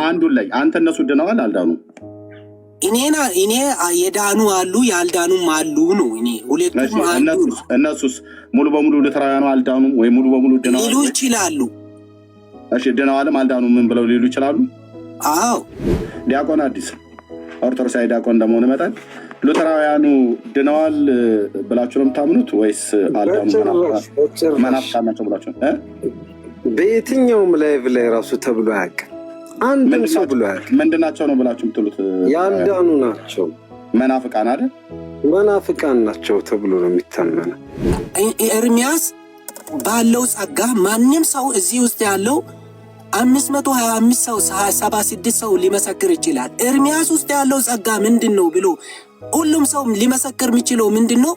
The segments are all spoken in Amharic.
አንዱን ላይ አንተ እነሱ ድነዋል አልዳኑ እኔ የዳኑ አሉ ያልዳኑም አሉ ነው። እኔ ሁለቱም አሉ። እነሱስ ሙሉ በሙሉ ሉተራውያኑ አልዳኑም ወይ ሙሉ በሙሉ ድነዋል ሊሉ ይችላሉ። እሺ ድነዋልም አልዳኑም ምን ብለው ሊሉ ይችላሉ? አዎ ዲያቆን አዲስ ኦርቶዶክሳዊ ዲያቆን እንደመሆኑ መጠን ሉተራውያኑ ድነዋል ብላችሁ ነው የምታምኑት ወይስ አልዳኑም መናፍቃን ናቸው ብላችሁ? በየትኛውም ላይቭ ላይ ራሱ ተብሎ አያውቅም። አንድም ሰው ብሎ አያውቅም። ምንድናቸው ነው ብላችሁ የምትሉት? ያልዳኑ ናቸው መናፍቃን አይደል? መናፍቃን ናቸው ተብሎ ነው የሚታመነው። ኤርሚያስ ባለው ጸጋ ማንም ሰው እዚህ ውስጥ ያለው 525 ሰው 76 ሰው ሊመሰክር ይችላል። ኤርሚያስ ውስጥ ያለው ጸጋ ምንድነው ብሎ ሁሉም ሰው ሊመሰክር የሚችለው ምንድነው?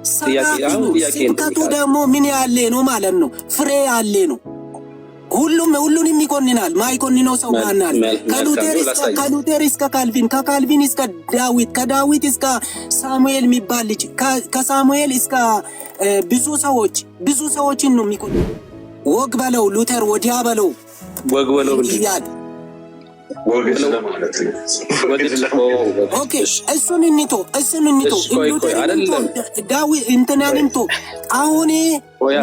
ስብከቱ ደግሞ ምን ያለ ነው ማለት ነው? ፍሬ ያለ ነው። ሁሉንም ይኮንናል። ማይኮንነው ሰው ማን አለ? ከሉተር እስከ ካልቪን፣ ከካልቪን እስከ ዳዊት፣ ከዳዊት እስከ ሳሙኤል የሚባል ልጅ፣ ከሳሙኤል እስከ ብዙ ሰዎችን ነው የሚኮን። ወግ በለው ሉተር ወዲያ በለው ወግ በለው ይያል ኦኬ እሱን እንቶ ዳዊት እንትናንቶ አሁን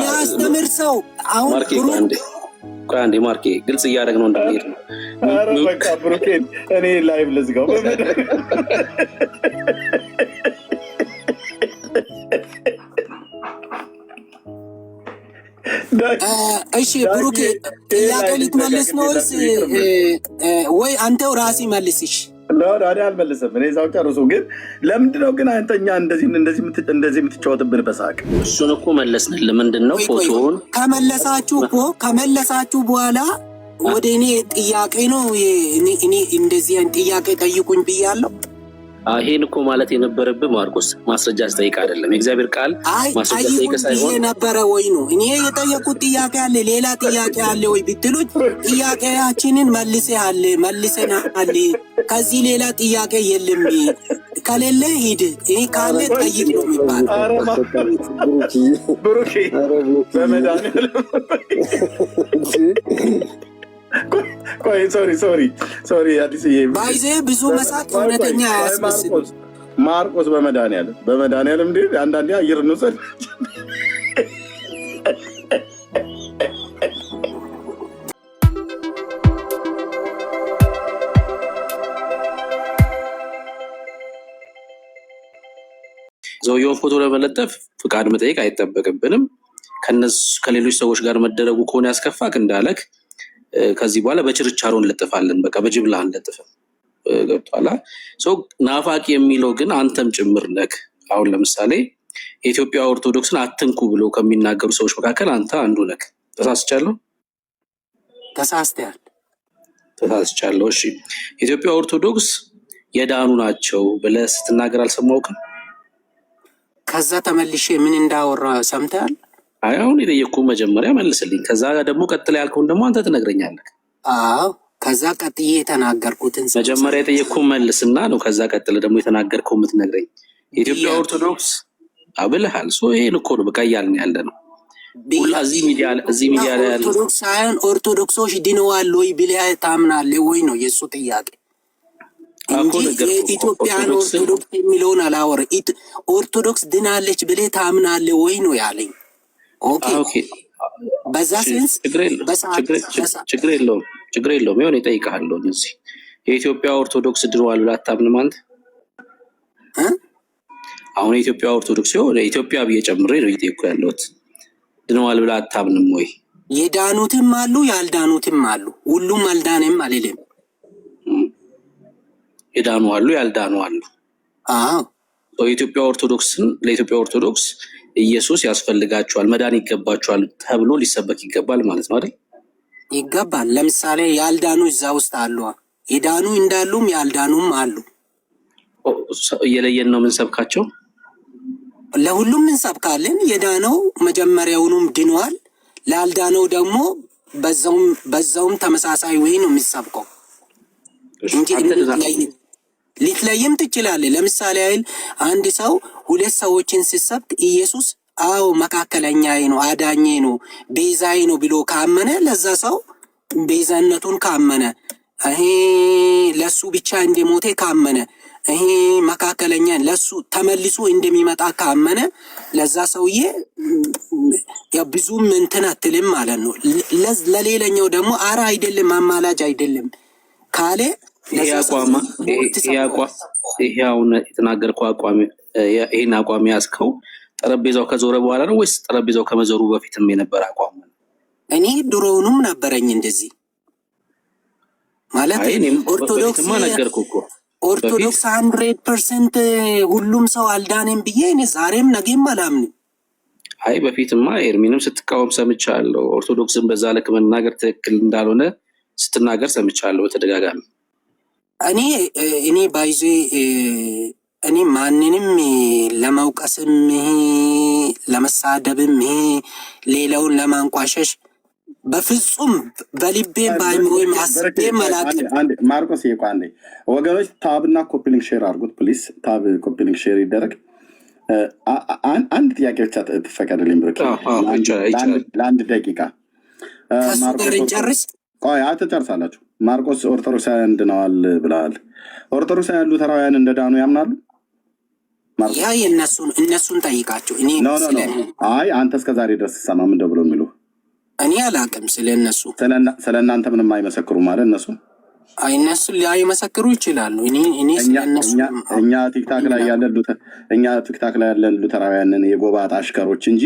ያስተምር ሰው አሁን አንዴ ማርኬ ግልጽ እያደረግ ነው እንደሄድ ነው። ኧረ በቃ ብሩኬን እኔ ላይቭ ልዝጋው። እሺ ብሩኬ ጥያቄ ልትመልስ ነው ወይ አንተው ራስህ መልስሽ? ዳዲ አልመልስም። እኔ እዛው ጨርሱ። ግን ለምንድነው ግን አንተኛ እንደዚህ የምትጫወትብን በሳቅ? እሱን እኮ መለስንልህ። ምንድነው ፎቶውን ከመለሳችሁ በኋላ ወደ እኔ ጥያቄ ነው። እኔ እንደዚህ ጥያቄ ጠይቁኝ ብያለሁ። ይሄን እኮ ማለት የነበረብህ ማርቆስ ማስረጃ ስጠይቅ አይደለም። የእግዚአብሔር ቃል ማስረጃ ስጠይቅ ሳይሆን ነበረ ወይ ነው። እኔ የጠየቁት ጥያቄ አለ፣ ሌላ ጥያቄ አለ ወይ ብትሉኝ ጥያቄያችንን መልሰናል። ከዚህ ሌላ ጥያቄ የለም። ከሌለ ሂድ፣ እኔ ካለ ጠይቅ ነው የሚባል። ብሩኬ በመድኃኒዓለም ቆይ ሶሪ አዲስዬ ባይዜ ብዙ መሳቅ እውነተኛ አያስመስልም። ማርቆስ በመድኃኒዓለም እንዴ አንዳንዴ አየር እንውሰድ። ዘውየውን ፎቶ ለመለጠፍ ፍቃድ መጠየቅ አይጠበቅብንም። ከሌሎች ሰዎች ጋር መደረጉ ከሆነ ያስከፋክ እንዳለክ ከዚህ በኋላ በችርቻሮ እንለጥፋለን። በቃ በጅምላ እንለጥፈን። ገብቷላ? ናፋቂ የሚለው ግን አንተም ጭምር ነክ። አሁን ለምሳሌ የኢትዮጵያ ኦርቶዶክስን አትንኩ ብሎ ከሚናገሩ ሰዎች መካከል አንተ አንዱ ነክ። ተሳስቻለሁ? ተሳስቻለሁ። እሺ የኢትዮጵያ ኦርቶዶክስ የዳኑ ናቸው ብለህ ስትናገር አልሰማሁክም? ከዛ ተመልሼ ምን እንዳወራ ሰምተሃል? አሁን የጠየቅኩ መጀመሪያ መልስልኝ። ከዛ ደግሞ ቀጥለ ያልከውን ደግሞ አንተ ትነግረኛለህ። አዎ ከዛ ቀጥዬ የተናገርኩትን መጀመሪያ የጠየቅኩ መልስና ነው። ከዛ ቀጥለ ደግሞ የተናገርከው የምትነግረኝ። የኢትዮጵያ ኦርቶዶክስ አብልሃል። ይሄን እኮ ነው በቃ እያልን ያለ ነው። እዚህ ሚዲያ ላይ ያለ ኦርቶዶክስ ሳይሆን ኦርቶዶክሶች ድነዋል ወይ ብለህ ታምናለህ ወይ ነው የእሱ ጥያቄ እንጂ የኢትዮጵያን ኦርቶዶክስ የሚለውን አላወረ። ኦርቶዶክስ ድናለች ብለህ ታምናለህ ወይ ነው ያለኝ። ኦኬ በዛ ሴንስ ችግር የለውም። ይሆን ይጠይቃለሁ። እዚህ የኢትዮጵያ ኦርቶዶክስ ድነዋል ብለህ አታምንም አንተ? አሁን የኢትዮጵያ ኦርቶዶክስ ሲሆን ኢትዮጵያ ብዬ ጨምሬ ነው እየጠየኩ ያለሁት። ድነዋል ብለህ አታምንም ወይ? የዳኑትም አሉ ያልዳኑትም አሉ። ሁሉም አልዳንም አልልም። የዳኑ አሉ ያልዳኑ አሉ። የኢትዮጵያ ኦርቶዶክስን ለኢትዮጵያ ኦርቶዶክስ ኢየሱስ ያስፈልጋቸዋል መዳን ይገባቸዋል ተብሎ ሊሰበክ ይገባል ማለት ነው አይደል? ይገባል። ለምሳሌ ያልዳኑ እዛ ውስጥ አሉ። የዳኑ እንዳሉም ያልዳኑም አሉ። እየለየን ነው የምንሰብካቸው። ለሁሉም እንሰብካለን። የዳነው መጀመሪያውኑም ድኗል። ላልዳነው ደግሞ በዛውም ተመሳሳይ ወይ ነው የሚሰብከው እንጂ ልትለይም ትችላለህ። ለምሳሌ አይል አንድ ሰው ሁለት ሰዎችን ሲሰብክ ኢየሱስ መካከለኛዬ ነው፣ አዳኜ ነው፣ ቤዛዬ ነው ብሎ ካመነ ለዛ ሰው ቤዛነቱን ካመነ ይሄ ለሱ ብቻ እንደሞተ ካመነ ይሄ መካከለኛ ለሱ ተመልሶ እንደሚመጣ ካመነ ለዛ ሰውዬ ያው ብዙም እንትን አትልም ማለት ነው። ለሌላኛው ደግሞ አራ አይደለም አማላጅ አይደለም ካለ ይሄ አሁን የተናገርከው አቋም ይሄን አቋም ያዝከው ጠረጴዛው ከዞረ በኋላ ነው ወይስ ጠረጴዛው ከመዞሩ በፊትም የነበረ አቋም ነው? እኔ ድሮውንም ነበረኝ እንደዚህ ማለት ኦርቶዶክስ 100% ሁሉም ሰው አልዳነም ብዬ እኔ ዛሬም ነገም አላምንም። አይ በፊትማ ኤርሚንም ስትቃወም ሰምቻለሁ። ኦርቶዶክስን በዛ ልክ መናገር ትክክል እንዳልሆነ ስትናገር ሰምቻለሁ በተደጋጋሚ። እኔ ባይዜ እኔ ማንንም ለመውቀስም ለመሳደብም ሌላውን ለማንቋሸሽ በፍጹም በልቤም ባይሞይም አስቤም አላውቅም። ማርቆስ ይቋንዴ ወገኖች ታብና ኮፒሊንግ ሼር አድርጉት ፕሊስ። ታብ ኮፒሊንግ ሼር ይደረግ። አንድ ጥያቄ ብቻ ትፈቀድልኝ ብሩክ፣ ለአንድ ደቂቃ ከሱ ጋር እንጨርስ። ቆይ አትጨርሳላችሁ። ማርቆስ ኦርቶዶክሳውያን ድነዋል ብለዋል። ኦርቶዶክሳውያን ሉተራውያን እንደዳኑ ያምናሉ? ያ እነሱን ጠይቃቸው። አይ አንተ እስከዛሬ ድረስ ሰማ ምንድን ብሎ የሚሉ እኔ አላውቅም። ስለ እነሱ ስለ እናንተ ምንም አይመሰክሩ ማለት እነሱ እነሱ ሊመሰክሩ ይችላሉ። እኛ ቲክታክ ላይ ያለን ሉተራውያንን የጎባጣ አሽከሮች እንጂ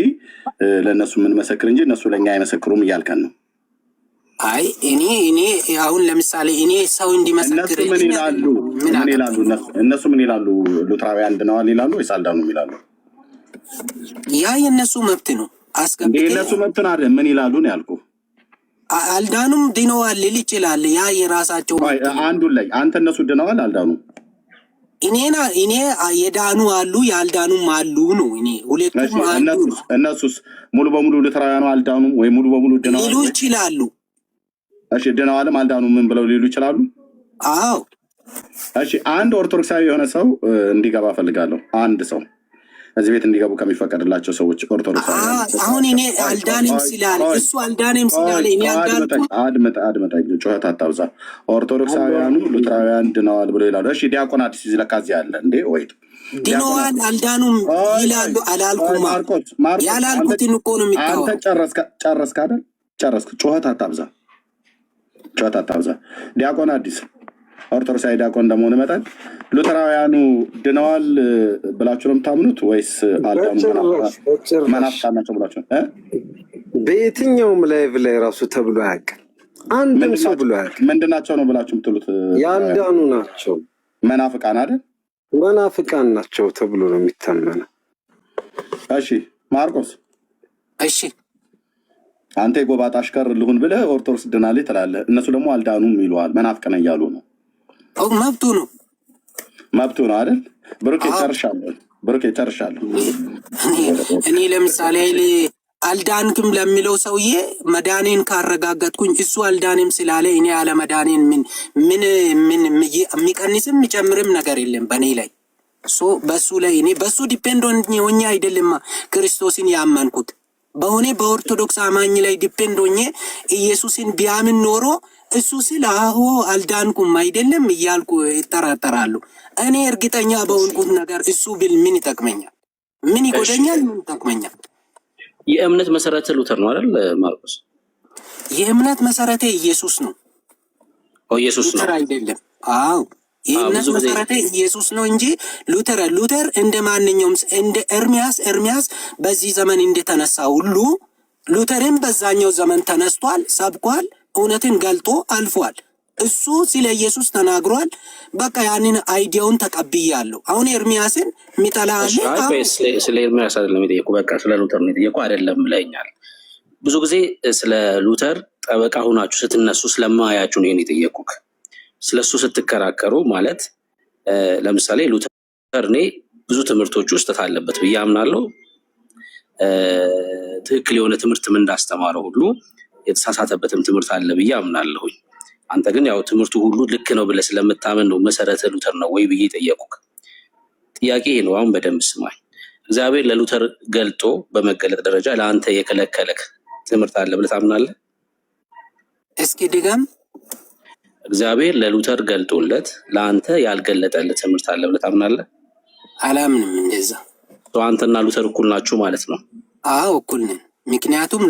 ለእነሱ የምንመሰክር እንጂ እነሱ ለእኛ አይመሰክሩም እያልከን ነው? አይ እኔ አሁን ለምሳሌ እኔ ሰው እንዲመሰክር እነሱ ምን ይላሉ? ሉተራውያን ድነዋል ይላሉ ወይስ አልዳኑም ይላሉ? ያ የእነሱ መብት ነው። የእነሱ መብት አይደል? ምን ይላሉ ነው ያልኩ። አልዳኑም ድነዋል ሊል ይችላል። ያ የራሳቸው አንዱን ላይ አንተ እነሱ ድነዋል አልዳኑም እኔ የዳኑ አሉ ያልዳኑም አሉ ነው። እኔ ሁለቱም አሉ። እነሱስ ሙሉ በሙሉ ሉተራውያኑ አልዳኑም ወይ ሙሉ በሙሉ ድነዋል ሊሉ ይችላሉ? እሺ ድነዋልም አልዳኑም ምን ብለው ሊሉ ይችላሉ? አዎ እሺ አንድ ኦርቶዶክሳዊ የሆነ ሰው እንዲገባ ፈልጋለሁ። አንድ ሰው እዚህ ቤት እንዲገቡ ከሚፈቀድላቸው ሰዎች ኦርቶዶክሳዊ አሁን እኔ አልዳንም ስላለ እሱ አልዳንም ስላለ እኔ አልዳንኩም። አድመጣ ጩኸት አታብዛ። ኦርቶዶክሳውያኑ ሉተራውያን ድነዋል ብሎ ይላሉ። እሺ ዲያቆን አዲስ እዚህ ለካ እዚህ አለ እንዴ? ወይ ድነዋል አልዳኑም ይላሉ። አላልኩም። ያላልኩትን እኮ ነው የሚታወቀው። አንተ ጨረስክ አይደል? ጨረስክ። ጩኸት አታብዛ። ዲያቆን አዲስ ኦርቶዶክሳዊ ዲያቆን እንደመሆን መጠን ሉተራውያኑ ድነዋል ብላችሁ ነው የምታምኑት ወይስ አልዳኑም መናፍቃን ናቸው ብላችሁ? በየትኛውም ላይቭ ላይ ራሱ ተብሎ አያውቅም። አንድም ሰው ብሎ አያውቅም። ምንድናቸው ነው ብላችሁ የምትሉት? ያልዳኑ ናቸው። መናፍቃን አይደል? መናፍቃን ናቸው ተብሎ ነው የሚታመነው። እሺ ማርቆስ፣ እሺ አንተ የጎባጣ አሽከር ልሁን ብለህ ኦርቶዶክስ ድናለች ትላለህ። እነሱ ደግሞ አልዳኑም ይሉዋል። መናፍቅን እያሉ ነው። መብቱ ነው አይደል? ብሩክ ጨርሻለሁ። እኔ ለምሳሌ አልዳንክም ለሚለው ሰውዬ መዳኔን ካረጋገጥኩኝ እሱ አልዳንም ስላለ እኔ አለመዳኔን ምን የሚቀንስም የሚጨምርም ነገር የለም በእኔ ላይ። በሱ ላይ እኔ በሱ ዲፔንድ ሆኜ አይደለም ክርስቶስን ያመንኩት። በሆነ በኦርቶዶክስ አማኝ ላይ ዲፔንድ ሆኜ ኢየሱስን ቢያምን ኖሮ እሱ ሲል አዎ አልዳንኩም አይደለም እያልኩ ይጠራጠራሉ። እኔ እርግጠኛ በሆንኩት ነገር እሱ ቢል ምን ይጠቅመኛል? ምን ይጎደኛል? ምን ይጠቅመኛል? የእምነት መሰረተ ሉተር ነው አይደል ማርቆስ? የእምነት መሰረተ ኢየሱስ ነው። ኢየሱስ ነው አይደለም? አዎ የእምነት መሰረተ ኢየሱስ ነው እንጂ ሉተር እንደ ማንኛውም እንደ ኤርሚያስ በዚህ ዘመን እንደተነሳ ሁሉ ሉተርም በዛኛው ዘመን ተነስቷል፣ ሰብኳል፣ እውነትን ገልጦ አልፏል። እሱ ስለ ኢየሱስ ተናግሯል። በቃ ያንን አይዲያውን ተቀብያለሁ። አሁን ኤርሚያስን ሚጠላል። ስለ ኤርሚያስ አይደለም የጠየቁ፣ በቃ ስለ ሉተር ነው የጠየቁ አይደለም ብለኛል። ብዙ ጊዜ ስለ ሉተር ጠበቃ ሆናችሁ ስትነሱ ስለማያችሁ ነው የጠየቁክ። ስለሱ ስትከራከሩ ማለት ለምሳሌ ሉተር እኔ ብዙ ትምህርቶች ውስጥ አለበት ብዬ አምናለሁ። ትክክል የሆነ ትምህርትም እንዳስተማረው ሁሉ የተሳሳተበትም ትምህርት አለ ብዬ አምናለሁኝ። አንተ ግን ያው ትምህርቱ ሁሉ ልክ ነው ብለህ ስለምታመን ነው መሰረተ ሉተር ነው ወይ ብዬ ጠየቁክ። ጥያቄ ይሄ ነው። አሁን በደንብ ስማኝ። እግዚአብሔር ለሉተር ገልጦ በመገለጥ ደረጃ ለአንተ የከለከለክ ትምህርት አለ ብለህ ታምናለህ? እስኪ ድገም። እግዚአብሔር ለሉተር ገልጦለት ለአንተ ያልገለጠለት ትምህርት አለ ብለህ ታምናለህ? አላምንም እንደዛ። አንተና ሉተር እኩል ናችሁ ማለት ነው? አዎ እኩል ነን። ምክንያቱም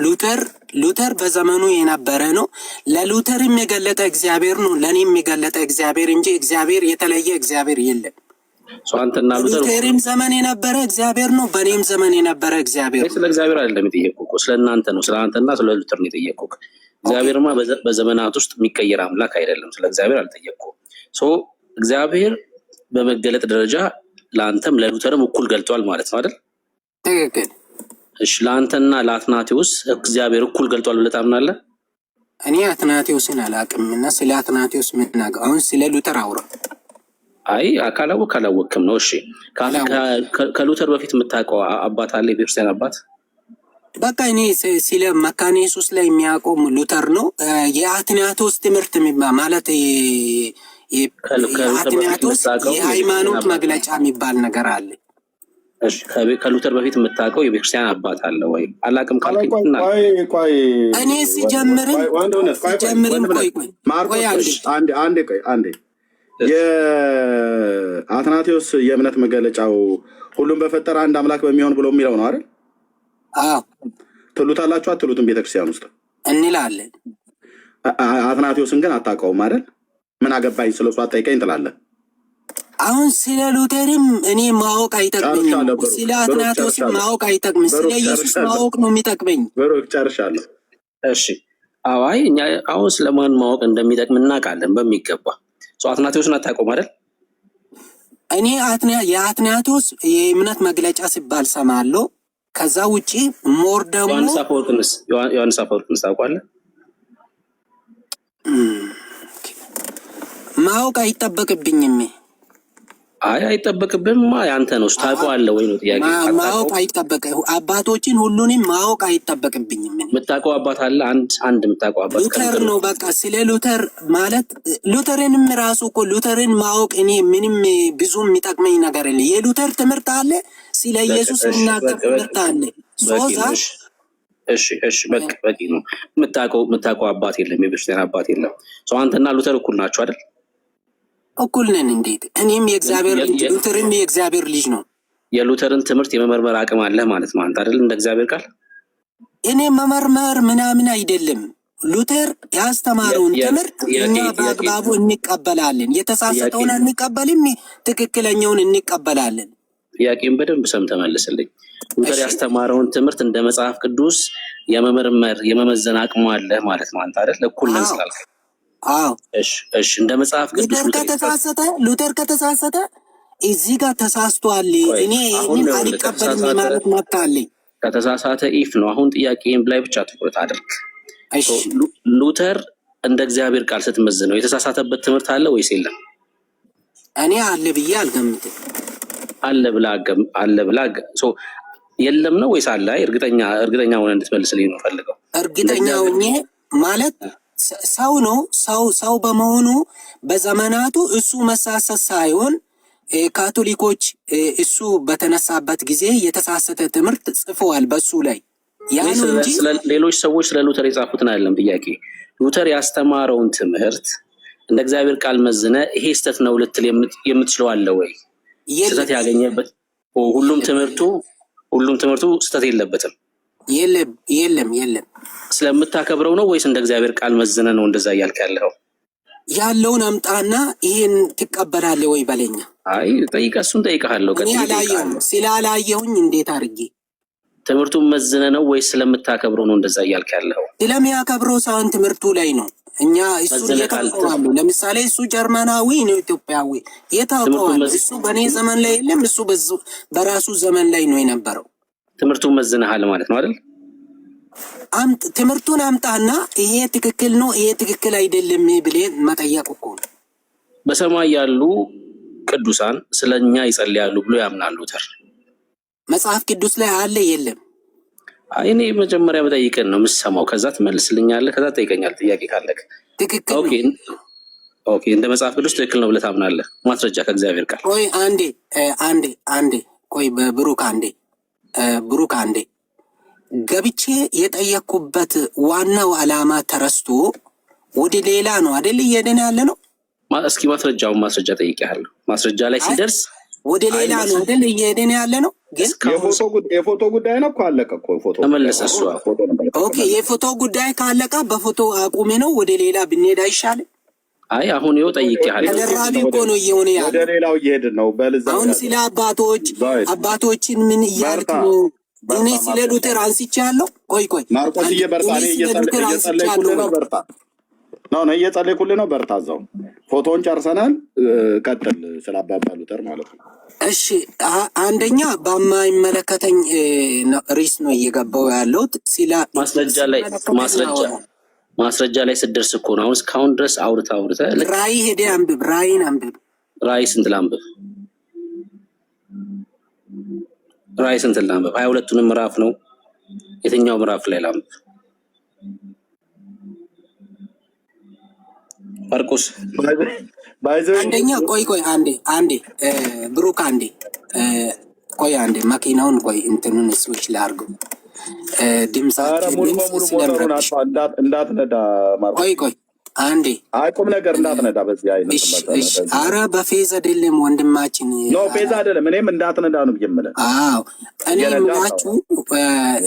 ሉተር በዘመኑ የነበረ ነው። ለሉተርም የገለጠ እግዚአብሔር ነው፣ ለእኔም የገለጠ እግዚአብሔር እንጂ እግዚአብሔር የተለየ እግዚአብሔር የለም። አንተና ሉተርም ዘመን የነበረ እግዚአብሔር ነው፣ በእኔም ዘመን የነበረ እግዚአብሔር ነው። ስለ እግዚአብሔር አይደለም የጠየቁህ፣ ስለ እናንተ ነው። ስለ አንተና ስለ ሉተር ነው የጠየቁህ። እግዚአብሔርማ በዘመናት ውስጥ የሚቀየር አምላክ አይደለም። ስለ እግዚአብሔር አልጠየቅኩም። እግዚአብሔር በመገለጥ ደረጃ ለአንተም ለሉተርም እኩል ገልጧል ማለት ነው አይደል? ትክክል። እሺ፣ ለአንተና ለአትናቴዎስ እግዚአብሔር እኩል ገልጧል ብለህ ታምናለህ? እኔ አትናቴዎስን አላውቅም እና ስለ አትናቴዎስ ምናገር አሁን ስለ ሉተር አውራ። አይ ካላወቅክም ነው። እሺ፣ ከሉተር በፊት የምታውቀው አባት አለ? የቤተክርስቲያን አባት? በቃ እኔ ስለ መካነ ኢየሱስ ላይ የሚያቆም ሉተር ነው። የአትናቴዎስ ትምህርት ማለት የአትናቴዎስ የሃይማኖት መግለጫ የሚባል ነገር አለ። እሺ፣ ከሉተር በፊት የምታውቀው የቤተክርስቲያን አባት አለ ወይ? አላውቅም ካልከኝ እኔ ሲጀምርም አንዴ የአትናቴዎስ የእምነት መገለጫው ሁሉም በፈጠረ አንድ አምላክ በሚሆን ብሎ የሚለው ነው አይደል? አዎ። ትሉታላችሁ አትሉትም? ቤተክርስቲያን ውስጥ እንላለን። አትናቴዎስን ግን አታውቀውም አይደል? ምን አገባኝ ስለሱ አጠይቀኝ ትላለህ። አሁን ስለ ሉተርም እኔ ማወቅ አይጠቅመኝም። ስለ አትናቴዎስም ማወቅ አይጠቅምም። ስለ ኢየሱስ ማወቅ ነው የሚጠቅመኝ። ጨርሻለሁ። እሺ፣ አዋይ እኛ አሁን ስለማን ማወቅ እንደሚጠቅም እናውቃለን በሚገባ። አትናቴዎስን አታውቀውም አይደል? እኔ የአትናቴዎስ የእምነት መግለጫ ሲባል ሰማለሁ። ከዛ ውጪ ሞር ደግሞ ዮሐንስ አፈወርቅንስ ታውቃለህ? ማወቅ አይጠበቅብኝም። አይ አይጠበቅብህማ፣ ያንተ ነው። ታውቀዋለህ ወይ ነው ጥያቄ። ማወቅ አይጠበቅም። አባቶችን ሁሉንም ማወቅ አይጠበቅብኝም። የምታውቀው አባት አለ? አንድ የምታውቀው አባት ሉተር ነው። በቃ ስለ ሉተር ማለት ሉተርንም ራሱ እኮ ሉተርን ማወቅ እኔ ምንም ብዙ የሚጠቅመኝ ነገር የለ። የሉተር ትምህርት አለ፣ ስለ ኢየሱስ የሚናገር ትምህርት አለ። እሺ በቂ ነው። የምታውቀው አባት የለም፣ የቤተክርስቲያን አባት የለም። አንተና ሉተር እኩል ናችሁ አይደል? እኩል ነን። እንዴት? እኔም የእግዚአብሔር ልጅ ሉተርም የእግዚአብሔር ልጅ ነው። የሉተርን ትምህርት የመመርመር አቅም አለህ ማለት ነው አንተ አይደል? እንደ እግዚአብሔር ቃል እኔ መመርመር ምናምን አይደለም። ሉተር ያስተማረውን ትምህርት እኛ በአግባቡ እንቀበላለን። የተሳሳተውን አንቀበልም፣ ትክክለኛውን እንቀበላለን። ጥያቄን በደንብ ሰምተህ መልስልኝ። ሉተር ያስተማረውን ትምህርት እንደ መጽሐፍ ቅዱስ የመመርመር የመመዘን አቅሙ አለህ ማለት ነው አንተ አይደል? እኩል ነን ስላልክ። አዎ። እሺ እንደ መጽሐፍ ቅዱስ ሉተር ከተሳሳተ እዚህ ጋር ተሳስቷል፣ እኔ ይህንን አልቀበልም ማለት መብት አለኝ። ከተሳሳተ ኢፍ ነው። አሁን ጥያቄን ላይ ብቻ ትኩረት አድርግ። ሉተር እንደ እግዚአብሔር ቃል ስትመዝነው የተሳሳተበት ትምህርት አለ ወይስ የለም? እኔ አለ ብዬ አልገምትም። አለ ብላ የለም ነው ወይስ አለ? እርግጠኛ ሆነ እንድትመልስልኝ ነው ፈልገው። እርግጠኛ ሆኜ ማለት ሰው ነው። ሰው በመሆኑ በዘመናቱ እሱ መሳሰት ሳይሆን ካቶሊኮች እሱ በተነሳበት ጊዜ የተሳሳተ ትምህርት ጽፈዋል በሱ ላይ ያን እንጂ ሌሎች ሰዎች ስለ ሉተር የጻፉትን አይደለም ጥያቄ። ሉተር ያስተማረውን ትምህርት እንደ እግዚአብሔር ቃል መዝነ ይሄ ስህተት ነው ልትል የምትችለው አለ ወይ? ስህተት ያገኘበት ሁሉም ትምህርቱ ስህተት የለበትም? የለም። ስለምታከብረው ነው ወይስ እንደ እግዚአብሔር ቃል መዝነ ነው እንደዛ እያልክ ያለው? ያለውን አምጣና ይሄን ትቀበላለህ ወይ በለኛ። አይ እሱን ጠይቀሃለሁ። ስላላየሁኝ እንዴት አድርጌ ትምህርቱን መዝነ ነው ወይስ ስለምታከብረው ነው እንደዛ እያልክ ያለው? ስለሚያከብረው ሳይሆን ትምህርቱ ላይ ነው። እኛ እሱን የታውቀዋሉ። ለምሳሌ እሱ ጀርመናዊ ነው፣ ኢትዮጵያዊ የታውቀዋሉ። እሱ በእኔ ዘመን ላይ የለም፣ እሱ በራሱ ዘመን ላይ ነው የነበረው። ትምህርቱን መዝነሃል ማለት ነው አይደል? ትምህርቱን አምጣና ይሄ ትክክል ነው ይሄ ትክክል አይደለም ብለን መጠየቅ እኮ ነው። በሰማይ ያሉ ቅዱሳን ስለኛ ይጸልያሉ ብሎ ያምናሉ ሉተር። መጽሐፍ ቅዱስ ላይ አለ የለም? እኔ መጀመሪያ በጠይቀን ነው የምሰማው፣ ከዛ ትመልስልኛለህ፣ ከዛ ትጠይቀኛለህ ጥያቄ ካለክ። ትክክል። ኦኬ እንደ መጽሐፍ ቅዱስ ትክክል ነው ብለህ ታምናለህ? ማስረጃ ከእግዚአብሔር ቃል። ቆይ አንዴ ቆይ ብሩክ አንዴ ገብቼ የጠየቅኩበት ዋናው ዓላማ ተረስቶ ወደ ሌላ ነው አይደል እየሄድን ያለ ነው። እስኪ ማስረጃ ጠይቄሃለሁ። ማስረጃ ላይ ሲደርስ ወደ ሌላ ነው አይደል እየሄድን ያለ ነው። ግን የፎቶ ጉዳይ ነው እኮ አለቀ እኮ ፎቶ ተመለሰ። እሱ ኦኬ፣ የፎቶ ጉዳይ ካለቀ በፎቶ አቁሜ ነው ወደ ሌላ ብንሄድ አይሻልም? አይ አሁን ይኸው ጠይቄሃለሁ። ተደራቢ እኮ ነው እየሆነ ያለ። ወደ ሌላው እየሄድን ነው። በልዛ አሁን ስለ አባቶችን ምን እያልክ ነው? እኔ ስለ ሉተር አንስቻለሁ። ቆይ ማርቆስ እየበርታ እየጸለይኩልህ ነው። በርታ ነው እየጸለይኩልህ ነው። በርታ እዛው ፎቶውን ጨርሰናል። ቀጥል ስለ አባባ ሉተር ማለት ነው። እሺ አንደኛ በማይመለከተኝ ሪስ ነው እየገባው ያለሁት። ስለ ማስረጃ ላይ ስደርስ እኮ ነው። አሁን እስካሁን ድረስ አውርተህ ራእይ ሄደህ አንብብ። ራእይን አንብብ። ራእይ ስንት ላንብብ? ራእይ ስንት ላንብብ? 22ቱንም ምዕራፍ ነው። የትኛው ምዕራፍ ላይ ላንብብ? ማርቆስ አንደኛ ቆይ አንዴ ብሩክ አንዴ ቆይ አንዴ ማኪናውን እንትኑን ስዊች ላድርገው። እንዳትነዳ ቆይ አንዴ ቁም ነገር እንዳትነዳ። በዚህ አይነት አረ በፌዝ አይደለም ወንድማችን፣ ፌዝ አይደለም። እኔም እንዳትነዳ ነው የምልህ። አዎ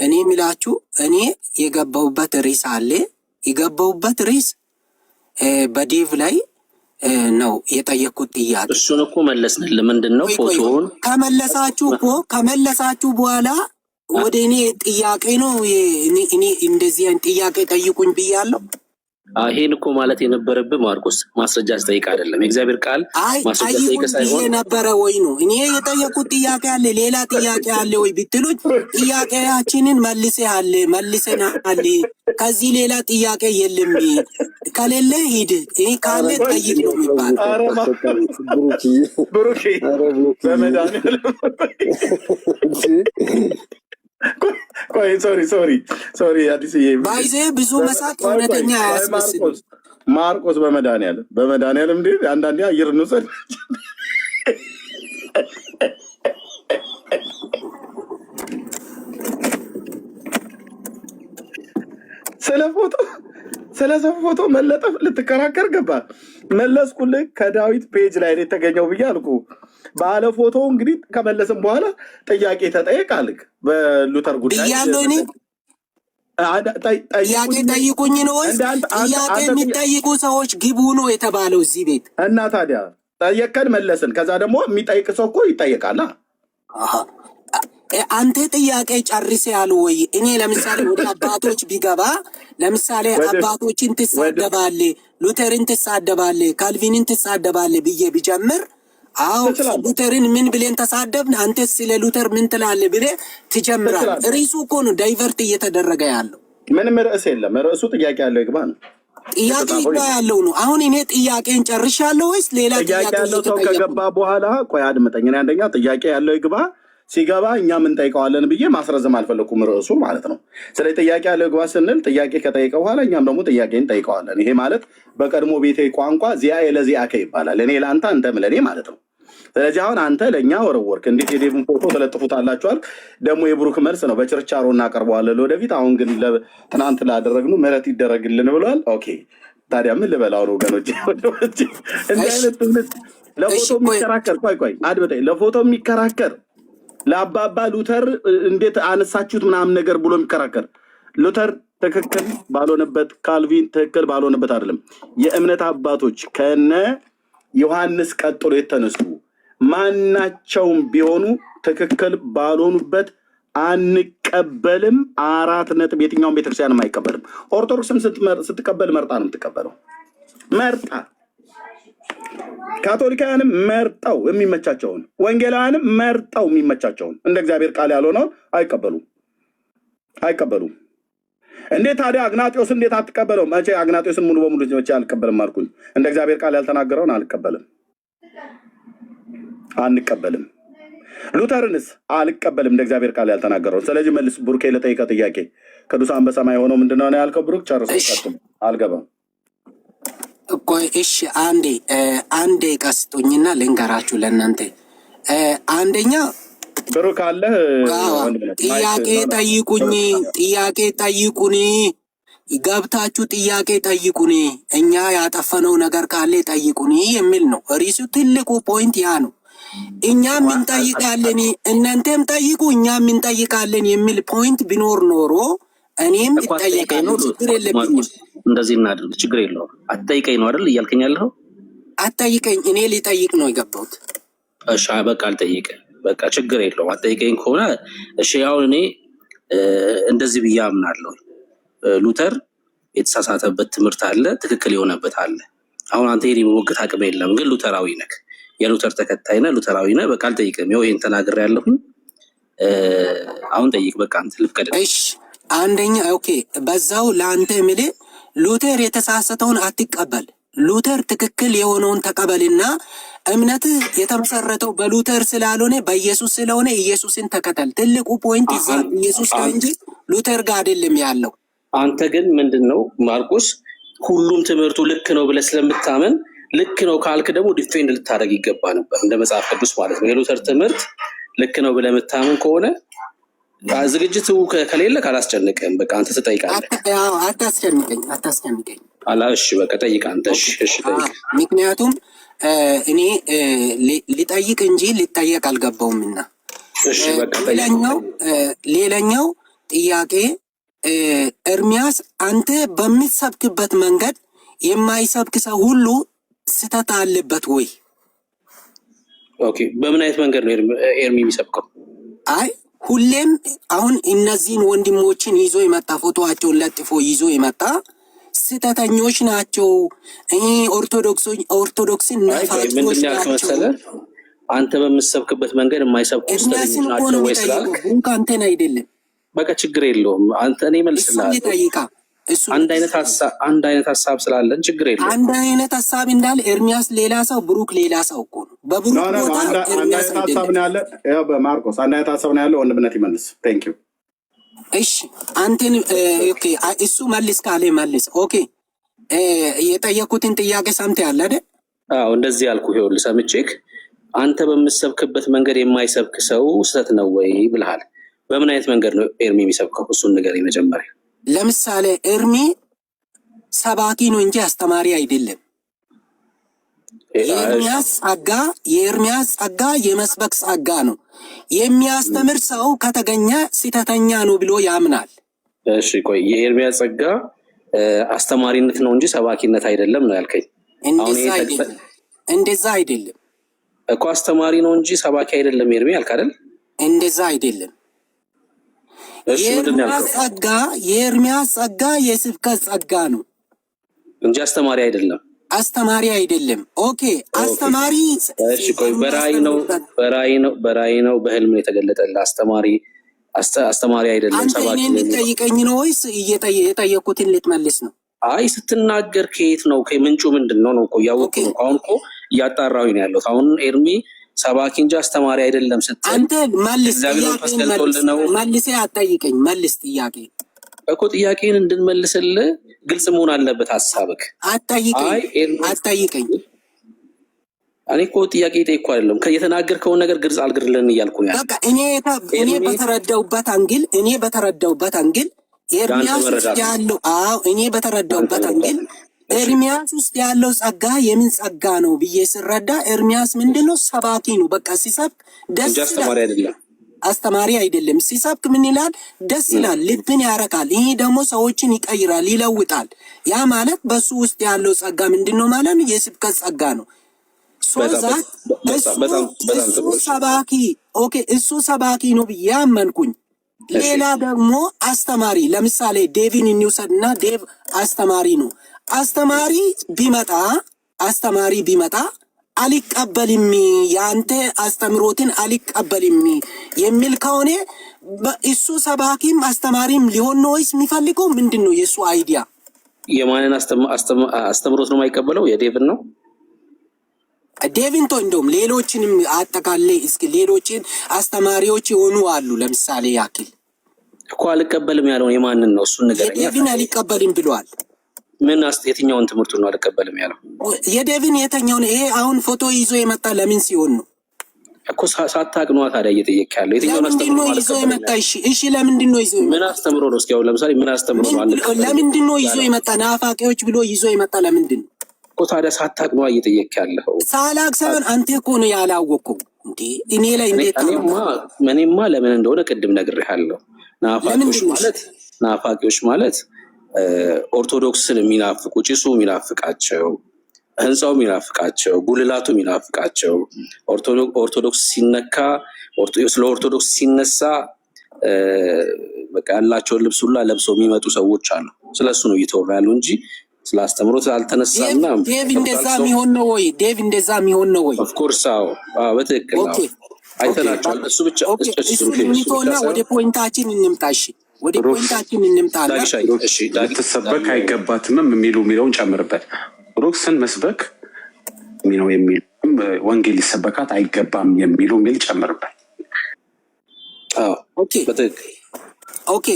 እኔ የሚላችሁ እኔ የገባሁበት ሪስ አለ። የገባሁበት ሪስ በዴቭ ላይ ነው የጠየኩት ጥያቄ። እሱን እኮ መለስንልህ። ምንድን ነው ፎቶውን ከመለሳችሁ በኋላ ወደ እኔ ጥያቄ ነው። እኔ እንደዚህ አይነት ጥያቄ ጠይቁኝ ብያለሁ። ይሄን እኮ ማለት የነበረብህ ማርቆስ ማስረጃ ስጠይቅ አይደለም። የእግዚአብሔር ቃል ማስረጃ ስጠይቅ ሳይሆን ነበረ ወይ ነው። እኔ የጠየቁት ጥያቄ አለ፣ ሌላ ጥያቄ አለ ወይ ብትሉኝ ጥያቄያችንን መልሰናል። ከዚህ ሌላ ጥያቄ የለም። ከሌለ ሂድ፣ ካለ ጠይቅ ነው የሚባል። ብሩኬ ሶሪ አዲስዬ ባይዜ ብዙ መሳቅ እውነተኛ አያስመስልም። ማርቆስ በመድኃኒዓለም እንዴ አንዳንዴ አየር እንውሰድ። ስለ ሰው ፎቶ መለጠፍ ልትከራከር ገባ። መለስኩልህ። ከዳዊት ፔጅ ላይ የተገኘው ብዬ አልኩ። ባለ ፎቶ እንግዲህ ከመለስም በኋላ ጥያቄ ተጠየቅ አልክ። በሉተር ጉዳይ ብያለሁ። እኔ ጥያቄ ጠይቁኝ ነው ወይስ ጥያቄ የሚጠይቁ ሰዎች ግቡ ነው የተባለው እዚህ ቤት? እና ታዲያ ጠየቀን መለስን። ከዛ ደግሞ የሚጠይቅ ሰው እኮ ይጠየቃል። አንተ ጥያቄ ጨርስ ያሉ ወይ? እኔ ለምሳሌ ወደ አባቶች ቢገባ ለምሳሌ አባቶችን ትሳደባለ፣ ሉተርን ትሳደባለ፣ ካልቪንን ትሳደባለ ብዬ ቢጀምር አዎ ሉተርን ምን ብለን ተሳደብን፣ አንተ ስለ ሉተር ምን ትላለህ ብለህ ትጀምራለህ። ርዕሱ እኮ ነው ዳይቨርት እየተደረገ ያለው። ምንም ርዕስ የለም። ርዕሱ ጥያቄ ያለው ይግባ ነው። ጥያቄ ይግባ ያለው ነው። አሁን እኔ ጥያቄን ጨርሻለሁ ወይስ ሌላ ጥያቄ ያለው ሰው ከገባ በኋላ ቆይ አድምጠኝ። እኔ አንደኛ ጥያቄ ያለው ይግባ፣ ሲገባ እኛም እንጠይቀዋለን ብዬ ማስረዘም አልፈለኩም ርዕሱ ማለት ነው። ስለዚህ ጥያቄ ያለው ይግባ ስንል ጥያቄ ከጠይቀ በኋላ እኛም ደግሞ ጥያቄ እንጠይቀዋለን። ይሄ ማለት በቀድሞ ቤቴ ቋንቋ ዚያ ለዚያከ ይባላል። እኔ ለአንተ አንተም ለእኔ ማለት ነው። ስለዚህ አሁን አንተ ለእኛ ወረወርክ። እንዴት የዴቭን ፎቶ ተለጥፉታላችኋል? ደግሞ የብሩክ መልስ ነው በችርቻሮ እናቀርበዋለን ወደፊት። አሁን ግን ትናንት ላደረግነው ምህረት ይደረግልን ብለዋል። ኦኬ ታዲያ ምን ልበላው ነው ወገኖች? እንዲህ አይነት ትምህርት ለፎቶ የሚከራከር ቆይ አድምጠኝ። ለፎቶ የሚከራከር ለአባባ ሉተር እንዴት አነሳችሁት ምናምን ነገር ብሎ የሚከራከር ሉተር ትክክል ባልሆነበት፣ ካልቪን ትክክል ባልሆነበት አይደለም። የእምነት አባቶች ከነ ዮሐንስ ቀጥሎ የተነሱ ማናቸውም ቢሆኑ ትክክል ባልሆኑበት አንቀበልም። 4 ነጥብ። የትኛውን ቤተክርስቲያንም አይቀበልም። ኦርቶዶክስም ስትቀበል መርጣ ነው የምትቀበለው። መርጣ ካቶሊካውያንም መርጠው የሚመቻቸውን፣ ወንጌላውያንም መርጠው የሚመቻቸውን እንደ እግዚአብሔር ቃል ያልሆነውን አይቀበሉም። እንዴት ታዲያ አግናጢዮስ እንዴት አትቀበለው? መቼ አግናጢዮስን ሙሉ በሙሉ መቼ አልቀበልም አልኩኝ? እንደ እግዚአብሔር ቃል ያልተናገረውን አንቀበልም። ሉተርንስ አልቀበልም እንደ እግዚአብሔር ቃል ያልተናገረውን። ስለዚህ መልስ ብሩኬ ለጠይቀ ጥያቄ ቅዱሳን በሰማይ ሆነው ምንድነው ያልከው? ብሩክ ጨርሶ ቀጥም። አልገባም። ቆይ እሺ አንዴ ቀስጡኝና ልንገራችሁ ለእናንተ። አንደኛ ብሩክ አለ ጥያቄ ጠይቁኝ። ገብታችሁ ጥያቄ ጠይቁኒ፣ እኛ ያጠፈነው ነገር ካለ ጠይቁኒ የሚል ነው። ሪሱ ትልቁ ፖይንት ያ ነው። እኛም እንጠይቃለን፣ እናንተም ጠይቁ፣ እኛም እንጠይቃለን የሚል ፖይንት ቢኖር ኖሮ እኔም እጠይቃለሁ። ችግር የለብኝም። እንደዚህ እናድርግ፣ ችግር የለውም። አትጠይቀኝ ነው አይደል እያልከኝ ያለኸው? አትጠይቀኝ፣ እኔ ሊጠይቅ ነው የገባሁት። እሺ በቃ አልጠይቅም። በቃ ችግር የለውም። አትጠይቀኝ ከሆነ እሺ። አሁን እኔ እንደዚህ ብዬ አምናለሁ። ሉተር የተሳሳተበት ትምህርት አለ፣ ትክክል የሆነበት አለ። አሁን አንተ ይሄን የመሞገት አቅም የለም፣ ግን ሉተራዊ ነህ፣ የሉተር ተከታይ ነህ፣ ሉተራዊ ነህ። በቃ አልጠይቅም። ይኸው ይሄን ተናግሬያለሁኝ። አሁን ጠይቅ። በቃ አንተ ልፍቀድ። እሺ አንደኛ ኦኬ፣ በዛው ለአንተ የምልህ ሉተር የተሳሳተውን አትቀበል። ሉተር ትክክል የሆነውን ተቀበልና እምነትህ የተመሰረተው በሉተር ስላልሆነ በኢየሱስ ስለሆነ ኢየሱስን ተከተል። ትልቁ ፖይንት እዛ ኢየሱስ ጋር እንጂ ሉተር ጋር አይደለም ያለው። አንተ ግን ምንድን ነው ማርቆስ፣ ሁሉም ትምህርቱ ልክ ነው ብለህ ስለምታመን ልክ ነው ካልክ ደግሞ ዲፌንድ ልታደርግ ይገባ ነበር፣ እንደ መጽሐፍ ቅዱስ ማለት ነው። የሉተር ትምህርት ልክ ነው ብለህ የምታመን ከሆነ ዝግጅቱ ከሌለ ካላስጨንቀን፣ በቃ አንተ ትጠይቃለህ። አታስጨንቀኝ። እሺ በቃ ጠይቅ አንተ። እሺ ጠይቅ። ምክንያቱም እኔ ሊጠይቅ እንጂ ሊጠየቅ አልገባውምና። እሺ በቃ ሌላኛው ጥያቄ ኤርሚያስ፣ አንተ በምትሰብክበት መንገድ የማይሰብክ ሰው ሁሉ ስህተት አለበት ወይ? ኦኬ፣ በምን አይነት መንገድ ነው ኤርሚ የሚሰብከው? አይ ሁሌም አሁን እነዚህን ወንድሞችን ይዞ የመጣ ፎቶዋቸውን ለጥፎ ይዞ የመጣ ስህተተኞች ናቸው፣ ኦርቶዶክስን ነፋቂዎች ናቸው። አንተ በምትሰብክበት መንገድ የማይሰብኩ ስህተተኞች ናቸው ወይ ስላልክ አንተን አይደለም። በቃ ችግር የለውም። አንተ እኔ መልስልሃለሁ። አንድ አይነት ሀሳብ ስላለን ችግር የለውም። አንድ አይነት ሀሳብ እንዳለ ኤርሚያስ ሌላ ሰው፣ ብሩክ ሌላ ሰው እኮ ነው። በብሩክ ቦታ ኤርሚያስ ማርቆስ አንድ አይነት ሀሳብ ነው ያለው። ወንድምነት ይመልስ። ቴንክ ዩ። እሺ አንተን ኦኬ፣ እሱ መልስ ካለ መልስ። ኦኬ የጠየኩትን ጥያቄ ሰምተሃል አይደል? አዎ እንደዚህ ያልኩ ይኸውልህ፣ ሰምቼክ አንተ በምትሰብክበት መንገድ የማይሰብክ ሰው ስህተት ነው ወይ ብለሃል። በምን አይነት መንገድ ነው ኤርሚ የሚሰብከው? እሱን ነገር መጀመሪያ ለምሳሌ ኤርሚ ሰባኪ ነው እንጂ አስተማሪ አይደለም። የኤርሚያስ ጸጋ የመስበክ ጸጋ ነው። የሚያስተምር ሰው ከተገኘ ስህተተኛ ነው ብሎ ያምናል። እሺ ቆይ፣ የኤርሚያስ ጸጋ አስተማሪነት ነው እንጂ ሰባኪነት አይደለም ነው ያልከኝ? እንደዛ አይደለም እኮ፣ አስተማሪ ነው እንጂ ሰባኪ አይደለም ኤርሚ ያልክ አይደል? እንደዛ አይደለም። የኤርሚያስ ጸጋ የስብከት ጸጋ ነው እንጂ አስተማሪ አይደለም። አስተማሪ አይደለም። ኦኬ አስተማሪ እሺ ቆይ፣ በራእይ ነው በህልም የተገለጠልህ አስተማሪ አይደለም። ሰባኪ ነው። ልትጠይቀኝ ነው ወይስ የጠየኩትን ልትመልስ ነው? አይ ስትናገር ከየት ነው ምንጩ ምንድን ነው ነው እኮ እያወቅሁ ነው። አሁን እኮ እያጣራሁኝ ነው ያለሁት። አሁን ኤርሚ ሰባኪ እንጂ አስተማሪ አይደለም ስትል አንተ መልስ። መልሴ አትጠይቀኝ፣ መልስ ጥያቄ እኮ። ጥያቄን እንድንመልስልህ ግልጽ መሆን አለበት ሀሳብክ። አትጠይቀኝ። እኔ እኮ ጥያቄ ጠይቁ አይደለም፣ የተናገርከውን ነገር ግልጽ አልግርልን እያልኩ ነው። በቃ እኔ በተረዳውበት አንግል ኤርሚያስ ውስጥ ያለው እኔ በተረዳውበት አንግል ኤርሚያስ ውስጥ ያለው ጸጋ የምን ጸጋ ነው ብዬ ስረዳ ኤርሚያስ ምንድነው? ሰባኪ ነው። በቃ ሲሰብክ ደስ ይላል። አስተማሪ አይደለም። ሲሰብክ ምን ይላል? ደስ ይላል፣ ልብን ያረካል። ይሄ ደግሞ ሰዎችን ይቀይራል፣ ይለውጣል። ያ ማለት በሱ ውስጥ ያለው ጸጋ ምንድነው ማለት ነው? የስብከት ጸጋ ነው። እሱ ሰባኪ ነው ብዬ አመንኩኝ። ሌላ ደግሞ አስተማሪ፣ ለምሳሌ ዴቪን እንውሰድና ዴቭ አስተማሪ ነው። አስተማሪ ቢመጣ አልቀበልም፣ የአንተ አስተምሮትን አልቀበልም የሚል ከሆነ እሱ ሰባኪም አስተማሪም ሊሆን ነው ወይስ የሚፈልገው ምንድን ነው? የእሱ አይዲያ የማንን አስተምሮት ነው የማይቀበለው? የዴቭን ነው። ዴቪን ቶ እንደውም ሌሎችንም አጠቃላይ እስኪ ሌሎችን አስተማሪዎች የሆኑ አሉ። ለምሳሌ ያክል እኮ አልቀበልም ያለውን የማንን ነው? እሱን ንገረኝ። የዴቪን አልቀበልም ብሏል። ምን የትኛውን ትምህርቱ ነው አልቀበልም ያለው? የዴቪን የተኛውን? ይሄ አሁን ፎቶ ይዞ የመጣ ለምን ሲሆን ነው? እኮ ሳታቅ ነው ታዲያ እየጠየቅ ያለው የትኛውን አስተምሮ ነው ይዞ የመጣ? እሺ ለምንድን ነው ይዞ ምን አስተምሮ ነው? እስኪ አሁን ለምሳሌ ምን አስተምሮ ነው? ለምንድን ነው ይዞ የመጣ? ናፋቂዎች ብሎ ይዞ የመጣ ለምንድን ነው እኮ ታዲያ ሳታቅ ነው እየጠየቅ ያለው? ሳላቅ ሳይሆን አንተ እኮ ነው ያላወቅኩ እንዴ እኔ ላይ እንዴት እኔማ ለምን እንደሆነ ቅድም ነግሬሃለሁ። ናፋቂዎች ማለት ኦርቶዶክስን የሚናፍቁ ጭሱ የሚናፍቃቸው፣ ህንፃው የሚናፍቃቸው፣ ጉልላቱ የሚናፍቃቸው፣ ኦርቶዶክስ ሲነካ ስለ ኦርቶዶክስ ሲነሳ በቃ ያላቸውን ልብስ ሁላ ለብሰው የሚመጡ ሰዎች አሉ። ስለሱ ነው እየተወራ ያለው እንጂ ስለ አስተምሮት አልተነሳና። ዴቭ እንደዛ የሚሆን ነው ወይ? ዴቭ እንደዛ የሚሆን ነው ወይ? ኦፍኮርስ አዎ፣ በትክክል ነው። አይተናቸዋል። እሱ ብቻ እሱና ወደ ፖይንታችን እንምጣ። እሺ ወደ ፖይንታችን እንምጣና ልትሰበክ አይገባትም የሚለውን ጨምርበት። ኦርቶዶክስን መስበክ ነው የሚል ወንጌል ሊሰበካት አይገባም የሚል ጨምርበት። ኦኬ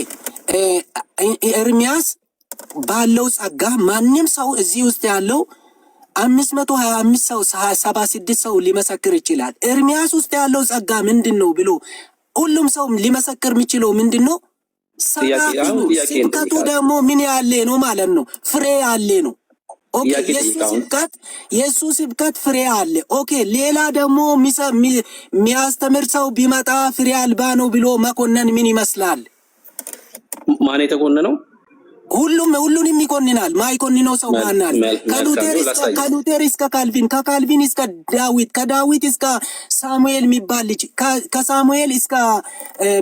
ኤርሚያስ ባለው ጸጋ ማንም ሰው እዚህ ውስጥ ያለው 525 ሰው 76 ሰው ሊመሰክር ይችላል። ኤርሚያስ ውስጥ ያለው ጸጋ ምንድን ነው ብሎ ሁሉም ሰው ሊመሰክር የሚችለው ምንድን ነው? ስብከቱ ደግሞ ምን ያለ ነው ማለት ነው? ፍሬ ያለ ነው። ኦኬ የሱ ስብከት ፍሬ አለ። ኦኬ ሌላ ደግሞ የሚያስተምር ሰው ቢመጣ ፍሬ አልባ ነው ብሎ መኮነን ምን ይመስላል? ማን የተኮነነው? ሁሉንም ይኮንናል። ማይኮንነው ሰው ማን አለ? ከሉተር እስከ ካልቪን፣ ከካልቪን እስከ ዳዊት፣ ከዳዊት እስከ ሳሙኤል የሚባል ልጅ፣ ከሳሙኤል እስከ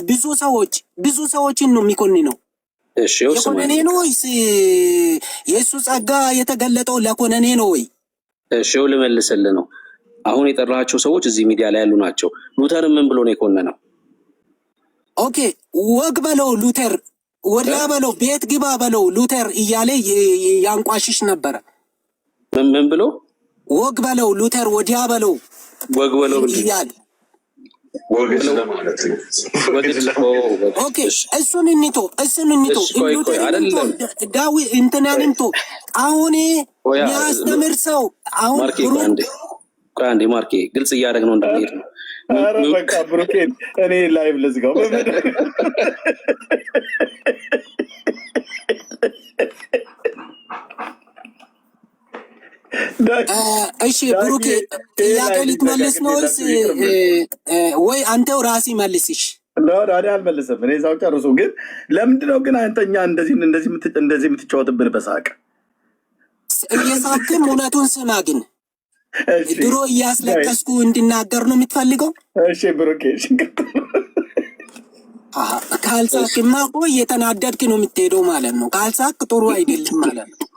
ብዙ ሰዎችን ነው የሚኮንነው። እሺ የኮነኔ ነው ወይስ የሱ ጸጋ የተገለጠው ለኮነኔ ነው ወይ? እሺ ልመልስልህ ነው። አሁን የጠራቸው ሰዎች እዚህ ሚዲያ ላይ ያሉ ናቸው። ሉተር ምን ብሎ ነው የኮነነው? ኦኬ ወግ በለው ሉተር ወዲያ በለው ቤት ግባ በለው ሉተር እያለ ያንቋሽሽ ነበረ። ምን ብሎ ወግ በለው ሉተር ወዲያ በለው ወግ በለው እያለ ኦኬ እሱን እንቶ ዳዊ እንትናንምቶ አሁን የሚያስተምር ሰው አሁን አንዴ ማርኬ ግልጽ እያደረግ ነው እንደሚሄድ ነው። ኧረ በቃ ብሩኬን እኔ ላይቭ ልዝጋው። እሺ ብሩኬ ጥያቄ ልትመልስ ነው ወይ አንተው ራሲ መልስሽ? እኔ አልመልስም። እኔ እዛው ጨርሱ። ግን ለምንድነው ግን አንተኛ እንደዚህ የምትጫወትብን በሳቅ? እየሳቅም እውነቱን ስማ ግን ድሮ እያስለቀስኩ እንድናገር ነው የምትፈልገው? እሺ ብሩኬ ካልሳቅማ እኮ እየተናደድክ ነው የምትሄደው ማለት ነው። ካልሳቅ ጥሩ አይደለም ማለት ነው።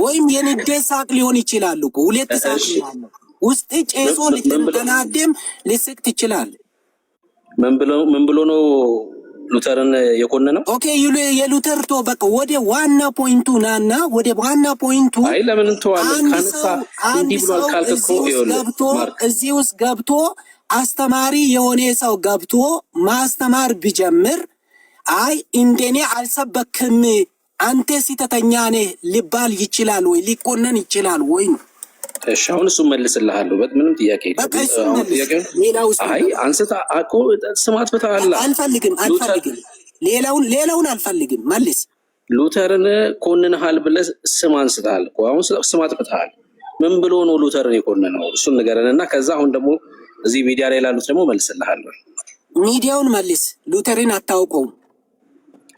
ወይም የንዴት ሳቅ ሊሆን ይችላል እኮ ሁለት ሳቅ ነው። ውስጥ ጨሶ ልትናደም ልስቅ ትችላል። ምን ብሎ ነው ሉተርን የኮነነው? ኦኬ የሉተር ቶ በቃ ወደ ዋና ፖይንቱ ናና ወደ ዋና ፖይንቱ። አይ ለምን እንተዋለን? ካንሳ እንዲህ ብሏል ካልከኮ እዚህ ውስጥ ገብቶ አስተማሪ የሆነ ሰው ገብቶ ማስተማር ቢጀምር አይ እንደኔ አልሰበክም አንተ ሲተተኛ ነህ ሊባል ይችላል ወይ? ሊኮነን ይችላል ወይ? እሺ አሁን እሱ መልስልሃለሁ። ምንም ጥያቄ አይ አንስታ አቆ ስማት በታላ አልፈልግም ሌላውን አልፈልግም። መልስ ሉተርን ኮንንሃል ብለህ ስም አንስተሃል እኮ አሁን ስማት በታል። ምን ብሎ ነው ሉተርን የኮነነው? እሱን ንገረንና ከዛ አሁን ደግሞ እዚህ ሚዲያ ላይ ላሉት ደግሞ መልስልሃለሁ። ሚዲያውን መልስ። ሉተርን አታውቀውም?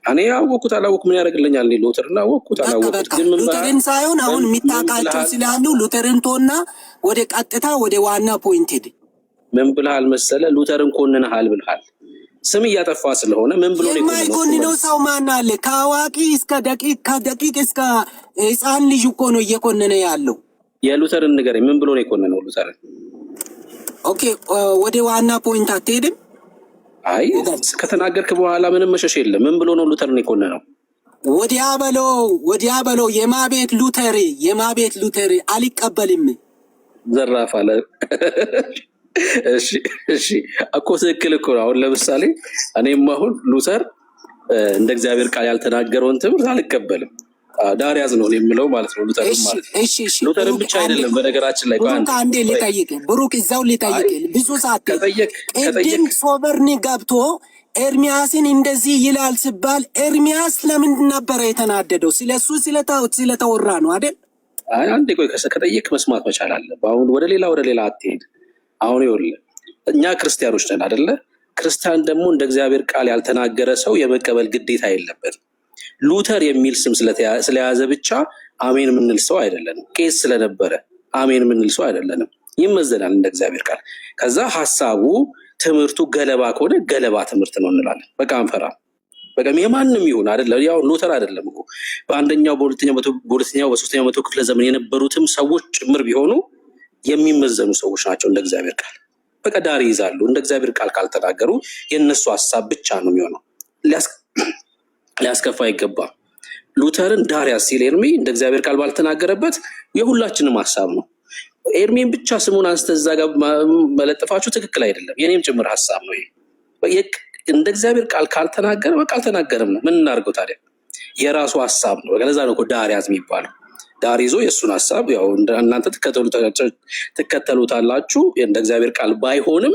እኔ አወኩት አላወኩ ምን ያደርግልኛል? እኔ ሉተርን አወኩት አላወኩት ግን ሉተርን ሳይሆን አሁን የሚታቃቸው ስላሉ ሉተርን ቶና ወደ ቀጥታ ወደ ዋና ፖይንት ሄድ። ምን ብለሃል መሰለ? ሉተርን ኮንንሃል ብለሃል። ስም እያጠፋ ስለሆነ ምን ብሎ ነው የማይኮንነው ሰው ማን አለ? ከአዋቂ እስከ ከደቂቅ እስከ ህፃን ልጅ እኮ ነው እየኮነነ ያለው። የሉተርን ንገረኝ። ምን ብሎ ነው የኮነነው ሉተርን? ኦኬ ወደ ዋና ፖይንት አትሄድም? አይ ከተናገርክ በኋላ ምንም መሸሽ የለም። ምን ብሎ ነው ሉተርን የኮነነው? ወዲያ በለው የማቤት ሉተር አልቀበልም ዘራፍ አለ። እሺ እኮ ትክክል እኮ ነው። አሁን ለምሳሌ እኔም አሁን ሉተር እንደ እግዚአብሔር ቃል ያልተናገረውን ትምህርት አልቀበልም። ዳሪያዝ ነው የምለው ማለት ነው። ሉተርን ማለት ነው። ሉተርን ብቻ አይደለም በነገራችን ላይ ብሩክ አንዴ ሊጠይቅ ብሩክ እዛው ሊጠይቅ ብዙ ሰዓት ቅድም ሶበርኒ ገብቶ ኤርሚያስን እንደዚህ ይላል ሲባል ኤርሚያስ ለምን ነበረ የተናደደው? ስለሱ ስለተወራ ነው አይደል? አንዴ ቆይ ከጠየቅ መስማት መቻል አለ። አሁን ወደ ሌላ አትሄድ። አሁን ይኸውልህ እኛ ክርስቲያኖች ነን አይደለ? ክርስቲያን ደግሞ እንደ እግዚአብሔር ቃል ያልተናገረ ሰው የመቀበል ግዴታ የለበትም። ሉተር የሚል ስም ስለያዘ ብቻ አሜን የምንል ሰው አይደለንም። ቄስ ስለነበረ አሜን የምንል ሰው አይደለንም። ይመዘናል እንደ እግዚአብሔር ቃል። ከዛ ሀሳቡ ትምህርቱ ገለባ ከሆነ ገለባ ትምህርት ነው እንላለን። በቃ አንፈራም። በቃ የማንም ይሁን አይደለ? ያው ሉተር አይደለም እኮ በአንደኛው በሁለተኛው በሶስተኛው መቶ ክፍለ ዘመን የነበሩትም ሰዎች ጭምር ቢሆኑ የሚመዘኑ ሰዎች ናቸው እንደ እግዚአብሔር ቃል። በቃ ዳር ይይዛሉ። እንደ እግዚአብሔር ቃል ካልተናገሩ የእነሱ ሀሳብ ብቻ ነው የሚሆነው። ሊያስከፋ አይገባም። ሉተርን ዳሪያስ ሲል ኤርሚ እንደ እግዚአብሔር ቃል ባልተናገረበት የሁላችንም ሀሳብ ነው። ኤርሚን ብቻ ስሙን አንስተ እዛ ጋር መለጠፋችሁ ትክክል አይደለም። የኔም ጭምር ሀሳብ ነው። እንደ እግዚአብሔር ቃል ካልተናገረ በቃ አልተናገርም ነው። ምን እናድርገው ታዲያ? የራሱ ሀሳብ ነው። ለዛ ነው ዳሪያዝ የሚባለው። ዳር ይዞ የእሱን ሀሳብ ያው እናንተ ትከተሉታላችሁ። እንደ እግዚአብሔር ቃል ባይሆንም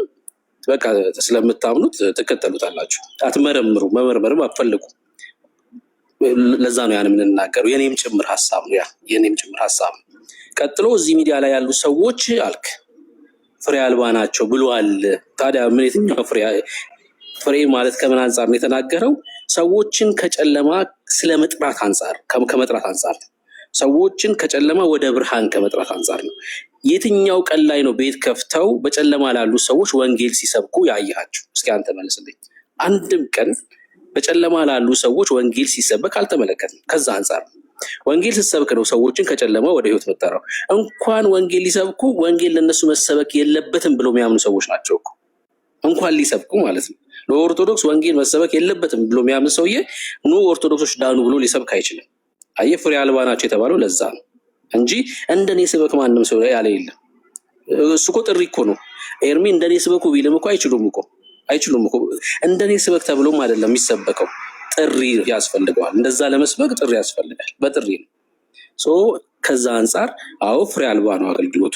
በቃ ስለምታምኑት ትከተሉታላችሁ። አትመረምሩ፣ መመርመርም አትፈልጉ። ለዛ ነው ያን የምንናገረው። የኔም ጭምር ሀሳብ ነው። የኔም ጭምር ሀሳብ ነው። ቀጥሎ እዚህ ሚዲያ ላይ ያሉ ሰዎች አልክ ፍሬ አልባ ናቸው ብሏል። ታዲያ ምን የትኛው ፍሬ ማለት ከምን አንጻር ነው የተናገረው? ሰዎችን ከጨለማ ስለመጥራት አንጻር ከመጥራት አንጻር ሰዎችን ከጨለማ ወደ ብርሃን ከመጥራት አንጻር ነው። የትኛው ቀን ላይ ነው ቤት ከፍተው በጨለማ ላሉ ሰዎች ወንጌል ሲሰብኩ ያያችሁ? እስኪ አንተ መልስልኝ። አንድም ቀን በጨለማ ላሉ ሰዎች ወንጌል ሲሰበክ አልተመለከትም። ከዛ አንጻር ወንጌል ስትሰብክ ነው ሰዎችን ከጨለማ ወደ ህይወት መጠራው። እንኳን ወንጌል ሊሰብኩ ወንጌል ለነሱ መሰበክ የለበትም ብሎ የሚያምኑ ሰዎች ናቸው እኮ እንኳን ሊሰብኩ ማለት ነው። ለኦርቶዶክስ ወንጌል መሰበክ የለበትም ብሎ የሚያምን ሰውዬ ኑ ኦርቶዶክሶች ዳኑ ብሎ ሊሰብክ አይችልም። አየህ፣ ፍሬ አልባ ናቸው የተባለው ለዛ ነው እንጂ እንደኔ ስበክ ማንም ሰው ያለ የለም። እሱ እኮ ጥሪ እኮ ነው። ኤርሚ እንደኔ ስበኩ ቢልም እኮ አይችሉም እኮ እንደኔ ስበክ ተብሎም አይደለም የሚሰበከው። ጥሪ ያስፈልገዋል። እንደዛ ለመስበክ ጥሪ ያስፈልጋል። በጥሪ ነው። ከዛ አንጻር አዎ ፍሬ አልባ ነው አገልግሎቱ።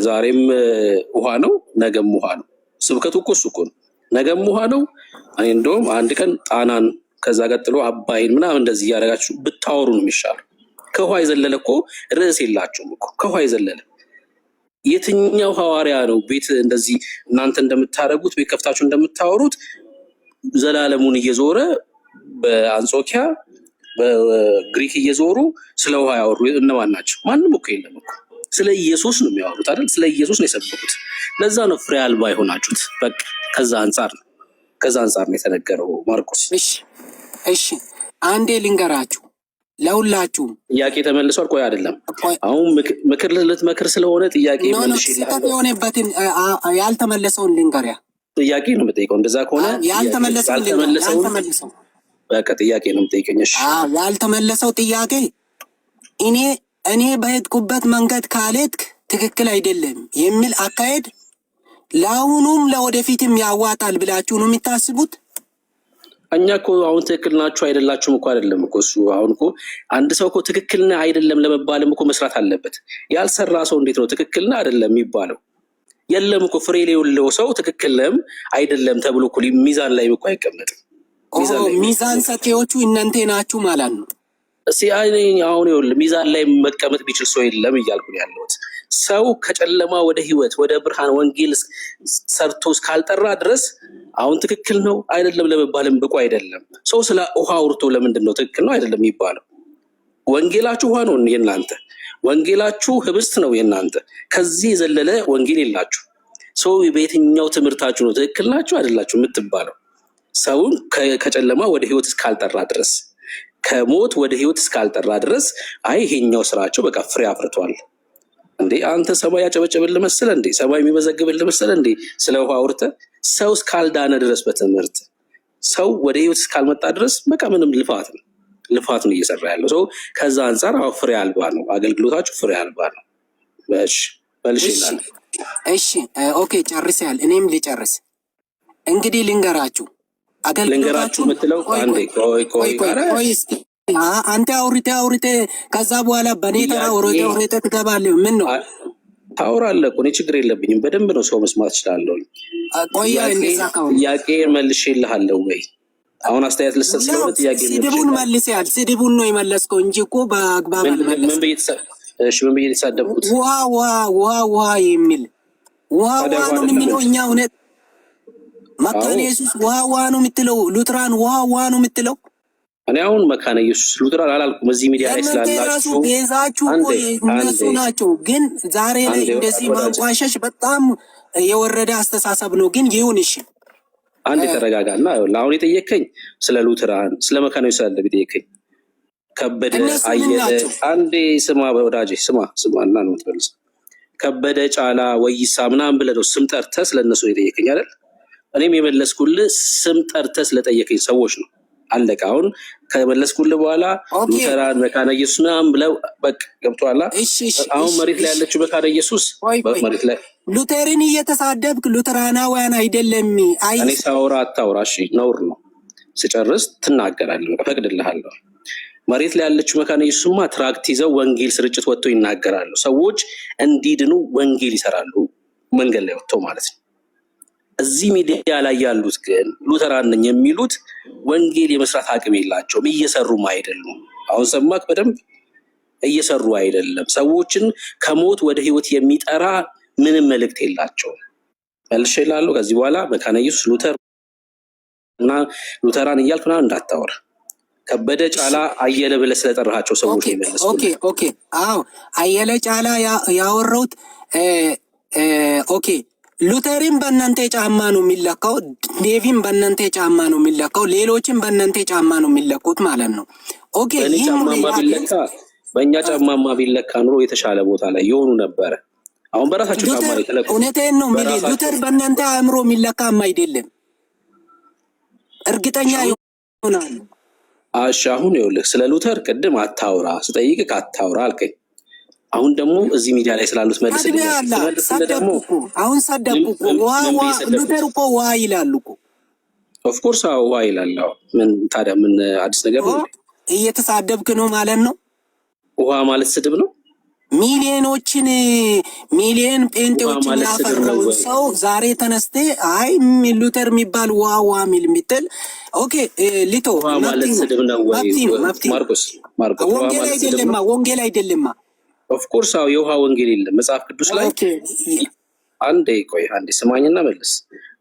ዛሬም ውሃ ነው፣ ነገም ውሃ ነው። ስብከቱ እኮ እሱ እኮ ነው። ነገም ውሃ ነው። እኔ እንደውም አንድ ቀን ጣናን ከዛ ቀጥሎ አባይን ምናምን እንደዚህ እያደረጋችሁ ብታወሩ ነው የሚሻለው። ከውሃ የዘለለ እኮ ርዕስ የላችሁም እኮ ከውሃ የዘለለ የትኛው ሐዋርያ ነው ቤት እንደዚህ እናንተ እንደምታደርጉት ቤት ከፍታችሁ እንደምታወሩት ዘላለሙን እየዞረ በአንጾኪያ በግሪክ እየዞሩ ስለ ውሃ ያወሩ እነማን ናቸው? ማንም እኮ የለም እኮ። ስለ ኢየሱስ ነው የሚያወሩት አይደል? ስለ ኢየሱስ ነው የሰበኩት። ለዛ ነው ፍሬ አልባ የሆናችሁት። በቃ ከዛ አንጻር ነው የተነገረው ማርቆስ። እሺ አንዴ ልንገራችሁ ለሁላችሁም። ጥያቄ ተመልሷል። ቆይ አይደለም አሁን ምክር ልትመክር ስለሆነ ጥያቄ መልሽ ይላል። የሆነበትን ያልተመለሰውን ልንገሪያ። ጥያቄ ነው የምጠይቀው። እንደዛ ከሆነ ያልተመለሰው በቃ ጥያቄ ነው የምጠይቀኝ። እሺ ያልተመለሰው ጥያቄ እኔ በሄድኩበት መንገድ ካልሄድክ ትክክል አይደለም የሚል አካሄድ ለአሁኑም ለወደፊትም ያዋጣል ብላችሁ ነው የሚታስቡት? እኛ እኮ አሁን ትክክል ናችሁ አይደላችሁም እኮ አይደለም እኮ እሱ። አሁን እኮ አንድ ሰው እኮ ትክክል ነህ አይደለም ለመባልም እኮ መስራት አለበት። ያልሰራ ሰው እንዴት ነው ትክክል ነህ አይደለም የሚባለው? የለም እኮ ፍሬ የሌለው ሰው ትክክል ነህም አይደለም ተብሎ እኮ ሚዛን ላይ እኮ አይቀመጥም። ሚዛን ሰጪዎቹ እናንተ ናችሁ ማለት ነው። አሁን ይኸውልህ ሚዛን ላይ መቀመጥ ቢችል ሰው የለም እያልኩ ነው ያለሁት። ሰው ከጨለማ ወደ ህይወት ወደ ብርሃን ወንጌል ሰርቶ እስካልጠራ ድረስ አሁን ትክክል ነው አይደለም ለመባልም ብቁ አይደለም። ሰው ስለ ውሃ አውርቶ ለምንድን ነው ትክክል ነው አይደለም የሚባለው? ወንጌላችሁ ውሃ ነው የእናንተ፣ ወንጌላችሁ ህብስት ነው የእናንተ። ከዚህ የዘለለ ወንጌል የላችሁ። ሰው በየትኛው ትምህርታችሁ ነው ትክክል ናችሁ አይደላችሁ የምትባለው? ሰውን ከጨለማ ወደ ህይወት እስካልጠራ ድረስ፣ ከሞት ወደ ህይወት እስካልጠራ ድረስ አይ ይሄኛው ስራቸው በቃ ፍሬ አፍርቷል እንዴ አንተ ሰማይ ያጨበጨበልህ መሰለህ እንዴ? ሰማይ የሚመዘግብልህ መሰለህ እንዴ? ስለ ውሃ አውርተህ ሰው እስካልዳነ ድረስ በትምህርት ሰው ወደ ህይወት እስካልመጣ ድረስ በቃ ምንም ልፋት ነው እየሰራ ያለው ሰው። ከዛ አንጻር ፍሬ አልባ ነው አገልግሎታችሁ፣ ፍሬ አልባ ነው። መልሽ ይላል። እሺ ኦኬ ጨርሰሃል። እኔም ልጨርስ እንግዲህ ልንገራችሁ የምትለው አንዴ ቆይ አንተ አውርቴ ከዛ በኋላ በኔ ተራ ወሮቴ ትገባለህ። ምን ነው ታወራለህ እኮ እኔ ችግር የለብኝም። በደንብ ነው ሰው መስማት እችላለሁ። ቆያ እንደዛ ካው ጥያቄ መልሼልሃለሁ ወይ? አሁን አስተያየት ልሰጥ ስለሆነ ጥያቄ ስድቡን መልሰሃል። ስድቡን ነው የመለስከው እንጂ እኮ በአግባብ አልመለስክም። ምን ብዬ የተሳደብኩት? ውሃ የሚል ውሃ ነው የሚለው። እኛ እውነት መካነ ኢየሱስ ውሃ ነው የምትለው፣ ሉትራን ውሃ ነው የምትለው። እኔ አሁን መካነ ኢየሱስ ሉትራን አላልኩም። እዚህ ሚዲያ ላይ ስላላችሁ ቤዛችሁ እነሱ ናቸው። ግን ዛሬ ላይ እንደዚህ ማንቋሸሽ በጣም የወረደ አስተሳሰብ ነው። ግን ይሁን እሺ፣ አንድ ተረጋጋና አሁን የጠየከኝ ስለ ሉትራን ስለ መካነ ኢየሱስ አይደለም የጠየከኝ። ከበደ አየለ አንዴ ስማ ወዳጄ ስማና ነው የምትመልሰው። ከበደ ጫላ ወይሳ ምናምን ብለህ ነው ስም ጠርተህ ስለነሱ የጠየከኝ አይደል? እኔም የመለስኩልህ ስም ጠርተህ ስለጠየከኝ ሰዎች ነው። አለቀ። አሁን ከመለስኩልህ በኋላ ሉተራን መካነ ኢየሱስ ምናምን ብለው በቃ ገብቶሃል። አሁን መሬት ላይ ያለችው መካነ ኢየሱስ መሬት ላይ ሉተርን እየተሳደብክ ሉተራናውያን አይደለም። እኔ ሳወራ አታውራ እሺ፣ ነውር ነው። ስጨርስ ትናገራለህ፣ እፈቅድልሃለሁ። መሬት ላይ ያለችው መካነ ኢየሱስማ ትራክት ይዘው ወንጌል ስርጭት ወጥተው ይናገራሉ። ሰዎች እንዲድኑ ወንጌል ይሰራሉ፣ መንገድ ላይ ወጥተው ማለት ነው። እዚህ ሚዲያ ላይ ያሉት ግን ሉተራን ነኝ የሚሉት ወንጌል የመስራት አቅም የላቸውም፣ እየሰሩም አይደሉም። አሁን ሰማክ በደንብ እየሰሩ አይደለም። ሰዎችን ከሞት ወደ ህይወት የሚጠራ ምንም መልእክት የላቸውም። መልሼ እላለሁ ከዚህ በኋላ መካነ ኢየሱስ ሉተር እና ሉተራን እያልክ ምናምን እንዳታወራ። ከበደ ጫላ አየለ ብለህ ስለጠራሃቸው ሰዎች ይመለስ። ኦኬ አዎ አየለ ጫላ ያወራሁት ኦኬ። ሉተሪን በእናንተ ጫማ ነው የሚለካው፣ ዴቪን በእናንተ ጫማ ነው የሚለካው፣ ሌሎችን በእናንተ ጫማ ነው የሚለኩት ማለት ነው። ኦኬ በእኛ ጫማማ ቢለካ ኑሮ የተሻለ ቦታ ላይ የሆኑ ነበረ። አሁን በራሳቸው ጫማ ላይ ተለኩ። እውነቴን ነው የሚል ሉተር በእናንተ አእምሮ የሚለካም አይደለም። እርግጠኛ ይሆናል። እሺ አሁን ይኸውልህ ስለ ሉተር ቅድም አታውራ ስጠይቅህ አታውራ አልከኝ። አሁን ደግሞ እዚህ ሚዲያ ላይ ስላሉት መልስልኝ። ደግሞ አሁን ሰደብኩ እኮ ሉተር እኮ ውሃ ይላሉ እኮ። ኦፍ ኮርስ ውሃ ይላል። ምን ታዲያ ምን አዲስ ነገር ነው? እየተሳደብክ ነው ማለት ነው። ውሃ ማለት ስድብ ነው። ሚሊየን ጴንጤዎችን ያፈራው ሰው ዛሬ ተነስቴ አይ ሉተር የሚባል ውሃ ሚል የሚጥል ኦኬ ሊቶ ማለት ስድብ ነው ወይ? ማርቆስ ወንጌል አይደለማ። ኦፍ ኮርስ የውሃ ወንጌል የለም መጽሐፍ ቅዱስ ላይ። አንዴ ስማኝና መልስ።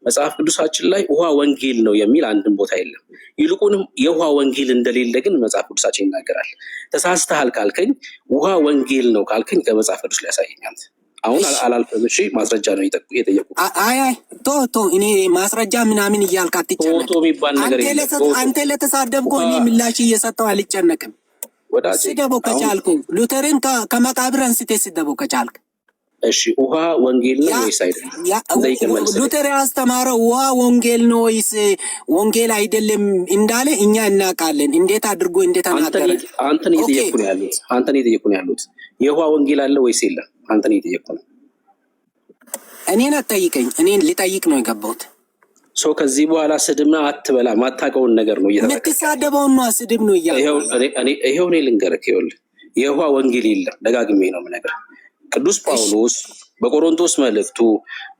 መጽሐፍ ቅዱሳችን ላይ ውሃ ወንጌል ነው የሚል አንድም ቦታ የለም። ይልቁንም የውሃ ወንጌል እንደሌለ ግን መጽሐፍ ቅዱሳችን ይናገራል። ተሳስተሃል ካልከኝ ውሃ ወንጌል ነው ካልከኝ ከመጽሐፍ ቅዱስ ላይ ያሳየኛል። አሁን አላልፈም። እሺ ማስረጃ ነው የጠየቁት። አይ ቶ እኔ ማስረጃ ምናምን እያልክ አትጨነቅ። የሚባል ነገር አንተ ለተሳደብከው እኔ ምላሽ እየሰጠው አልጨነቅም። ስደበው ከቻልኩ ሉተርን ከመቃብር አንስቴ ስደበው ከቻልክ እሺ። ውሃ ወንጌል ነው ወይስ አይደለም? ሉተር ያስተማረው ውሃ ወንጌል ነው ወይስ ወንጌል አይደለም እንዳለ እኛ እናውቃለን። እንዴት አድርጎ ተናገረ? አንተን እየጠየቁ ነው ያሉት። የውሃ ወንጌል አለ ወይስ የለም? አንተን እየጠየቁ ነው። እኔን አትጠይቀኝ። እኔን ሊጠይቅ ነው የገባሁት። ከዚህ በኋላ ስድብ አትበላ። ማታውቀውን ነገር ነው የምትሳደበውን ነው ስድብ ነው እያለ ይኸው እኔ ልንገርህ። ይኸውልህ የውሃ ወንጌል የለም። ደጋግሜ ነው የምነግርህ። ቅዱስ ጳውሎስ በቆሮንቶስ መልእክቱ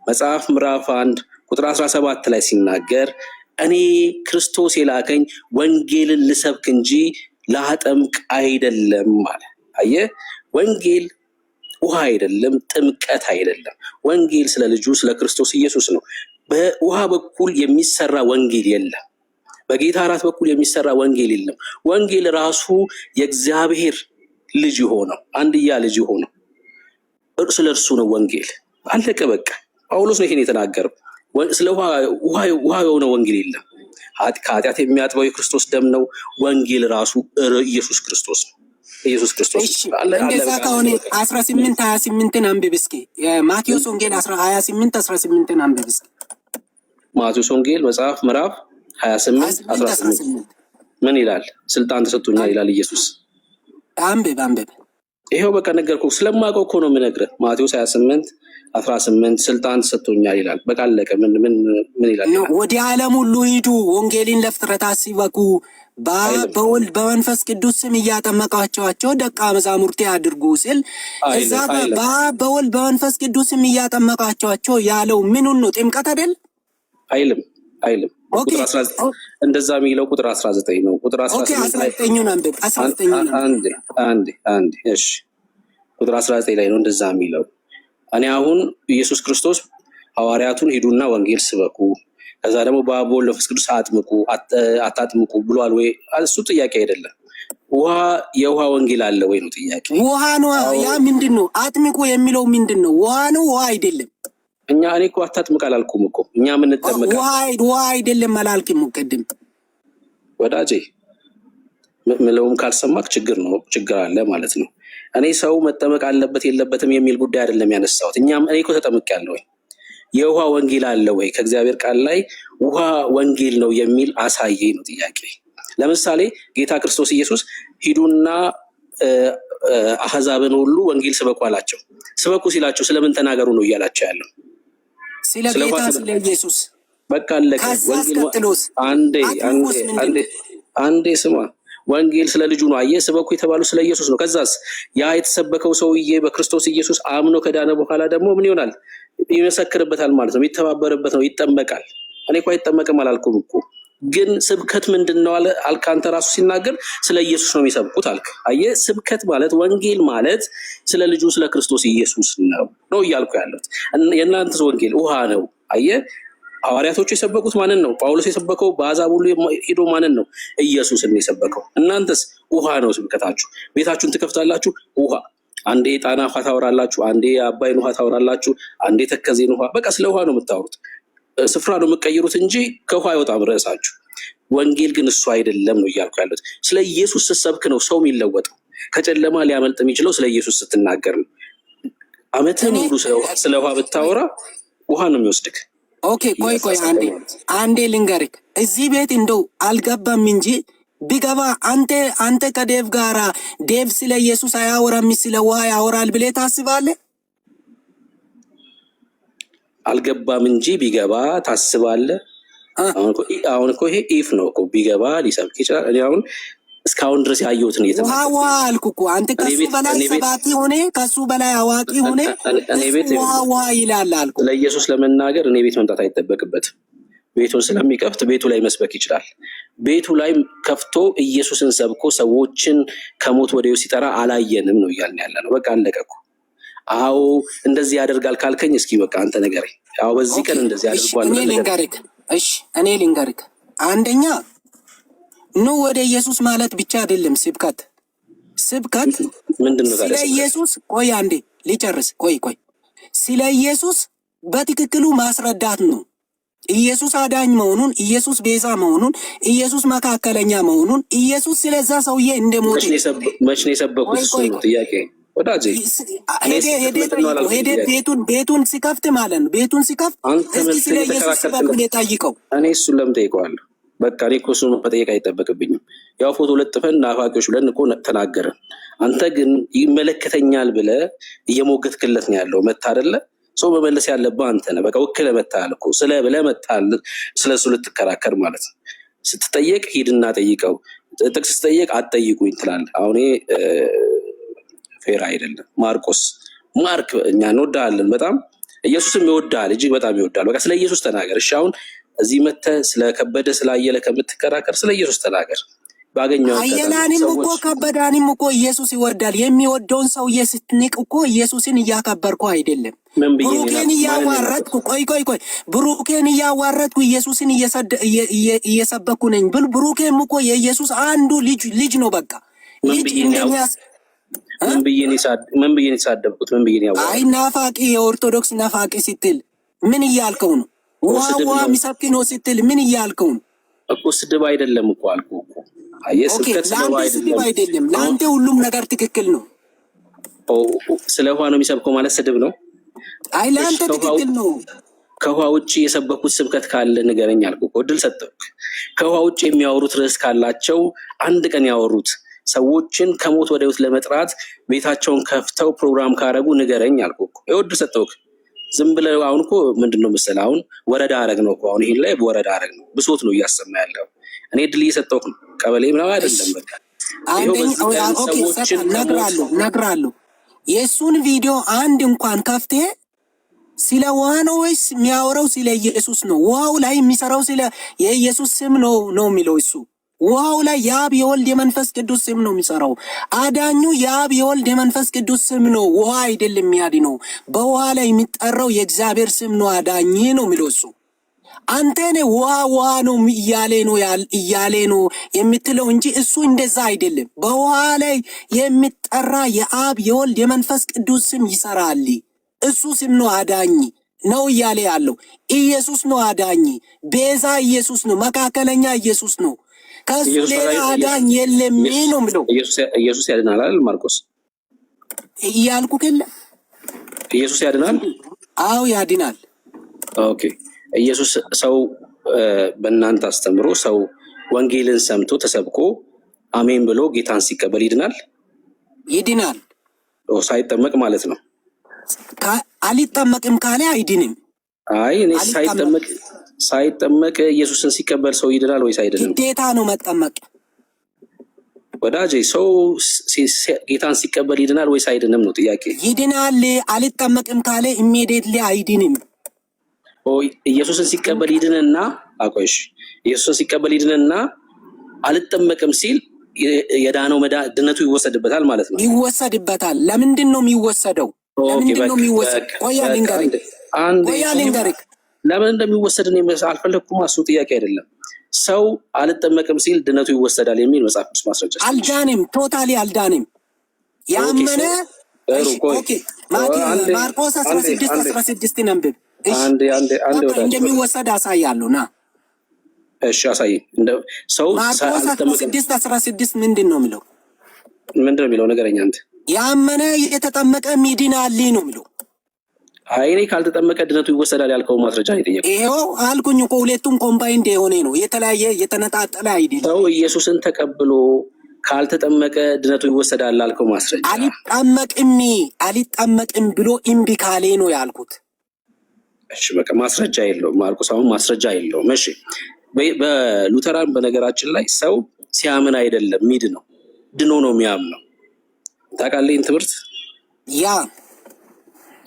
መጽሐፍ ምዕራፍ 1 ቁጥር 17 ላይ ሲናገር እኔ ክርስቶስ የላከኝ ወንጌልን ልሰብክ እንጂ ላጠምቅ አይደለም አለ። አየህ፣ ወንጌል ውሃ አይደለም፣ ጥምቀት አይደለም። ወንጌል ስለ ልጁ ስለ ክርስቶስ ኢየሱስ ነው። በውሃ በኩል የሚሰራ ወንጌል የለም። በጌታ እራት በኩል የሚሰራ ወንጌል የለም። ወንጌል ራሱ የእግዚአብሔር ልጅ የሆነው አንድያ ልጅ የሆነው ስለ እርሱ ነው ወንጌል። አለቀ በቃ። ጳውሎስ ነው ይሄን የተናገረው። ስለ ውሃ የሆነ ወንጌል የለም። ከኃጢአት የሚያጥበው የክርስቶስ ደም ነው። ወንጌል ራሱ ኢየሱስ ክርስቶስ ነው። ኢየሱስ ክርስቶስ እንደዛ ከሆነ 18:28 አንብብ እስኪ። ማቴዎስ ወንጌል 28:18 አንብብ እስኪ። ማቴዎስ ወንጌል መጽሐፍ ምዕራፍ 28:18 ምን ይላል? ስልጣን ተሰጥቶኛል ይላል ኢየሱስ። አንብብ። ይሄው በቃ ነገርኩህ። ስለማውቀው እኮ ነው የምነግርህ። ማቴዎስ 18 ስልጣን ሰጥቶኛል ይላል። በቃ አለቀ። ምን ይላል? ወደ ዓለም ሁሉ ሂዱ ወንጌልን ለፍጥረታት ሲበኩ በወልድ በመንፈስ ቅዱስ ስም እያጠመቃቸዋቸው ደቀ መዛሙርቴ አድርጉ ሲል እዛ በወልድ በመንፈስ ቅዱስ ስም እያጠመቃቸዋቸው ያለው ምኑን ነው? ጥምቀት አይደል? አይልም። ቁጥር 19 እንደዛ የሚለው ቁጥር 19 ነው። ቁጥር 19 አንብብ። 19 አንዴ እሺ፣ ቁጥር 19 ላይ ነው እንደዛ የሚለው። እኔ አሁን ኢየሱስ ክርስቶስ ሐዋርያቱን ሂዱና ወንጌል ስበኩ፣ ከዛ ደግሞ በአብ ወልድ መንፈስ ቅዱስ አታጥምቁ ብሏል ወይ? እሱ ጥያቄ አይደለም። የውሃ ወንጌል አለ ወይ ነው ጥያቄ። ውሃ ነው። ያ ምንድን ነው? አጥምቁ የሚለው ምንድን ነው? ውሃ ነው? ውሃ አይደለም። እኔ እኮ አታጥምቅ አላልኩም እኮ። እኛ ምን እንጠመቃለን? ውሃ አይደለም አላልክም ቅድም ወዳጄ። ምለውም ካልሰማክ ችግር አለ ማለት ነው። እኔ ሰው መጠመቅ አለበት የለበትም የሚል ጉዳይ አይደለም ያነሳሁት። እኔ እኮ ተጠምቄያለሁ ወይ? የውሃ ወንጌል አለ ወይ? ከእግዚአብሔር ቃል ላይ ውሃ ወንጌል ነው የሚል አሳየኝ ነው ጥያቄ። ለምሳሌ ጌታ ክርስቶስ ኢየሱስ ሂዱና አሕዛብን ሁሉ ወንጌል ስበኩ አላቸው። ስበኩ ሲላቸው ስለምን ተናገሩ ነው እያላቸው ያለው? ስለ ጌታ ስለ ኢየሱስ በቃ አለቀ። አንዴ ስማ፣ ወንጌል ስለ ልጁ ነው። አየህ፣ ስበኩ የተባሉ ስለ ኢየሱስ ነው። ከዛስ ያ የተሰበከው ሰውዬ በክርስቶስ ኢየሱስ አምኖ ከዳነ በኋላ ደግሞ ምን ይሆናል? ይመሰክርበታል ማለት ነው። ይተባበርበት ነው፣ ይጠመቃል። እኔ እኮ አይጠመቅም አላልኩም እኮ። ግን ስብከት ምንድን ነው አልክ አንተ ራሱ ሲናገር ስለ ኢየሱስ ነው የሚሰብኩት አልክ። አየህ፣ ስብከት ማለት ወንጌል ማለት ስለ ልጁ ስለ ክርስቶስ ኢየሱስ ነው እያልኩ ያለሁት። የእናንተስ ወንጌል ውሃ ነው። አየህ፣ ሐዋርያቶቹ የሰበኩት ማንን ነው? ጳውሎስ የሰበከው በአሕዛብ ሁሉ ሄዶ ማንን ነው? ኢየሱስን የሰበከው። እናንተስ ውሃ ነው ስብከታችሁ። ቤታችሁን ትከፍታላችሁ፣ ውሃ። አንዴ የጣና ውሃ ታወራላችሁ፣ አንዴ የአባይን ውሃ ታወራላችሁ፣ አንዴ ተከዜን ውሃ። በቃ ስለ ውሃ ነው የምታወሩት። ስፍራ ነው የምትቀይሩት እንጂ ከውሃ አይወጣም ርዕሳችሁ። ወንጌል ግን እሱ አይደለም ነው እያልኩ ያሉት። ስለ ኢየሱስ ስትሰብክ ነው ሰው የሚለወጠው። ከጨለማ ሊያመልጥ የሚችለው ስለ ኢየሱስ ስትናገር ነው። ዓመትን ሙሉ ስለ ውሃ ብታወራ ውሃ ነው የሚወስድክ። ኦኬ፣ ቆይ አንዴ ልንገርክ። እዚህ ቤት እንደው አልገባም እንጂ ቢገባ አንተ ከዴቭ ጋራ ዴቭ ስለ ኢየሱስ አያወራም ስለ ውሃ ያወራል ብለህ ታስባለህ? አልገባም እንጂ ቢገባ ታስባለህ? አሁን እኮ ይሄ ኢፍ ነው እኮ። ቢገባ ሊሰብክ ይችላል። እኔ አሁን እስካሁን ድረስ ያየሁትን ውሃ አልኩ እኮ። አንተ ከሱ በላይ ሰባኪ ሆነ ከሱ በላይ አዋቂ ሆነ ውሃ ይላል አልኩ። ለኢየሱስ ለመናገር እኔ ቤት መምጣት አይጠበቅበትም። ቤቱን ስለሚከፍት ቤቱ ላይ መስበክ ይችላል። ቤቱ ላይ ከፍቶ ኢየሱስን ሰብኮ ሰዎችን ከሞት ወደ ሕይወት ሲጠራ አላየንም ነው እያልን ያለ ነው። በቃ አለቀ እኮ። አዎ እንደዚህ ያደርጋል ካልከኝ እስኪ በቃ አንተ ንገረኝ። አዎ በዚህ ቀን እንደዚህ አድርጓል። እኔ ልንገርህ። አንደኛ ኑ ወደ ኢየሱስ ማለት ብቻ አይደለም ስብከት ምንድን ነው ታዲያ? ስለ ኢየሱስ ቆይ አንዴ ሊጨርስ። ቆይ ስለ ኢየሱስ በትክክሉ ማስረዳት ነው። ኢየሱስ አዳኝ መሆኑን፣ ኢየሱስ ቤዛ መሆኑን፣ ኢየሱስ መካከለኛ መሆኑን፣ ኢየሱስ ስለዛ ሰውዬ እንደሞተ መች ነው የሰበኩት? እሱ ነው ጥያቄ ወዳጄ። ሄደ ቤቱን ሲከፍት ማለት ነው። ቤቱን ሲከፍት እስኪ ስለ ኢየሱስ በኩል የጠይቀው። እኔ እሱን ለምን ጠይቀዋለሁ? በቃ እኔ እኮ እሱን መጠየቅ አይጠበቅብኝም። ያው ፎቶ ለጥፈን ናፋቂዎች ብለን እኮ ተናገረን። አንተ ግን ይመለከተኛል ብለህ እየሞገትክለት ነው ያለው። መታ አይደለ ሰው መመለስ ያለብህ አንተ ነህ። በቃ ወክለህ መታል እኮ ስለ ብለህ መታል። ስለሱ ልትከራከር ማለት ነው። ስትጠየቅ ሂድና ጠይቀው። ጥቅስ ስትጠየቅ አትጠይቁኝ ትላለህ። አሁን ፌር አይደለም። ማርክ እኛ እንወዳለን በጣም፣ ኢየሱስም ይወዳል፣ እጅግ በጣም ይወዳል። በቃ ስለ ኢየሱስ ተናገር። እሺ አሁን እዚህ መተህ ስለከበደ ስላየለ ከምትከራከር ስለ ኢየሱስ ተናገር። ባገኘው አየላንም እኮ ከበዳንም እኮ ኢየሱስ ይወዳል። የሚወደውን ሰውዬ ስትንቅ እኮ ኢየሱስን እያከበርኩ አይደለም። ብሩኬን እያዋረድኩ ብሩኬን እያዋረድኩ ኢየሱስን እየሰበኩ ነኝ ብል ብሩኬም እኮ የኢየሱስ አንዱ ልጅ ነው። በቃ ልጅ እንደኛስ ምን ብዬን የተሳደብኩት? ምን ብዬን ያወራሁት? አይ ናፋቂ፣ የኦርቶዶክስ ናፋቂ ስትል ምን እያልከው ነው? ውሃ ሚሰብክ ነው ስትል ምን እያልከው ነው? እኮ ስድብ አይደለም እኮ አልኩህ እኮ። አየህ፣ ስድብ አይደለም። ለአንተ ሁሉም ነገር ትክክል ነው። ስለ ውሃ ነው የሚሰብከው ማለት ስድብ ነው? አይ ለአንተ ትክክል ነው። ከውሃ ውጭ የሰበኩት ስብከት ካለ ንገረኝ አልኩህ እኮ። እድል ሰጠሁህ። ከውሃ ውጭ የሚያወሩት ርዕስ ካላቸው አንድ ቀን ያወሩት ሰዎችን ከሞት ወደ ሕይወት ለመጥራት ቤታቸውን ከፍተው ፕሮግራም ካረጉ ንገረኝ አልኩህ እኮ። ይኸው እድል ሰጠሁህ። ዝም ብለህ አሁን እኮ ምንድነው መሰለህ አሁን ወረዳ አረግ ነው እኮ አሁን ይሄን ላይ ወረዳ አረግ ነው ብሶት ነው እያሰማ ያለው። እኔ ድል እየሰጠሁህ ነው። ቀበሌ ምናምን አይደለም። በቃ ነግራለሁ። የእሱን ቪዲዮ አንድ እንኳን ከፍቴ ስለ ውሃ ነው ወይስ የሚያወራው ስለ ኢየሱስ ነው? ውሃው ላይ የሚሰራው ስለ የኢየሱስ ስም ነው የሚለው እሱ። ውሃው ላይ የአብ የወልድ የመንፈስ ቅዱስ ስም ነው የሚሰራው። አዳኙ የአብ የወልድ የመንፈስ ቅዱስ ስም ነው፣ ውሃ አይደለም የሚያድነው። በውሃ ላይ የሚጠራው የእግዚአብሔር ስም ነው አዳኝ ነው የሚለው እሱ። አንተ ነህ ውሃ ነው እያሌ ነው የምትለው እንጂ እሱ እንደዛ አይደለም። በውሃ ላይ የሚጠራ የአብ የወልድ የመንፈስ ቅዱስ ስም ይሰራል። እሱ ስም ነው አዳኝ ነው እያለ ያለው። ኢየሱስ ነው አዳኝ፣ ቤዛ ኢየሱስ ነው፣ መካከለኛ ኢየሱስ ነው። ከሱ ሌላ አዳኝ የለም ነው የሚለው። ኢየሱስ ያድናል አይደል? ማርቆስ እያልኩ ከለ ኢየሱስ ያድናል። አዎ ያድናል። ኦኬ። ኢየሱስ ሰው በእናንተ አስተምሮ ሰው ወንጌልን ሰምቶ ተሰብኮ አሜን ብሎ ጌታን ሲቀበል ይድናል? ይድናል። ሳይጠመቅ ማለት ነው። አልጠመቅም ካለ አይድንም። አይ እኔ ሳይጠመቅ ኢየሱስን ሲቀበል ሰው ይድናል ወይስ አይድንም? ግዴታ ነው መጠመቅ። ወዳጄ ሰው ጌታን ሲቀበል ይድናል ወይስ አይድንም ነው ጥያቄ። ይድናል። አልጠመቅም ካለ ኢሚዲየትሊ አይድንም። ኢየሱስን ሲቀበል ይድንና አቆይሽ ኢየሱስን ሲቀበል ይድንና አልጠመቅም ሲል የዳነው ድነቱ ይወሰድበታል ማለት ነው። ይወሰድበታል። ለምንድን ነው የሚወሰደው? ለምንድን ነው የሚወሰድ? ቆያ ልንገርህ ለምን እንደሚወሰድ እኔ አልፈለግኩም። እሱ ጥያቄ አይደለም። ሰው አልጠመቅም ሲል ድነቱ ይወሰዳል የሚል መጽሐፍ ቅዱስ ማስረጃ። አልዳንም፣ ቶታሊ አልዳንም። ያመነ ማርቆስ 16 ነንብብ እንደሚወሰድ አሳያለሁ። ና እሺ አሳይ። ሰው ማርቆስ 16 ምንድን ነው የሚለው? ምንድን ነው የሚለው? ነገረኛ አንተ። ያመነ የተጠመቀ ይድናል ነው የሚለው። አይ እኔ ካልተጠመቀ ድነቱ ይወሰዳል ያልከው ማስረጃ ነው የጠየቀው። ይሄው አልኩኝ እኮ ሁለቱም ኮምባይንድ የሆነ ነው፣ የተለያየ የተነጣጠለ አይደለም። ሰው ኢየሱስን ተቀብሎ ካልተጠመቀ ድነቱ ይወሰዳል ያልከው ማስረጃ። አልጠመቅም ብሎ እምቢ ካለ ነው ያልኩት። እሺ በቃ ማስረጃ የለውም ማርቆስ፣ አሁን ማስረጃ የለውም። እሺ በሉተራን በነገራችን ላይ ሰው ሲያምን አይደለም ሚድ ነው ድኖ ነው የሚያምነው። ታውቃለህ ይህን ትምህርት? ያ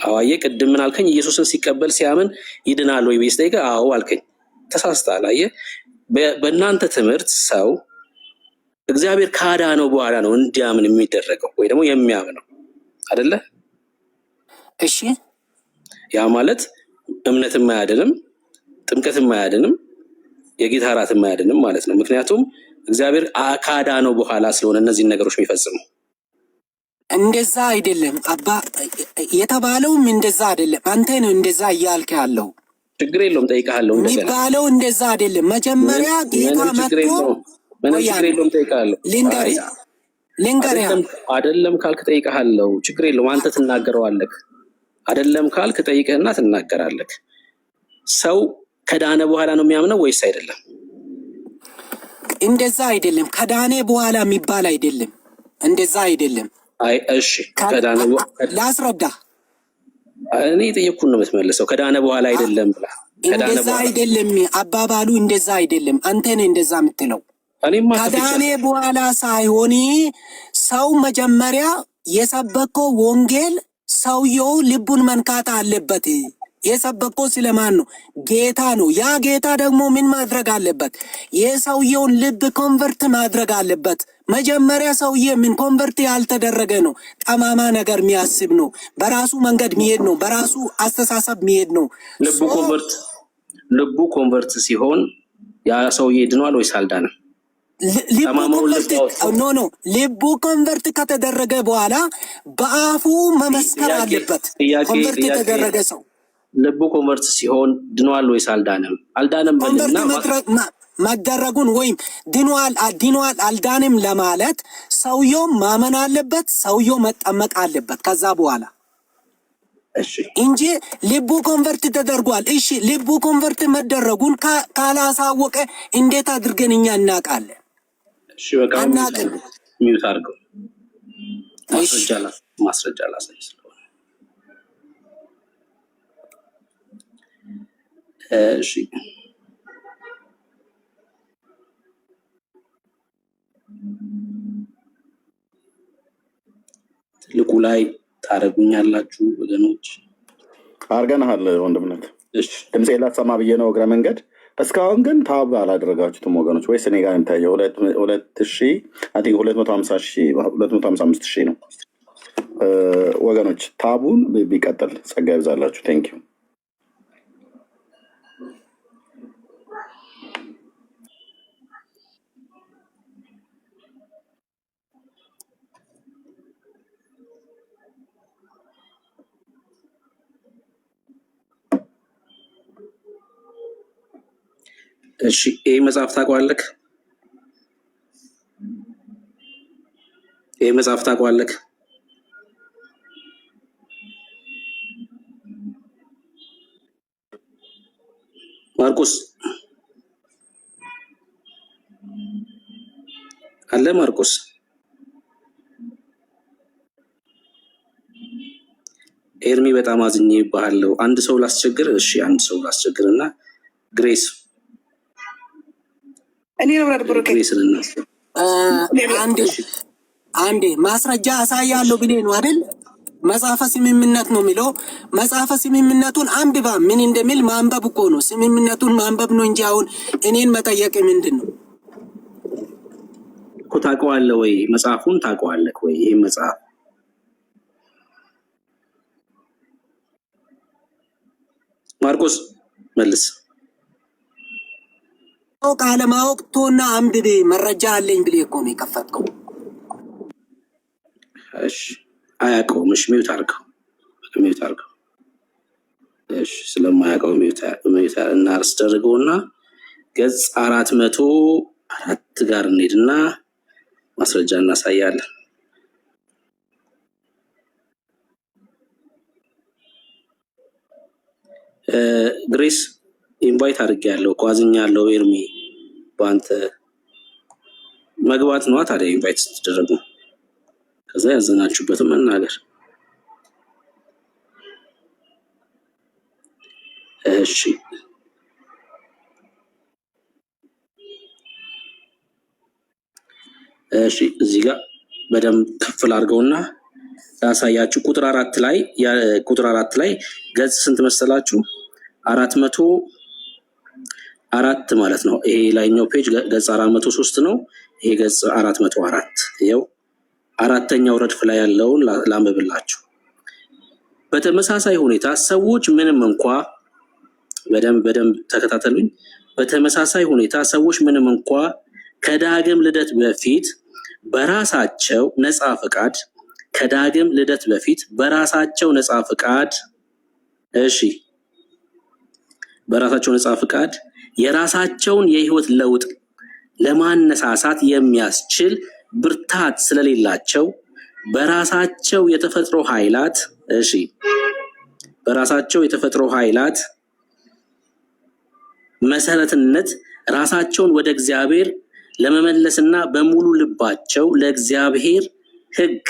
አዋዬ ቅድም ምን አልከኝ? ኢየሱስን ሲቀበል ሲያምን ይድናል ወይ ብዬ ስጠይቅህ አዎ አልከኝ። ተሳስተሃል። አየህ በእናንተ ትምህርት ሰው እግዚአብሔር ካዳነው በኋላ ነው እንዲያምን የሚደረገው ወይ ደግሞ የሚያምነው አይደለ? እሺ ያ ማለት እምነትም አያድንም፣ ጥምቀትም አያድንም፣ የጌታ እራትም አያድንም ማለት ነው። ምክንያቱም እግዚአብሔር ካዳነው በኋላ ስለሆነ እነዚህን ነገሮች የሚፈጽመው። እንደዛ አይደለም አባ የተባለውም እንደዛ አይደለም። አንተ ነው እንደዛ እያልክ ያለው። ችግር የለውም ጠይቃለሁ። የሚባለው እንደዛ አይደለም። መጀመሪያ ጌታ መጥቶ ምንም ችግር የለውም ጠይቃለሁ። ልንገርህ አይደለም ካልክ ጠይቃለሁ። ችግር የለውም አንተ ትናገረዋለህ። አይደለም ካልክ ጠይቅህና ትናገራለህ። ሰው ከዳነ በኋላ ነው የሚያምነው ወይስ አይደለም? እንደዛ አይደለም። ከዳነ በኋላ የሚባል አይደለም። እንደዛ አይደለም። አይ እሺ ከዳነ ላስረዳ። እኔ የጠየቅኩህን ነው የምትመልሰው። ከዳነ በኋላ አይደለም ብላ እንደዛ አይደለም አባባሉ። እንደዛ አይደለም። አንተ ነህ እንደዛ የምትለው። ከዳነ በኋላ ሳይሆን ሰው መጀመሪያ የሰበከው ወንጌል ሰውየው ልቡን መንካት አለበት። የሰበከው ስለማን ነው? ጌታ ነው። ያ ጌታ ደግሞ ምን ማድረግ አለበት? የሰውየውን ልብ ኮንቨርት ማድረግ አለበት። መጀመሪያ ሰውዬ ምን ኮንቨርት ያልተደረገ ነው። ጠማማ ነገር የሚያስብ ነው። በራሱ መንገድ የሚሄድ ነው። በራሱ አስተሳሰብ የሚሄድ ነው። ልቡ ኮንቨርት ሲሆን ያ ሰውዬ ድኗል ወይስ አልዳነም? ልቡ ኮንቨርት ከተደረገ በኋላ በአፉ መመስከር አለበት። ኮንቨርት የተደረገ ሰው ልቡ ኮንቨርት ሲሆን ድኗል ወይስ አልዳነም? አልዳነም መደረጉን ወይም ድኗል አልዳንም ለማለት ሰውየው ማመን አለበት። ሰውየው መጠመቅ አለበት ከዛ በኋላ እንጂ ልቡ ኮንቨርት ተደርጓል። እሺ ልቡ ኮንቨርት መደረጉን ካላሳወቀ እንዴት አድርገን እኛ እናውቃለን? እሺ በቃ ሚውት አድርገው። ማስረጃ ላሳይ ስለሆነ እሺ ትልቁ ላይ ታረጉኛላችሁ ወገኖች። አርገናል ወንድምነት። እሺ ድምፄ ላትሰማ ብዬ ነው እግረ መንገድ። እስካሁን ግን ታብ አላደረጋችሁትም ወገኖች፣ ወይስ እኔ ጋር የሚታየው 255 ሺህ ነው ወገኖች። ታቡን ቢቀጥል ጸጋ ይብዛላችሁ። ቴንኪዩ። እሺ ይሄ መጽሐፍ ታውቀዋለህ? ይሄ መጽሐፍ ታውቀዋለህ? ማርቆስ አለ? ማርቆስ ኤርሚ በጣም አዝኜ ይባሃለሁ። አንድ ሰው ላስቸግር። እሺ አንድ ሰው ላስቸግርና ግሬስ እኔ ነው ወራድ ብሩክ አንዴ ማስረጃ አሳያለሁ ብሌ ነው አይደል? መጽሐፈ ስምምነት ነው የሚለው። መጽሐፈ ስምምነቱን አንብባ ምን እንደሚል ማንበብ እኮ ነው። ስምምነቱን ማንበብ ነው እንጂ አሁን እኔን መጠየቅ ምንድን ነው እኮ? ታውቀዋለህ ወይ? መጽሐፉን ታውቀዋለህ ወይ? ይሄ መጽሐፍ ማርቆስ መልስ። ቃለ ማወቅ ቶና አንብቤ መረጃ አለኝ ብሌ እኮ ነው የከፈትከው። እሺ አያውቀውም። እሺ ሚውት አድርገው፣ ሚውት አድርገው። እሺ ስለማያውቀው ሚውት እናስደርገውና ገጽ 404 ጋር እንሄድና ማስረጃ እናሳያለን። ግሬስ ኢንቫይት አድርጌያለሁ፣ ጓዝኛለሁ። ኤርሚ በአንተ መግባት ነዋ። ታዲያ ኢንቫይት ስትደረጉ ከዛ ያዘናችሁበትም መናገር። እሺ እሺ እዚህ ጋር በደንብ ክፍል አድርገውና ላሳያችሁ። ቁጥር 4 ላይ ገጽ ስንት መሰላችሁ? 404 ማለት ነው። ይሄ ላይኛው ፔጅ ገጽ 403 ነው። ይሄ ገጽ 404 ይኸው አራተኛው ረድፍ ላይ ያለውን ላንብብላችሁ። በተመሳሳይ ሁኔታ ሰዎች ምንም እንኳ በደንብ ተከታተሉኝ። በተመሳሳይ ሁኔታ ሰዎች ምንም እንኳ ከዳግም ልደት በፊት በራሳቸው ነፃ ፈቃድ የራሳቸውን የህይወት ለውጥ ለማነሳሳት የሚያስችል ብርታት ስለሌላቸው በራሳቸው የተፈጥሮ ኃይላት መሰረትነት ራሳቸውን ወደ እግዚአብሔር ለመመለስና በሙሉ ልባቸው ለእግዚአብሔር ሕግ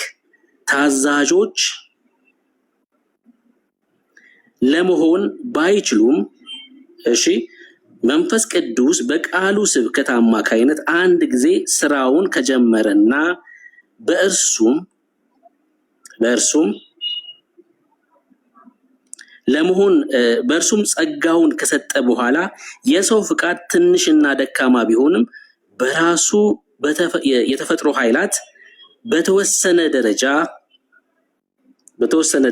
ታዛዦች ለመሆን ባይችሉም መንፈስ ቅዱስ በቃሉ ስብከት አማካይነት አንድ ጊዜ ስራውን ከጀመረና በእርሱም ጸጋውን ከሰጠ በኋላ የሰው ፍቃድ ትንሽና ደካማ ቢሆንም በራሱ የተፈጥሮ ኃይላት በተወሰነ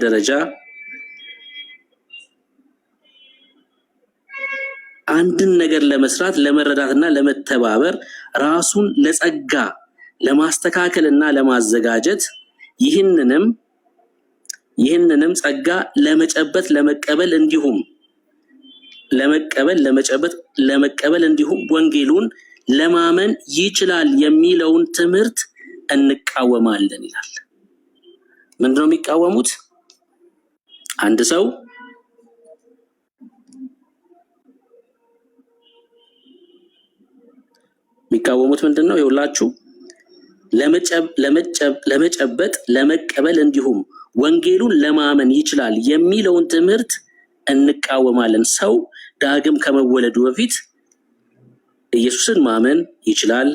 ደረጃ አንድን ነገር ለመስራት ለመረዳትና ለመተባበር ራሱን ለጸጋ ለማስተካከልና ለማዘጋጀት ይህንንም ጸጋ ለመቀበል እንዲሁም ወንጌሉን ለማመን ይችላል የሚለውን ትምህርት እንቃወማለን ይላል። ምንድነው የሚቃወሙት? አንድ ሰው የሚቃወሙት ምንድነው? ይኸውላችሁ ለመቀበል እንዲሁም ወንጌሉን ለማመን ይችላል የሚለውን ትምህርት እንቃወማለን። ሰው ዳግም ከመወለዱ በፊት ኢየሱስን ማመን ይችላል፣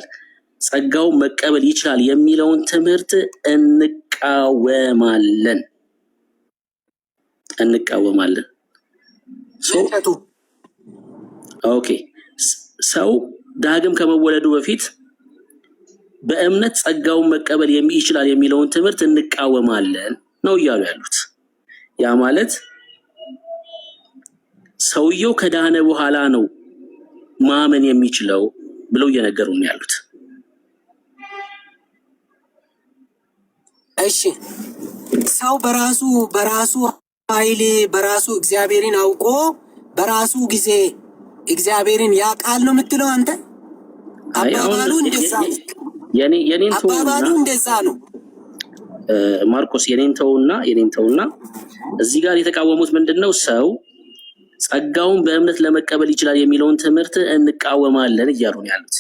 ጸጋው መቀበል ይችላል የሚለውን ትምህርት እንቃወማለን። ኦኬ ሰው ዳግም ከመወለዱ በፊት በእምነት ጸጋውን መቀበል ይችላል የሚለውን ትምህርት እንቃወማለን ነው እያሉ ያሉት። ያ ማለት ሰውየው ከዳነ በኋላ ነው ማመን የሚችለው ብለው እየነገሩ ነው ያሉት። እሺ ሰው በራሱ ኃይል በራሱ እግዚአብሔርን አውቆ በራሱ ጊዜ እግዚአብሔርን ያውቃል ነው የምትለው አንተ? አባባሉ እንደዛ ነው ማርቆስ። የኔን ተውና እዚህ ጋር የተቃወሙት ምንድነው? ሰው ጸጋውን በእምነት ለመቀበል ይችላል የሚለውን ትምህርት እንቃወማለን እያሉ ነው ያሉት።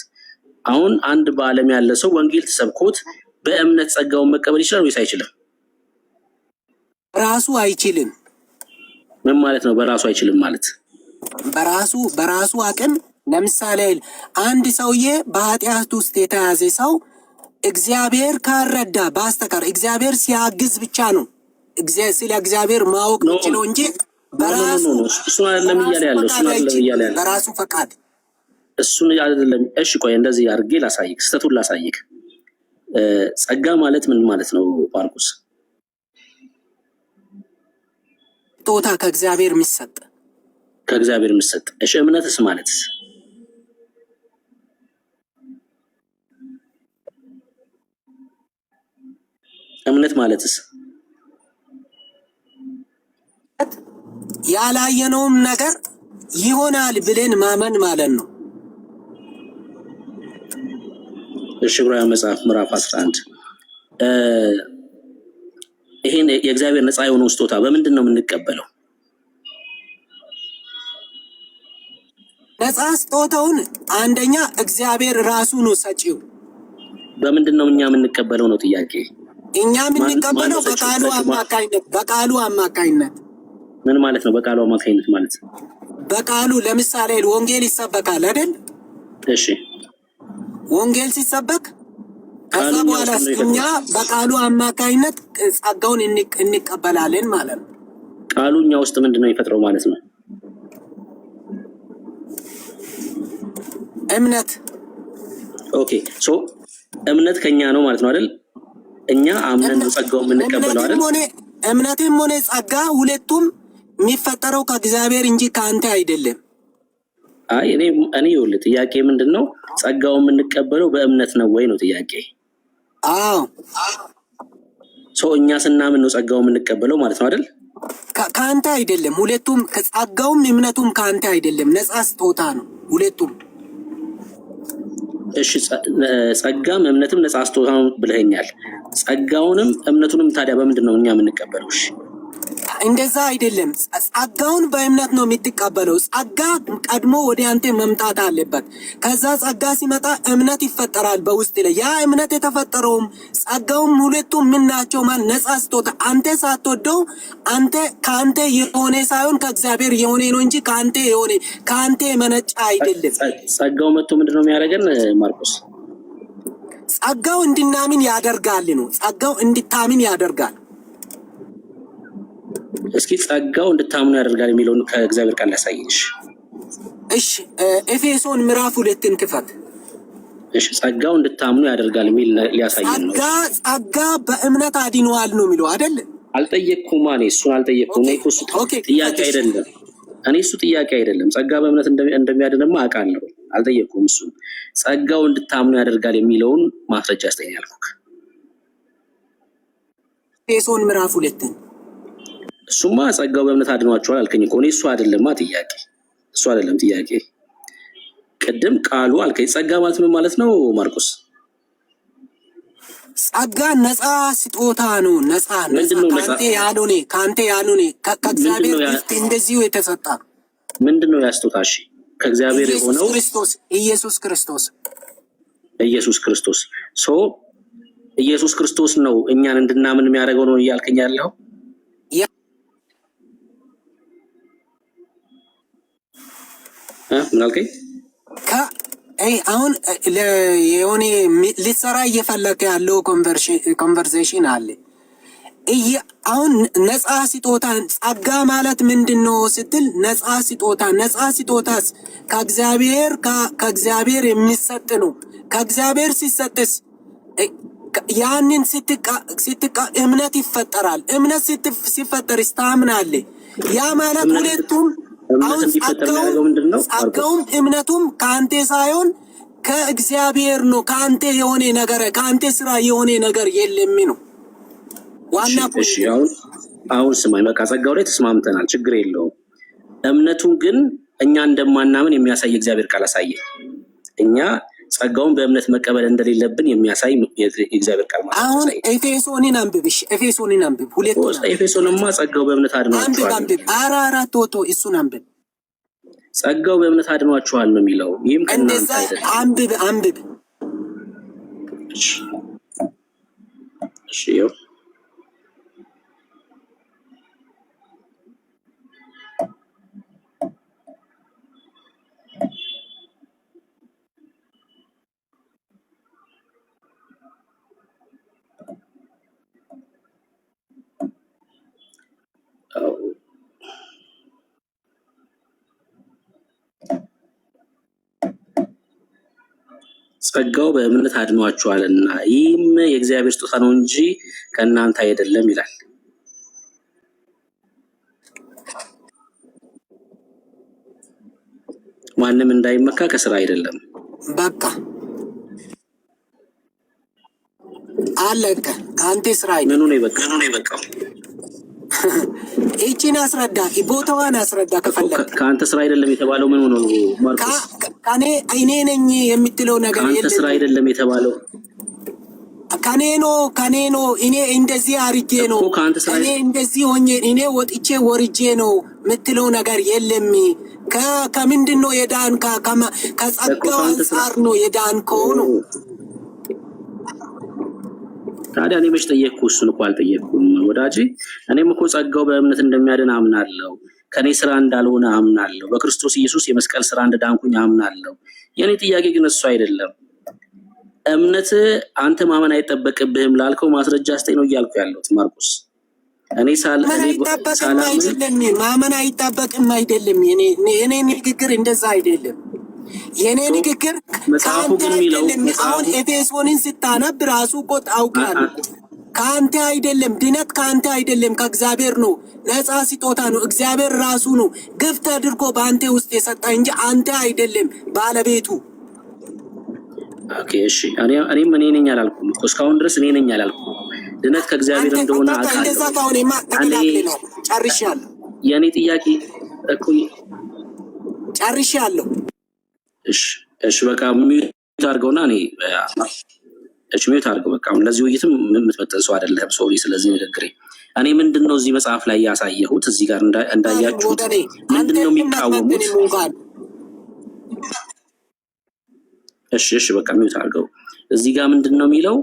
አሁን አንድ በዓለም ያለ ሰው ወንጌል ተሰብኮት በእምነት ጸጋውን መቀበል ይችላል ወይስ አይችልም? በራሱ አይችልም። ምን ማለት ነው በራሱ አይችልም ማለት? በራሱ አቅም ለምሳሌ አንድ ሰውዬ በኃጢአት ውስጥ የተያዘ ሰው እግዚአብሔር ካረዳ በስተቀር እግዚአብሔር ሲያግዝ ብቻ ነው ስለ እግዚአብሔር ማወቅ ነው እንጂ በራሱ እሱን አይደለም እያለ ያለው በራሱ ፈቃድ እሱን አይደለም። እሺ ቆይ እንደዚህ አድርጌ ላሳይክ፣ ስተቱን ላሳይክ። ጸጋ ማለት ምን ማለት ነው ማርቆስ? ስጦታ ከእግዚአብሔር የሚሰጥ እሺ እምነትስ ማለትስ? እምነት ማለትስ? ያላየነውም ነገር ይሆናል ብለን ማመን ማለት ነው። እሺ ዕብራውያን መጽሐፍ ምዕራፍ 11 ይሄን የእግዚአብሔር ነፃ የሆነው ስጦታ በምንድን ነው የምንቀበለው? ነፃ ስጦታውን አንደኛ እግዚአብሔር ራሱ ነው ሰጪው። በምንድን ነው እኛ የምንቀበለው ነው ጥያቄ። እኛ የምንቀበለው በቃሉ አማካይነት። ምን ማለት ነው በቃሉ አማካይነት ማለት? በቃሉ ለምሳሌ ወንጌል ይሰበካል አይደል? እሺ ወንጌል ሲሰበክ ከዛ በኋላ እኛ በቃሉ አማካይነት ጸጋውን እንቀበላለን ማለት ነው። ቃሉ እኛ ውስጥ ምንድነው የሚፈጥረው ማለት ነው? እምነት። ኦኬ ሶ እምነት ከኛ ነው ማለት ነው አይደል? እኛ አምነን ጸጋውን የምንቀበለው አይደል? እምነትም ሆነ ጸጋ ሁለቱም የሚፈጠረው ከእግዚአብሔር እንጂ ከአንተ አይደለም። አይ እኔ ይኸውልህ ጥያቄ ምንድነው? ጸጋውን የምንቀበለው በእምነት ነው ወይ ነው ጥያቄ። አዎ ሶ እኛ ስናምን ነው ጸጋውን የምንቀበለው ማለት ነው አይደል? ከአንተ አይደለም። ሁለቱም ጸጋውም እምነቱም ከአንተ አይደለም፣ ነፃ ስጦታ ነው ሁለቱም። እሺ ጸጋም እምነትም ነፃ ስጦታ ነው ብለኸኛል። ጸጋውንም እምነቱንም ታዲያ በምንድን ነው እኛ የምንቀበለው? እሺ እንደዛ አይደለም። ጸጋውን በእምነት ነው የምትቀበለው። ጸጋ ቀድሞ ወደ አንተ መምጣት አለበት። ከዛ ጸጋ ሲመጣ እምነት ይፈጠራል በውስጥ ላይ። ያ እምነት የተፈጠረውም ጸጋውም ሁለቱም ምን ናቸው? ማለት ነፃ ስጦታ። አንተ ሳትወደው አንተ ከአንተ የሆነ ሳይሆን ከእግዚአብሔር የሆነ ነው እንጂ ከአንተ የመነጨ አይደለም። ጸጋው መጥቶ ምንድን ነው የሚያደርገን ማርቆስ? ጸጋው እንድናምን ያደርጋል ነው። ጸጋው እንድታምን ያደርጋል። እስኪ ጸጋው እንድታምኑ ያደርጋል የሚለውን ከእግዚአብሔር ቃል ላሳይሽ። እሺ ኤፌሶን ምዕራፍ 2 ክፈት። እሺ ጸጋው እንድታምኑ ያደርጋል የሚል ሊያሳየን ነው። ጸጋ በእምነት አድኗል ነው የሚለው አይደል? አልጠየቅኩም። እሱን አልጠየቅኩም። እሱ ጥያቄ አይደለም። እሱ ጥያቄ አይደለም። ጸጋ በእምነት እንደሚያድንማ አውቃለሁ። አልጠየቅኩም። እሱ ጸጋው እንድታምኑ ያደርጋል የሚለውን ማስረጃ አስተኛ ያልኩህ። ኤፌሶን ምዕራፍ 2 እሱማ ጸጋው በእምነት አድኗቸዋል አልከኝ እኮ። እሱ አይደለም ጥያቄ። ቅድም ቃሉ አልከኝ። ጸጋ ማለት ምን ማለት ነው ማርቆስ? ጸጋ ነፃ ስጦታ ነው። ነፃ ከአንተ ያልሆነ ከእግዚአብሔር እንደዚሁ የተሰጣ ምንድነው ያ ስጦታ? እሺ ከእግዚአብሔር የሆነው ኢየሱስ ክርስቶስ ኢየሱስ ክርስቶስ ነው እኛን እንድናምን የሚያደርገው ነው እያልከኝ ያለው። ምን አልከኝ? አሁን የሆነ ሊሰራ እየፈለገ ያለው ኮንቨርሴሽን አለ። አሁን ነፃ ስጦታ ጸጋ ማለት ምንድን ነው ስትል፣ ነፃ ስጦታስ ከእግዚአብሔር የሚሰጥ ነው። ከእግዚአብሔር ሲሰጥስ ያንን እምነት ይፈጠራል። እምነት ሲፈጠርስ ታምናለህ። ያ ማለት ሁለቱም አሁን ጸጋውም እምነቱም ከአንተ ሳይሆን ከእግዚአብሔር ነው። ከአንተ የሆነ ነገር ከአንተ ስራ የሆነ ነገር የለም ነው ዋና። እሺ አሁን ስማኝ፣ በቃ ጸጋው ላይ ተስማምተናል፣ ችግር የለውም። እምነቱን ግን እኛ እንደማናምን የሚያሳይ እግዚአብሔር ቃል አሳየ። እኛ ጸጋውን በእምነት መቀበል እንደሌለብን የሚያሳይ የእግዚአብሔር ቃል ማለት ነው። አሁን ኤፌሶንን አንብብሽ፣ ኤፌሶንን አንብብ። ኤፌሶንማ ጸጋው በእምነት አድኗችኋል። አራት ወቶ እሱን አንብብ። ጸጋው በእምነት አድኗችኋል ነው የሚለው። ይህም እንደዛ አንብብ። እሺ ይኸው ጸጋው በእምነት አድኗችኋልና ይህም የእግዚአብሔር ስጦታ ነው እንጂ ከእናንተ አይደለም ይላል። ማንም እንዳይመካ ከስራ አይደለም። በቃ አለቀ። ከአንተ ስራ አይደለም። ምኑ ነው የበቃው? እቺን አስረዳ፣ ቦታዋን አስረዳ ከፈለክ። ከአንተ ስራ አይደለም የተባለው ምን ሆኖ ነው ማርቆስ? እኔ ነኝ የምትለው ነገር የለም። ከአንተ ስራ አይደለም የተባለው ከኔ ነው። እኔ እንደዚህ አርጌ ነው፣ እኔ እንደዚህ ሆኜ፣ እኔ ወጥቼ ወርጄ ነው የምትለው ነገር የለም። ከምንድን ነው የዳን? ከጸጋው አንጻር ነው የዳንከው ነው። ታዲያ እኔ መች ጠየቅኩ? እሱን እኮ አልጠየቅኩም ወዳጄ። እኔም እኮ ጸጋው በእምነት እንደሚያድን አምናለሁ። ከኔ ስራ እንዳልሆነ አምናለሁ። በክርስቶስ ኢየሱስ የመስቀል ስራ እንደዳንኩኝ አምናለሁ። የኔ ጥያቄ ግን እሱ አይደለም። እምነት አንተ ማመን አይጠበቅብህም ላልከው ማስረጃ አስተኝ ነው እያልኩ ያለሁት ማርቆስ። እኔ ማመን አይጠበቅም አይደለም። የኔ ንግግር እንደዛ አይደለም። የኔ ንግግር ከአንተ አይደለም። አሁን ኤፌሶንን ስታነብ ራሱ እኮ ታውቃለህ። ከአንተ አይደለም፣ ድነት ከአንተ አይደለም፣ ከእግዚአብሔር ነው። ነፃ ስጦታ ነው። እግዚአብሔር ራሱ ነው ግፍት አድርጎ በአንተ ውስጥ የሰጠ እንጂ አንተ አይደለም ባለቤቱ። ኦኬ እሺ፣ እኔም እኔ ነኝ አላልኩም እኮ እስካሁን ድረስ እኔ ነኝ አላልኩም። ድነት ከእግዚአብሔር እንደሆነ አውቃለሁ። ጨርሻለሁ። የኔ ጥያቄ እኮ ጨርሻለሁ። እሺ በቃ ሚዩት አድርገውና ሚዩት አድርገው በቃ። ለዚህ ውይይትም የምትመጥን ሰው አይደለም። ሶሪ ስለዚህ ንግግሬ። እኔ ምንድን ነው እዚህ መጽሐፍ ላይ ያሳየሁት? እዚህ ጋር እንዳያችሁት ምንድን ነው የሚቃወሙት? እሺ በቃ ሚዩት አድርገው። እዚህ ጋር ምንድን ነው የሚለው?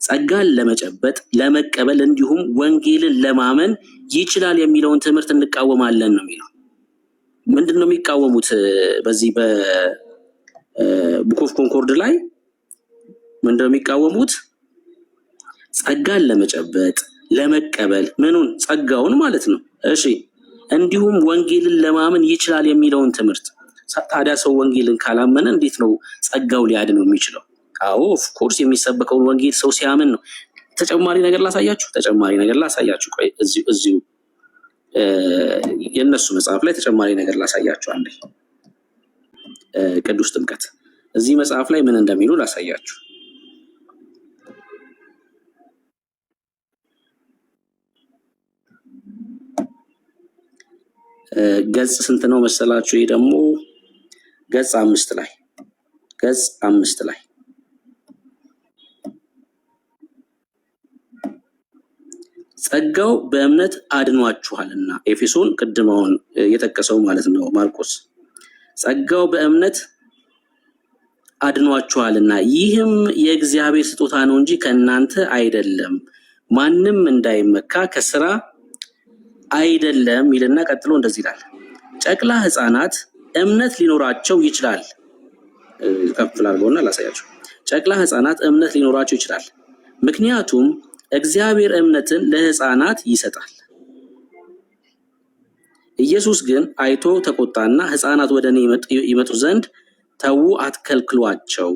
ጸጋን ለመጨበጥ ለመቀበል፣ እንዲሁም ወንጌልን ለማመን ይችላል የሚለውን ትምህርት እንቃወማለን ነው የሚለው። ምንድን ነው የሚቃወሙት? በዚህ በቡክ ኦፍ ኮንኮርድ ላይ ምንድን ነው የሚቃወሙት? ጸጋን ለመጨበጥ ለመቀበል፣ ምኑን? ጸጋውን ማለት ነው። እሺ እንዲሁም ወንጌልን ለማመን ይችላል የሚለውን ትምህርት። ታዲያ ሰው ወንጌልን ካላመነ እንዴት ነው ጸጋው ሊያድን ነው የሚችለው? አዎ ኦፍኮርስ የሚሰበከውን ወንጌል ሰው ሲያምን ነው። ተጨማሪ ነገር ላሳያችሁ። ቆይ እዚሁ የእነሱ መጽሐፍ ላይ ተጨማሪ ነገር ላሳያችሁ። አንዴ ቅዱስ ጥምቀት እዚህ መጽሐፍ ላይ ምን እንደሚሉ ላሳያችሁ። ገጽ ስንት ነው መሰላችሁ? ይሄ ደግሞ ገጽ 5 ላይ ጸጋው በእምነት አድኗችኋልና፣ ኤፌሶን ቅድመውን የጠቀሰው ማለት ነው ማርቆስ። ጸጋው በእምነት አድኗችኋልና ይህም የእግዚአብሔር ስጦታ ነው እንጂ ከእናንተ አይደለም፣ ማንም እንዳይመካ ከስራ አይደለም ይልና ቀጥሎ እንደዚህ ይላል። ጨቅላ ሕፃናት እምነት ሊኖራቸው ይችላል። ከፍ ላድርገውና ላሳያቸው። ጨቅላ ሕፃናት እምነት ሊኖራቸው ይችላል፣ ምክንያቱም እግዚአብሔር እምነትን ለሕፃናት ይሰጣል። ኢየሱስ ግን አይቶ ተቆጣና ሕፃናት ወደ እኔ ይመጡ ዘንድ ተዉ፣ አትከልክሏቸው፣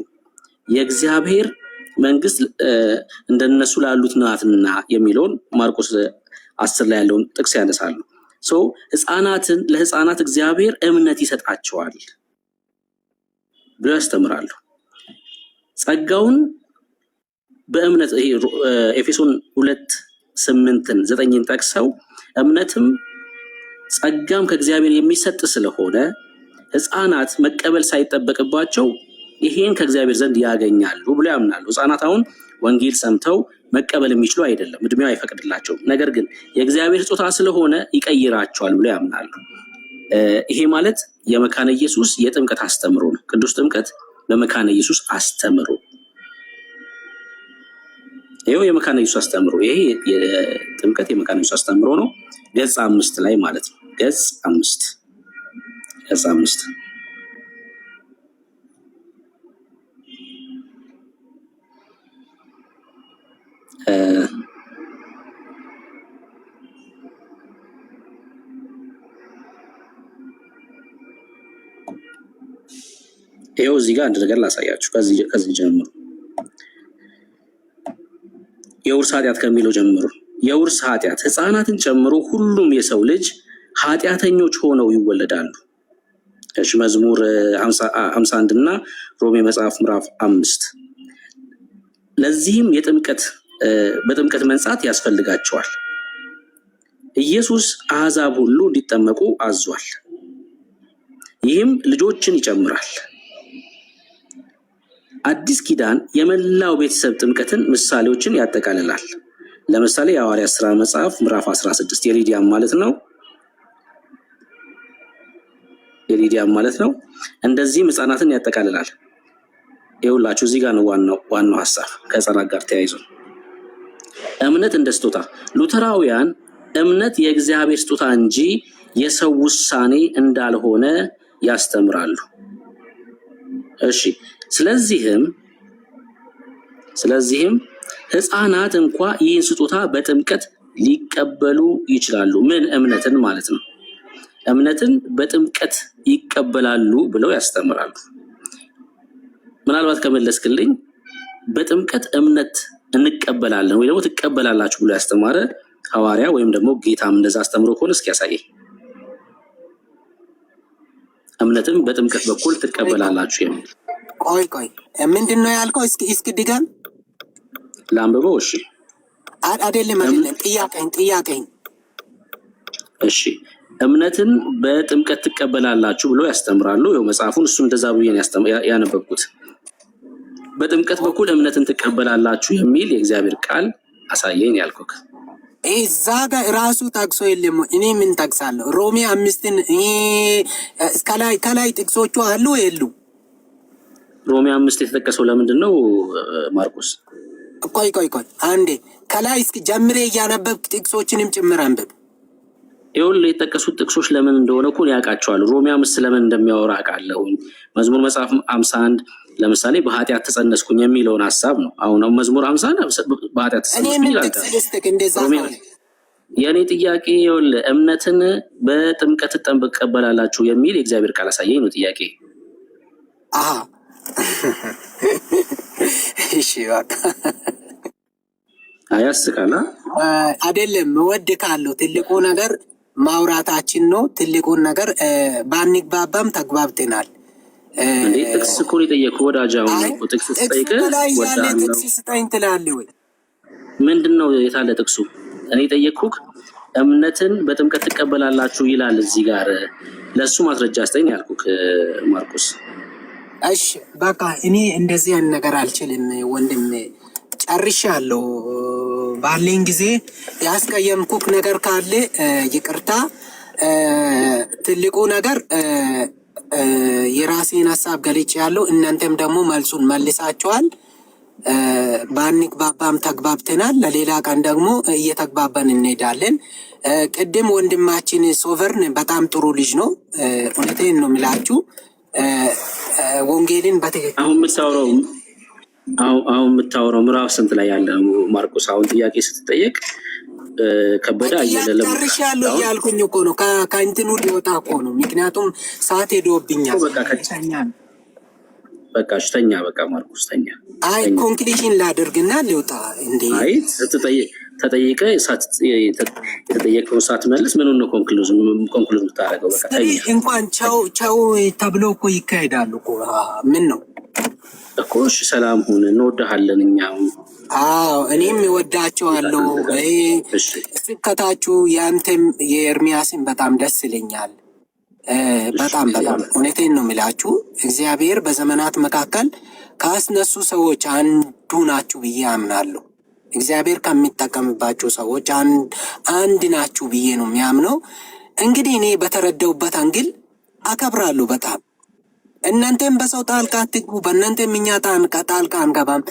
የእግዚአብሔር መንግስት እንደነሱ ላሉት ናትና የሚለውን ማርቆስ 10 ላይ ያለውን ጥቅስ ያነሳሉ። ለሕፃናት እግዚአብሔር እምነት ይሰጣቸዋል ብለው ያስተምራሉ። ጸጋውን በእምነት ኤፌሶን 2:8-9 ጠቅሰው እምነትም ጸጋም ከእግዚአብሔር የሚሰጥ ስለሆነ ሕፃናት መቀበል ሳይጠበቅባቸው ይሄን ከእግዚአብሔር ዘንድ ያገኛሉ ብሎ ያምናሉ። ሕፃናት አሁን ወንጌል ሰምተው መቀበል የሚችሉ አይደለም፣ እድሜው አይፈቅድላቸውም። ነገር ግን የእግዚአብሔር ስጦታ ስለሆነ ይቀይራቸዋል ብሎ ያምናሉ። ይሄ ማለት የመካነ ኢየሱስ የጥምቀት አስተምሮ ነው። ቅዱስ ጥምቀት በመካነ ኢየሱስ አስተምሮ፣ ይሄው የመካነ ኢየሱስ አስተምሮ፣ ይሄ የጥምቀት የመካነ ኢየሱስ አስተምሮ ነው። ገጽ 5 ላይ ማለት ነው። ገጽ 5 ይሄው እዚህ ጋር አንድ ነገር ላሳያችሁ። ከዚህ ጀምሮ የውርስ ኃጢአት ከሚለው ጀምሮ የውርስ ኃጢአት ሕፃናትን ጨምሮ ሁሉም የሰው ልጅ ኃጢአተኞች ሆነው ይወለዳሉ። እሺ መዝሙር 51 እና ሮሜ መጽሐፍ ምዕራፍ 5። ለዚህም በጥምቀት መንጻት ያስፈልጋቸዋል። ኢየሱስ አሕዛብ ሁሉ እንዲጠመቁ አዟል። ይህም ልጆችን ይጨምራል። አዲስ ኪዳን የመላው ቤተሰብ ጥምቀትን ምሳሌዎችን ያጠቃልላል። ለምሳሌ የሐዋርያት ሥራ መጽሐፍ ምዕራፍ 16 የሊዲያም ማለት ነው። እንደዚህም ሕፃናትን ያጠቃልላል። ይኸውላችሁ እዚህ ጋር ነው ዋናው ሐሳብ ከሕፃናት ጋር ተያይዞ እምነት እንደ ስጦታ። ሉተራውያን እምነት የእግዚአብሔር ስጦታ እንጂ የሰው ውሳኔ እንዳልሆነ ያስተምራሉ። እሺ ስለዚህም ሕፃናት እንኳ ይህን ስጦታ በጥምቀት ሊቀበሉ ይችላሉ። ምን? እምነትን ማለት ነው። እምነትን በጥምቀት ይቀበላሉ ብለው ያስተምራሉ። ምናልባት ከመለስክልኝ በጥምቀት እምነት እንቀበላለን ወይ ደግሞ ትቀበላላችሁ ብሎ ያስተማረ ሐዋርያ ወይም ደግሞ ጌታም እንደዛ አስተምሮ ከሆነ እስኪ ያሳየኝ። እምነትን በጥምቀት በኩል ትቀበላላችሁ የሚል ቆይ ምንድን ነው ያልከው? እስኪ ድጋም ላንብበው። እሺ አይደለም ጥያቄኝ። እሺ እምነትን በጥምቀት ትቀበላላችሁ ብሎ ያስተምራሉ። ይኸው መጽሐፉን እሱ እንደዛ ብዬ ያነበብኩት። በጥምቀት በኩል እምነትን ትቀበላላችሁ የሚል የእግዚአብሔር ቃል አሳየኝ ያልኩህ። እዛ ጋር ራሱ ጠቅሶ የለም። እኔ ምን ጠቅሳለሁ? ሮሜ 5ን ከላይ ጥቅሶቹ አሉ የሉ? ሮሜ 5 የተጠቀሰው ለምንድን ነው ማርቆስ? ቆይ አንዴ ከላይ እስኪ ጀምሬ እያነበብክ ጥቅሶችንም ጭምር አንብብ። ይኸውልህ የተጠቀሱት ጥቅሶች ለምን እንደሆነ እኮ ያውቃቸዋል። ሮሜ 5 ለምን እንደሚያወራ አውቃለሁ። መዝሙር መጽሐፍ 51 ለምሳሌ በኃጢአት ተጸነስኩኝ የሚለውን ሐሳብ ነው። አሁን መዝሙር 50 በኃጢአት ተጸነስኩኝ ይላል። የእኔ ጥያቄ ይኸውልህ እምነትን በጥምቀት ትቀበላላችሁ የሚል የእግዚአብሔር ቃል አሳየኝ ነው ጥያቄ። እሺ በቃ አያስቃላ አይደለም። እወድካለሁ። ትልቁ ነገር ማውራታችን ነው። ትልቁን ነገር ባንግባባም ተግባብተናል። እንዴ ጥቅስ እኮ ነው የጠየኩህ ወዳጅ። አሁን እኮ ጥቅስ ስጠይቅህ ጥቅስ ስጠኝ ትላለህ ወይ? ምንድን ነው የታለ ጥቅሱ? እኔ የጠየኩህ እምነትን በጥምቀት ትቀበላላችሁ ይላል እዚህ ጋር። ለሱ ማስረጃ ስጠኝ ያልኩህ ማርቆስ። እሺ በቃ እኔ እንደዚህ ያን ነገር አልችልም ወንድም፣ ጨርሻለሁ። ባለኝ ጊዜ ያስቀየምኩክ ነገር ካለ ይቅርታ። ትልቁ ነገር የራሴን ሀሳብ ገልጬ ያለው እናንተም ደግሞ መልሱን መልሳችኋል። ባንግባባም ተግባብተናል። ለሌላ ቀን ደግሞ እየተግባባን እንሄዳለን። ቅድም ወንድማችን ሶቨርን በጣም ጥሩ ልጅ ነው። እውነቴን ነው የሚላችሁ። ወንጌልን በትክክል አሁን የምታወራው ምዕራፍ ስንት ላይ ያለ ማርቆስ? አሁን ጥያቄ ስትጠየቅ ከበደ አየለ ጨርሻለሁ እያልኩኝ እኮ ነው። ከእንትኑ ሊወጣ እኮ ነው። ምክንያቱም ሰዓት ሄዶብኛል። በቃ ተኛ። በቃ ማርቆስ ተኛ። አይ ኮንክሉዥን ላድርግና ሊወጣ እንዴ? አይ ተጠየቀ የተጠየቀውን ሳትመልስ ምን ነው ኮንክሉዥን የምታደርገው? በቃ ተኛ። እንኳን ቻው ተብሎ እኮ ይካሄዳሉ እኮ። ምን ነው እኮ እሺ፣ ሰላም ሁን፣ እንወድሃለን እኛም። አዎ እኔም እወዳቸዋለሁ። ስብከታችሁ የአንተም የኤርሚያስን በጣም ደስ ይለኛል። በጣም እውነቴን ነው የሚላችሁ። እግዚአብሔር በዘመናት መካከል ካስነሱ ሰዎች አንዱ ናችሁ ብዬ አምናለሁ። እግዚአብሔር ከሚጠቀምባቸው ሰዎች አንድ ናችሁ ብዬ ነው የሚያምነው። እንግዲህ እኔ በተረዳውበት አንግል አከብራለሁ በጣም። እናንተም በሰው ጣልቃ አትግቡ፣ በእናንተም እኛ ጣልቃ አንገባም።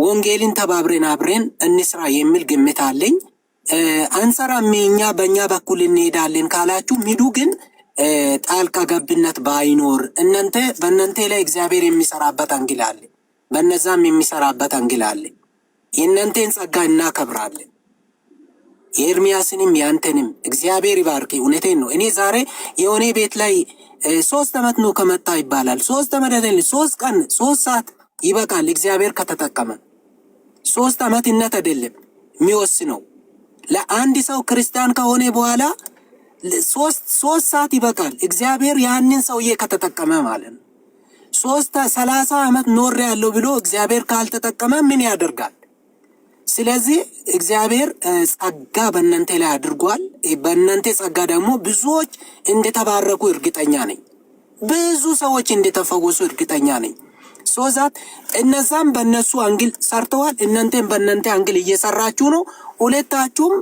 ወንጌልን ተባብረን አብረን እንስራ የሚል ግምት አለኝ። አንሰራም እኛ በእኛ በኩል እንሄዳለን ካላችሁ ሚዱ ግን ጣልቃ ገብነት ባይኖር በእናንተ ላይ እግዚአብሔር የሚሰራበት አንግል አለ፣ በነዛም የሚሰራበት አንግል አለ። የእናንተን ጸጋ እናከብራለን። የኤርሚያስንም ያንተንም እግዚአብሔር ይባርክ። እውነቴን ነው። እኔ ዛሬ የሆነ ቤት ላይ 3 ዓመት ነው ከመጣ ይባላል። 3 ዓመት አይደለም፣ 3 ቀን 3 ሰዓት ይበቃል። እግዚአብሔር ከተጠቀመ 3 ዓመትነት አይደለም የሚወስነው። ለአንድ ሰው ክርስቲያን ከሆነ በኋላ 3 ሰዓት ይበቃል። እግዚአብሔር ያንን ሰውዬ ከተጠቀመ ማለት ነው። 30 ዓመት ኖር ያለው ብሎ እግዚአብሔር ካልተጠቀመ ምን ያደርጋል? ስለዚህ እግዚአብሔር ጸጋ በእናንተ ላይ አድርጓል። በእናንተ ጸጋ ደግሞ ብዙዎች እንደተባረኩ እርግጠኛ ነኝ። ብዙ ሰዎች እንደተፈወሱ እርግጠኛ ነኝ። ሶዛት እነዛም በእነሱ አንግል ሰርተዋል፣ እናንተም በእናንተ አንግል እየሰራችሁ ነው። ሁለታችሁም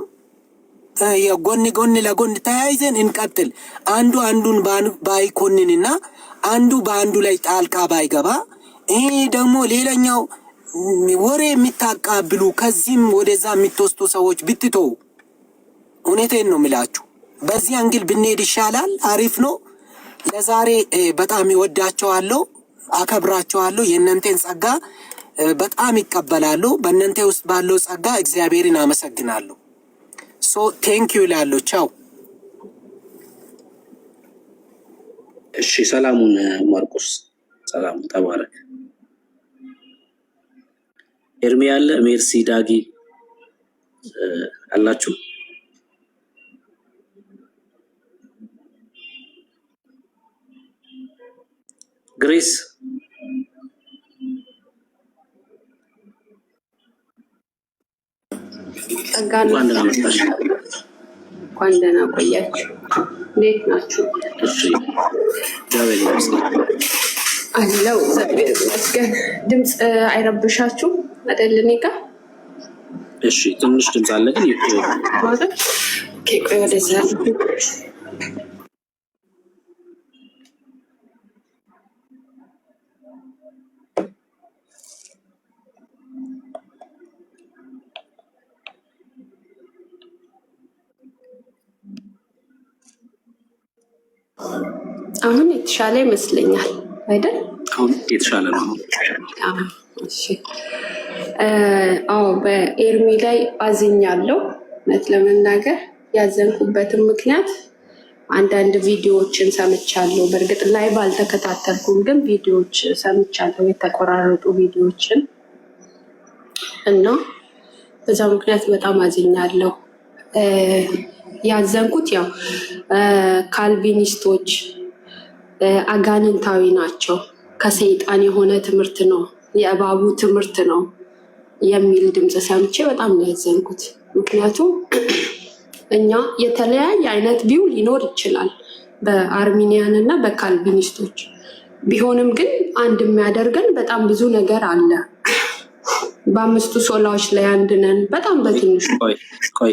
ጎን ለጎን ተያይዘን እንቀጥል። አንዱ አንዱን ባይኮንንና አንዱ በአንዱ ላይ ጣልቃ ባይገባ፣ ይሄ ደግሞ ሌላኛው ወሬ የሚታቃብሉ ከዚህም ወደዛ የሚተወስቱ ሰዎች ብትተው፣ እውነቴን ነው የሚላችሁ፣ በዚህ አንግል ብንሄድ ይሻላል። አሪፍ ነው። ለዛሬ በጣም ይወዳቸዋለሁ፣ አከብራቸዋለሁ። የእናንተን ጸጋ በጣም ይቀበላሉ። በእናንተ ውስጥ ባለው ጸጋ እግዚአብሔርን አመሰግናለሁ። ቴንኪዩ እላለሁ። ቻው። እሺ፣ ሰላሙን ማርቆስ፣ ሰላሙ ተባረክ። ኤርሚ ያለ ሜርሲ ዳጊ አላችሁ? ግሬስ እንኳን ደህና ቆያችሁ። እንዴት ናችሁ? እሺ፣ እግዚአብሔር ይመስገን አለው። እግዚአብሔር ይመስገን። ድምፅ አይረብሻችሁ አይደል? እኔ ጋር እሺ፣ ትንሽ ድምፅ አለ ግን ማለት ቆይ ወደዛ አሁን የተሻለ ይመስለኛል አይደል? አሁን የተሻለ ነው። እሺ። አዎ በኤርሚ ላይ አዝኛለሁ። እውነት ለመናገር ያዘንኩበትን ምክንያት አንዳንድ ቪዲዮዎችን ሰምቻለሁ። በእርግጥ ላይ ባልተከታተልኩም ግን ቪዲዮዎች ሰምቻለሁ፣ የተቆራረጡ ቪዲዮዎችን እና በዛ ምክንያት በጣም አዝኛለሁ። ያዘንኩት ያው ካልቪኒስቶች አጋንንታዊ ናቸው፣ ከሰይጣን የሆነ ትምህርት ነው፣ የእባቡ ትምህርት ነው የሚል ድምፅ ሰምቼ በጣም ነው ያዘንኩት። ምክንያቱም እኛ የተለያየ አይነት ቪው ሊኖር ይችላል በአርሚኒያን እና በካልቪኒስቶች፣ ቢሆንም ግን አንድ የሚያደርገን በጣም ብዙ ነገር አለ። በአምስቱ ሶላዎች ላይ አንድ ነን። በጣም በትንሹ ቆይ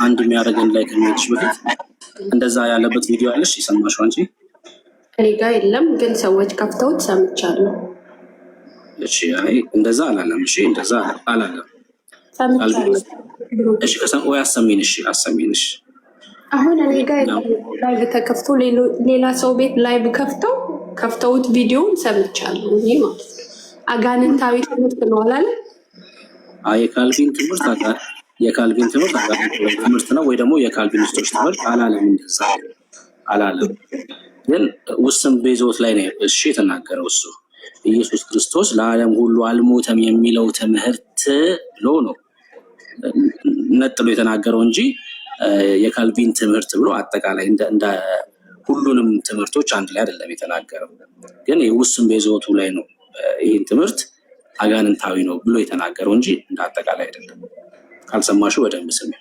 አንድ የሚያደርገን ላይ ከሚሄድሽ በፊት እንደዛ ያለበት ቪዲዮ አለሽ የሰማሽው አንቺ? እኔ ጋ የለም፣ ግን ሰዎች ከፍተውት ሰምቻለሁ። እሺ አይ እንደዛ አላለም። እሺ እንደዛ አላለም። እሺ ወይ አሰሚን። እሺ አሰሚን። እሺ አሁን እኔ ጋር ላይቭ ተከፍቶ ሌላ ሰው ቤት ላይቭ ከፍተውት ቪዲዮውን ሰምቻለሁ። ይህ ማለት አጋንንታዊ ትምህርት ነው አላለ? የካልቪን ትምህርት አጋንንታዊ ትምህርት ነው ወይ ደግሞ የካልቪኒስቶች ትምህርት አላለም። እንደዛ አላለም። ግን ውስን ቤዞት ላይ ነው እሺ የተናገረው እሱ ኢየሱስ ክርስቶስ ለዓለም ሁሉ አልሞተም የሚለው ትምህርት ብሎ ነው ነጥሎ የተናገረው እንጂ የካልቪን ትምህርት ብሎ አጠቃላይ እንደ ሁሉንም ትምህርቶች አንድ ላይ አይደለም የተናገረው። ግን የውስን ቤዞቱ ላይ ነው ይህን ትምህርት አጋንንታዊ ነው ብሎ የተናገረው እንጂ እንደ አጠቃላይ አይደለም። ካልሰማሹ በደንብ ስሚ።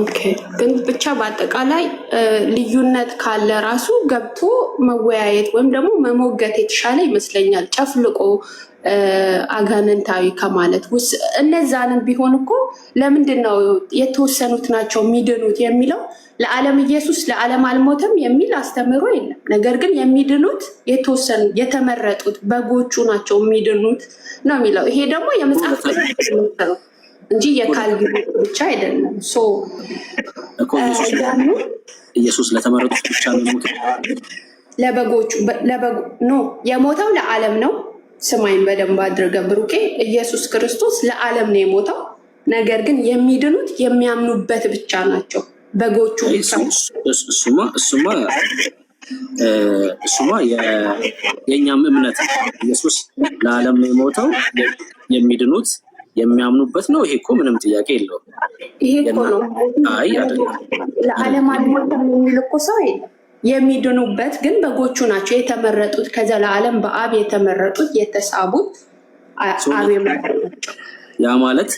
ኦኬ። ግን ብቻ በአጠቃላይ ልዩነት ካለ ራሱ ገብቶ መወያየት ወይም ደግሞ መሞገት የተሻለ ይመስለኛል። ጨፍልቆ አጋንንታዊ ከማለት ውስጥ እነዛንም ቢሆን እኮ ለምንድን ነው የተወሰኑት ናቸው የሚድኑት የሚለው ለዓለም ኢየሱስ ለዓለም አልሞተም የሚል አስተምህሮ የለም። ነገር ግን የሚድኑት የተወሰኑ የተመረጡት በጎቹ ናቸው የሚድኑት ነው የሚለው። ይሄ ደግሞ የመጽሐፍ ነው እንጂ የካልቪን ብቻ አይደለም። ኢየሱስ ለተመረጡት ብቻ ነው የሞተው። ለበጎቹ ኖ የሞተው ለዓለም ነው። ስማይን በደንብ አድርገህ ብሩኬ፣ ኢየሱስ ክርስቶስ ለዓለም ነው የሞተው። ነገር ግን የሚድኑት የሚያምኑበት ብቻ ናቸው በጎቹ ብቻ። እሱማ የእኛም እምነት ኢየሱስ ለዓለም ነው የሞተው፣ የሚድኑት የሚያምኑበት ነው። ይሄ እኮ ምንም ጥያቄ የለውም። ይሄ እኮ ነው። አይ አይደለም፣ ለዓለም አልሞተም የሚል እኮ ሰው የለም። የሚድኑበት ግን በጎቹ ናቸው የተመረጡት፣ ከዘላለም በአብ የተመረጡት የተሳቡት አብ ያ ማለት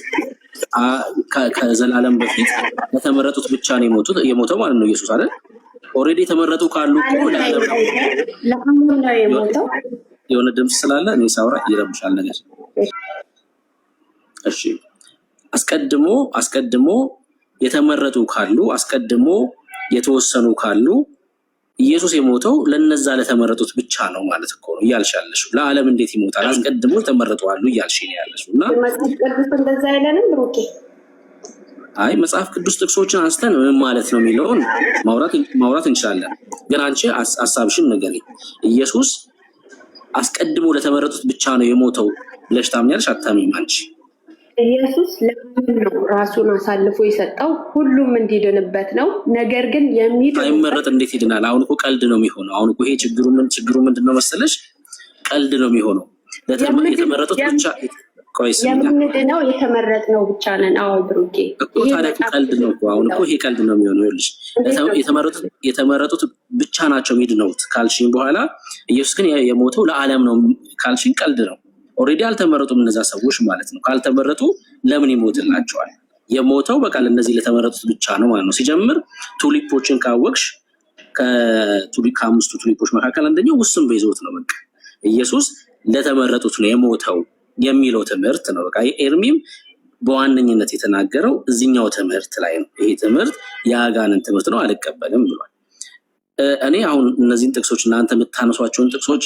ከዘላለም በፊት ለተመረጡት ብቻ ነው የሞተው ማለት ነው ኢየሱስ አይደል? ኦልሬዲ የተመረጡ ካሉ እኮ ለዓለም ነው የሞተው። የሆነ ድምፅ ስላለ እኔ ሳውራ ይረብሻል ነገር። እሺ አስቀድሞ የተመረጡ ካሉ አስቀድሞ የተወሰኑ ካሉ ኢየሱስ የሞተው ለነዛ ለተመረጡት ብቻ ነው ማለት እኮ ነው እያልሻለሽ። ለዓለም እንዴት ይሞታል? አስቀድሞ የተመረጡ አሉ እያልሽ ነው ያለሽው። እና መጽሐፍ ቅዱስ እንደዛ አይለንም ብሩኬ። አይ መጽሐፍ ቅዱስ ጥቅሶችን አንስተን ምን ማለት ነው የሚለውን ማውራት እንችላለን። ግን አንቺ ሀሳብሽን ንገሪኝ። ኢየሱስ አስቀድሞ ለተመረጡት ብቻ ነው የሞተው ብለሽ ታምኛለሽ? አታምኝም አንቺ? ኢየሱስ ለዓለም ነው ራሱን አሳልፎ የሰጠው ሁሉም እንዲድንበት ነው። ነገር ግን አይመረጥ እንዴት ይድናል? አሁን እኮ ቀልድ ነው የሚሆነው። አሁን እኮ ይሄ ችግሩ ምንድን ነው መሰለሽ? ቀልድ ነው የሚሆነው። የተመረጡት ብቻ የምንድነው የተመረጥነው ብቻ ነን። አዎ ብሩኬ እኮ ታዲያ ቀልድ ነው እኮ። አሁን እኮ ይሄ ቀልድ ነው የሚሆነው። ይኸውልሽ የተመረጡት ብቻ ናቸው የሚድነውት ካልሽኝ በኋላ ኢየሱስ ግን የሞተው ለዓለም ነው ካልሽኝ ቀልድ ነው። ኦልሬዲ አልተመረጡም እነዛ ሰዎች ማለት ነው። ካልተመረጡ ለምን ይሞትላቸዋል? የሞተው በቃ ለእነዚህ ለተመረጡት ብቻ ነው ማለት ነው። ሲጀምር ቱሊፖችን ካወቅሽ ከአምስቱ ቱሊፖች መካከል አንደኛው ውስን ቤዞት ነው። በቃ ኢየሱስ ለተመረጡት ነው የሞተው የሚለው ትምህርት ነው። በቃ ኤርሚም በዋነኝነት የተናገረው እዚኛው ትምህርት ላይ ነው። ይሄ ትምህርት የአጋንን ትምህርት ነው አልቀበልም ብሏል። እኔ አሁን እነዚህን ጥቅሶች እናንተ የምታነሷቸውን ጥቅሶች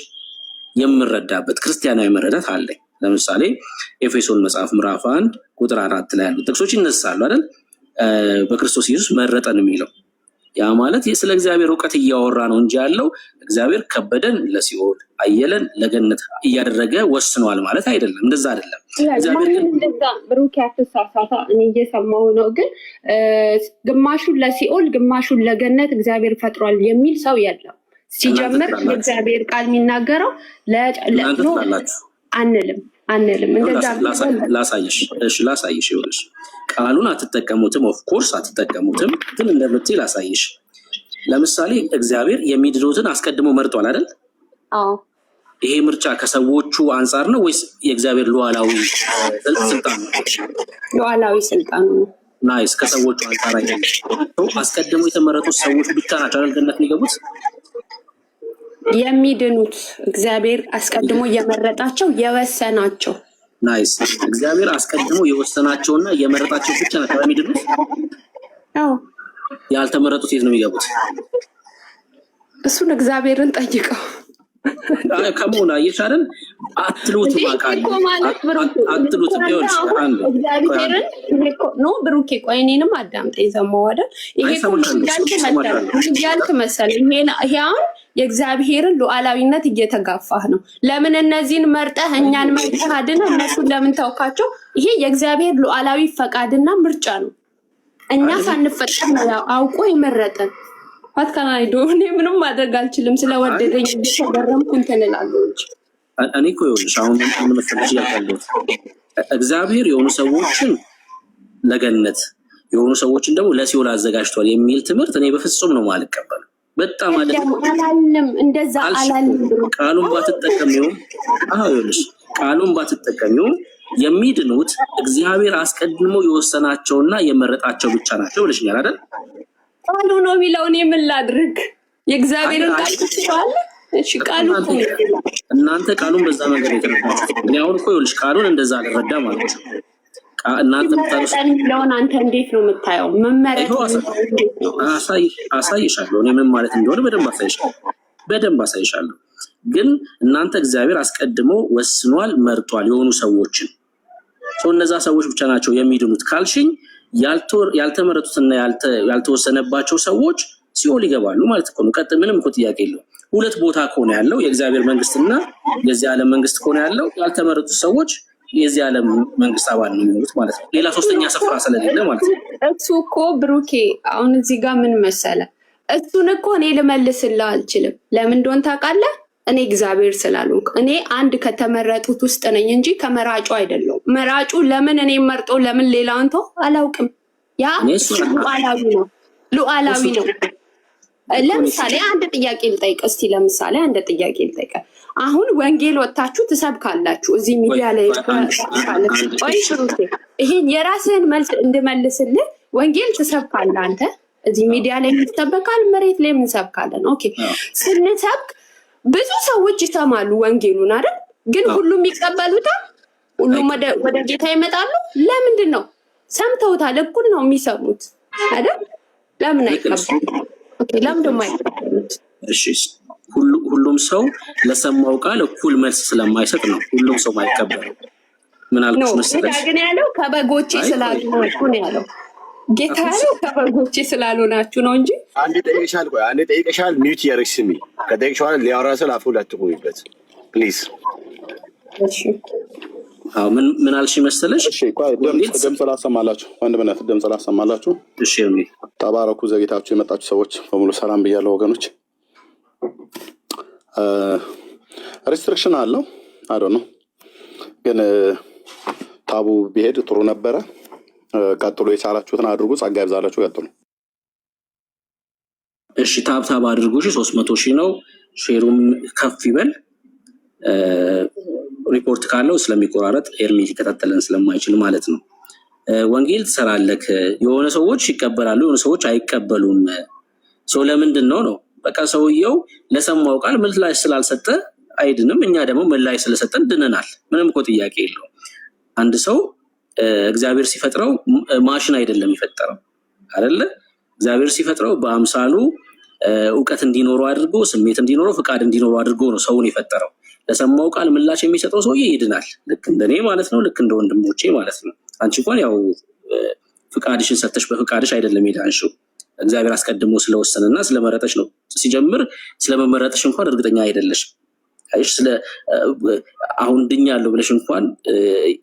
የምረዳበት ክርስቲያናዊ መረዳት አለኝ። ለምሳሌ ኤፌሶን መጽሐፍ ምዕራፍ 1 ቁጥር 4 ላይ ያሉት ጥቅሶች ይነሳሉ አይደል? በክርስቶስ ኢየሱስ መረጠን የሚለው ያ ማለት ስለ እግዚአብሔር እውቀት እያወራ ነው እንጂ ያለው እግዚአብሔር ከበደን ለሲኦል አየለን ለገነት እያደረገ ወስኗል ማለት አይደለም። እንደዛ አይደለም። እንደዛ ብሩክ ያተሳሳታ እኔ እየሰማሁ ነው። ግን ግማሹን ለሲኦል ግማሹን ለገነት እግዚአብሔር ፈጥሯል የሚል ሰው የለም። ሲጀምር የእግዚአብሔር ቃል የሚናገረው አንልም እንደዛ ላሳይሽ። እሺ ላሳይሽ። ይኸውልሽ ቃሉን አትጠቀሙትም፣ ኦፍኮርስ አትጠቀሙትም፣ ግን እንደምትይ ላሳይሽ። ለምሳሌ እግዚአብሔር የሚድኑትን አስቀድሞ መርጧል አይደል? አዎ። ይሄ ምርጫ ከሰዎቹ አንጻር ነው ወይስ የእግዚአብሔር ሉዓላዊ ስልጣን ነው? ሉዓላዊ ስልጣን ነው። ናይስ። ከሰዎቹ አንጻር አይደለም። አስቀድሞ የተመረጡት ሰዎች ብቻ ናቸው አይደል ገነት የሚገቡት? የሚድኑት እግዚአብሔር አስቀድሞ የመረጣቸው የወሰናቸው። ናይስ። እግዚአብሔር አስቀድሞ የወሰናቸውና የመረጣቸው ብቻ ናቸው የሚድኑት? አዎ። ያልተመረጡት የት ነው የሚገቡት? እሱን እግዚአብሔርን ጠይቀው። ከመሆን እየቻለን አትሉትም አትሉትም ይኸውልሽ እግዚአብሔርን ኖ ብሩኬ ቆይ እኔንም አዳምጠኝ ሰማሁ አይደል ይሄ እያልክ መሰለኝ ይሄ አሁን የእግዚአብሔርን ሉዓላዊነት እየተጋፋህ ነው። ለምን እነዚህን መርጠህ እኛን መርጠህ አድነህ እነሱን ለምን ተውካቸው? ይሄ የእግዚአብሔር ሉዓላዊ ፈቃድና ምርጫ ነው። እኛ ሳንፈጠር ነው አውቆ የመረጠን። ፋትካናይዶ እኔ ምንም ማድረግ አልችልም። ስለወደደኝ እየተገረምኩ እንትን እላለሁ እንጂ እኔ እኮ ይኸውልሽ አሁን ምን መሰለሽ ያልኩት እግዚአብሔር የሆኑ ሰዎችን ለገነት የሆኑ ሰዎችን ደግሞ ለሲኦል አዘጋጅቷል የሚል ትምህርት እኔ በፍጹም ነው ማልቀበል። በጣም አላልንም፣ እንደዛ አላልንም። ቃሉን ባትጠቀሚው ይኸውልሽ ቃሉን ባትጠቀሚው የሚድኑት እግዚአብሔር አስቀድሞ የወሰናቸውና የመረጣቸው ብቻ ናቸው ብለሽኛል አይደል? ቃሉ ነው የሚለው። እኔ ምን ላድርግ? የእግዚአብሔርን ቃል ትችላለህ? እሺ ቃሉ እናንተ ቃሉን በዛ መንገድ የተረዳችሁት። እኔ አሁን እኮ ይኸውልሽ ቃሉን እንደዛ አልረዳ ማለት ነው። እናንተ የሚለውን አንተ እንዴት ነው የምታየው? መመረጥ አሳይሻለሁ። እኔ ምን ማለት እንደሆነ በደንብ አሳይሻለሁ። ግን እናንተ እግዚአብሔር አስቀድሞ ወስኗል፣ መርጧል የሆኑ ሰዎችን። እነዛ ሰዎች ብቻ ናቸው የሚድኑት ካልሽኝ ያልተመረጡትና ያልተወሰነባቸው ሰዎች ሲኦል ይገባሉ ማለት እኮ ነው። ምንም እኮ ጥያቄ የለውም። ሁለት ቦታ ከሆነ ያለው የእግዚአብሔር መንግስትና የዚህ ዓለም መንግስት ከሆነ ያለው ያልተመረጡት ሰዎች የዚህ ዓለም መንግስት አባል ነው የሚሆኑት ማለት ነው። ሌላ ሶስተኛ ስፍራ ስለሌለ ማለት ነው። እሱ እኮ ብሩኬ አሁን እዚህ ጋር ምን መሰለ፣ እሱን እኮ እኔ ልመልስልህ አልችልም። ለምን እንደሆነ ታውቃለህ? እኔ እግዚአብሔር ስላልሆንኩ እኔ አንድ ከተመረጡት ውስጥ ነኝ እንጂ ከመራጩ አይደለሁም። መራጩ ለምን እኔ መርጦ ለምን ሌላውን ተው አላውቅም። ያ ሉዓላዊ ነው፣ ሉዓላዊ ነው። ለምሳሌ አንድ ጥያቄ ልጠይቅ እስቲ። ለምሳሌ አንድ ጥያቄ ልጠይቅ። አሁን ወንጌል ወጥታችሁ ትሰብካላችሁ እዚህ ሚዲያ ላይ ይሄን የራስህን መልስ እንድመልስልህ ወንጌል ትሰብካለህ አንተ እዚህ ሚዲያ ላይ የምትሰበካል፣ መሬት ላይ የምንሰብካለን። ኦኬ ስንሰብክ ብዙ ሰዎች ይሰማሉ ወንጌሉን አይደል? ግን ሁሉም ይቀበሉታል? ሁሉም ወደ ጌታ ይመጣሉ? ለምንድን ነው? ሰምተውታል፣ እኩል ነው የሚሰሙት አይደል? ለምን አይቀበሉት? ኦኬ ለምን ደሞ አይቀበሉት? እሺ ሁሉም ሰው ለሰማው ቃል እኩል መልስ ስለማይሰጥ ነው ሁሉም ሰው ማይቀበለው። ምን አልኩሽ መሰለሽ? ግን ያለው ከበጎቼ ስላልሆናችሁ ነው ያለው። ጌታ ያለው ከበጎቼ ስላልሆናችሁ ነው እንጂ አንዴ ጠይቀሻል። ሚውት ያርክስ ስሚ። ከጠይቅሽ በኋላ ሊያወራ ሰው አፉ ላትቆይበት ፕሊዝ። እሺ ምን አልሽ መሰለሽ? እሺ ቆይ ድምፅ ላሰማላችሁ። ወንድምነት ድምፅ ላሰማላችሁ። እሺ ተባረኩ። ዘግይታችሁ የመጣችሁ ሰዎች በሙሉ ሰላም ብያለሁ ወገኖች። ሪስትሪክሽን አለው አዶ ነው፣ ግን ታቡ ቢሄድ ጥሩ ነበረ። ቀጥሎ የቻላችሁትን አድርጉ። ጸጋ ይብዛላችሁ። ቀጥሉ። እሺ ታብ አድርጉ። 300,000 ነው። ሼሩም ከፍ ይበል። ሪፖርት ካለው ስለሚቆራረጥ ኤርሚ ሊከታተለን ስለማይችል ማለት ነው። ወንጌል ትሰራለህ። የሆነ ሰዎች ይቀበላሉ፣ የሆነ ሰዎች አይቀበሉም። ሰው ለምንድን ነው? በቃ ሰውየው ለሰማው ቃል ምላሽ ስላልሰጠ አይድንም። እኛ ደግሞ ምላሽ ስለሰጠን ድነናል። ምንም እኮ ጥያቄ የለውም። አንድ ሰው እግዚአብሔር ሲፈጥረው ማሽን አይደለም የፈጠረው አይደለ? እግዚአብሔር ሲፈጥረው በአምሳሉ እውቀት እንዲኖረው አድርጎ፣ ስሜት እንዲኖረው፣ ፍቃድ እንዲኖረው አድርጎ ነው ሰውን የፈጠረው። ለሰማው ቃል ምላሽ የሚሰጠው ሰውዬ ይድናል። ልክ እንደኔ ማለት ነው፣ ልክ እንደ ወንድሞቼ ማለት ነው። አንቺ እንኳን ያው ፍቃድሽን ሰጥተሽ በፍቃድሽ አይደለም የዳንሽው፣ እግዚአብሔር አስቀድሞ ስለወሰነና ስለመረጠሽ ነው። ሲጀምር ስለመመረጥሽ እንኳን እርግጠኛ አይደለሽም። አሁን ድኛለሁ ብለሽ እንኳን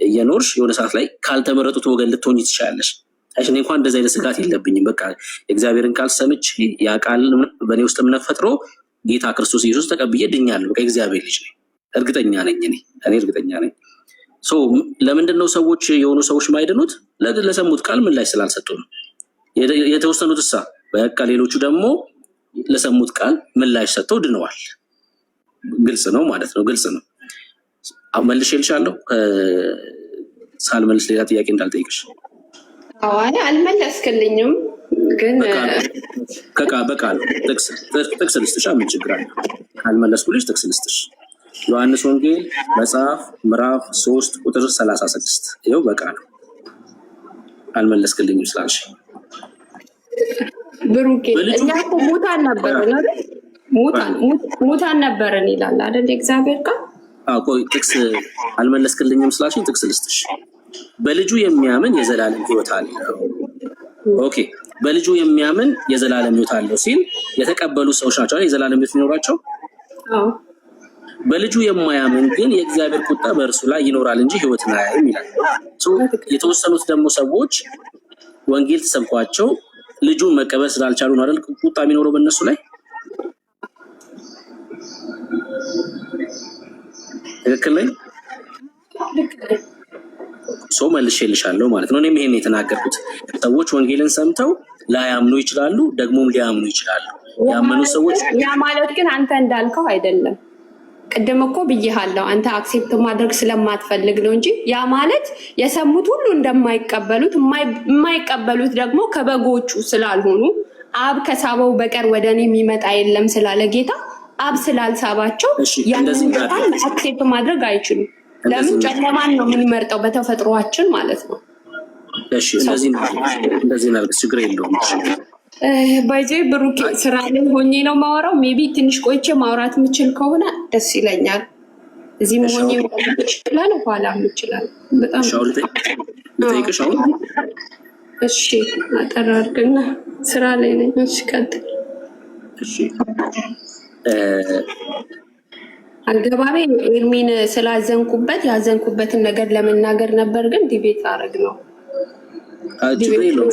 እየኖርሽ የሆነ ሰዓት ላይ ካልተመረጡት ወገን ልትሆኚ ትችላለሽ። እኔ እንኳን እንደዚህ አይነት ስጋት የለብኝም። በቃ የእግዚአብሔርን ቃል ሰምቼ ያ ቃል በእኔ ውስጥ እምነት ፈጥሮ ጌታ ክርስቶስ ኢየሱስ ተቀብዬ ድኛለሁ። በቃ የእግዚአብሔር ልጅ ነኝ። እርግጠኛ ነኝ። እኔ እርግጠኛ ነኝ። ለምንድን ነው ሰዎች የሆኑ ሰዎች ማይድኑት? ለሰሙት ቃል ምላሽ ስላልሰጡ ነው። የተወሰኑት እሳ በቃ ሌሎቹ ደግሞ ለሰሙት ቃል ምላሽ ሰጥተው ድነዋል። ግልጽ ነው ማለት ነው። ግልጽ ነው። መልሼልሻለሁ። ሳልመልስ ሌላ ጥያቄ እንዳልጠይቅሽ። አይ አልመለስክልኝም፣ ግን በቃል ጥቅስ ልስጥሽ። ምን ችግር አለ? ካልመለስኩልሽ ጥቅስ ልስጥሽ። ዮሐንስ ወንጌል መጽሐፍ ምዕራፍ 3 ቁጥር 36 ይኸው በቃል አልመለስክልኝም ስላልሽ ብሩኬ እኛ እኮ ሙታን ነበርን አይደል? ሙታን ነበርን ይላል አይደል እግዚአብሔር ቃል? ቆይ ጥቅስ አልመለስክልኝም ስላልሽኝ ጥቅስ ልስጥሽ። በልጁ የሚያምን የዘላለም ሕይወት አለው። ኦኬ በልጁ የሚያምን የዘላለም ሕይወት አለው ሲል የተቀበሉ ሰዎች ናቸው የዘላለም ሕይወት የሚኖራቸው። በልጁ የማያምን ግን የእግዚአብሔር ቁጣ በእርሱ ላይ ይኖራል እንጂ ሕይወትን አያይም ይላል። የተወሰኑት ደግሞ ሰዎች ወንጌል ተሰብኳቸው ልጁን መቀበል ስላልቻሉ ነው አይደል ቁጣ የሚኖረው በእነሱ ላይ። ትክክል ላይ ሰው መልሼልሻለሁ ማለት ነው። እኔም ይሄን የተናገርኩት ሰዎች ወንጌልን ሰምተው ላያምኑ ይችላሉ፣ ደግሞም ሊያምኑ ይችላሉ። ያመኑ ሰዎች ያ ማለት ግን አንተ እንዳልከው አይደለም። ቅድም እኮ ብዬሃለሁ፣ አንተ አክሴፕት ማድረግ ስለማትፈልግ ነው እንጂ ያ ማለት የሰሙት ሁሉ እንደማይቀበሉት የማይቀበሉት ደግሞ ከበጎቹ ስላልሆኑ አብ ከሳበው በቀር ወደ እኔ የሚመጣ የለም ስላለ ጌታ አብ ስላልሳባቸው ያንን ቃል አክሴፕት ማድረግ አይችሉም። ለምን? ጨለማን ነው የምንመርጠው በተፈጥሯችን ማለት ነው። እሺ እንደዚህ ነው ችግር የለውም። ባይዜ ብሩክ ስራ ላይ ሆኜ ነው ማወራው። ሜቢ ትንሽ ቆይቼ ማውራት የምችል ከሆነ ደስ ይለኛል። እዚህም ሆኜ ይችላል ኋላ ይችላል። በጣም ልጠይቅሽ አሁን። እሺ አጠራርግና ስራ ላይ ነኝ። እሺ ቀጥል። እሺ አገባቤ ኤርሚን ስላዘንኩበት ያዘንኩበትን ነገር ለመናገር ነበር፣ ግን ዲቤት አረግ ነው። ችግር የለውም።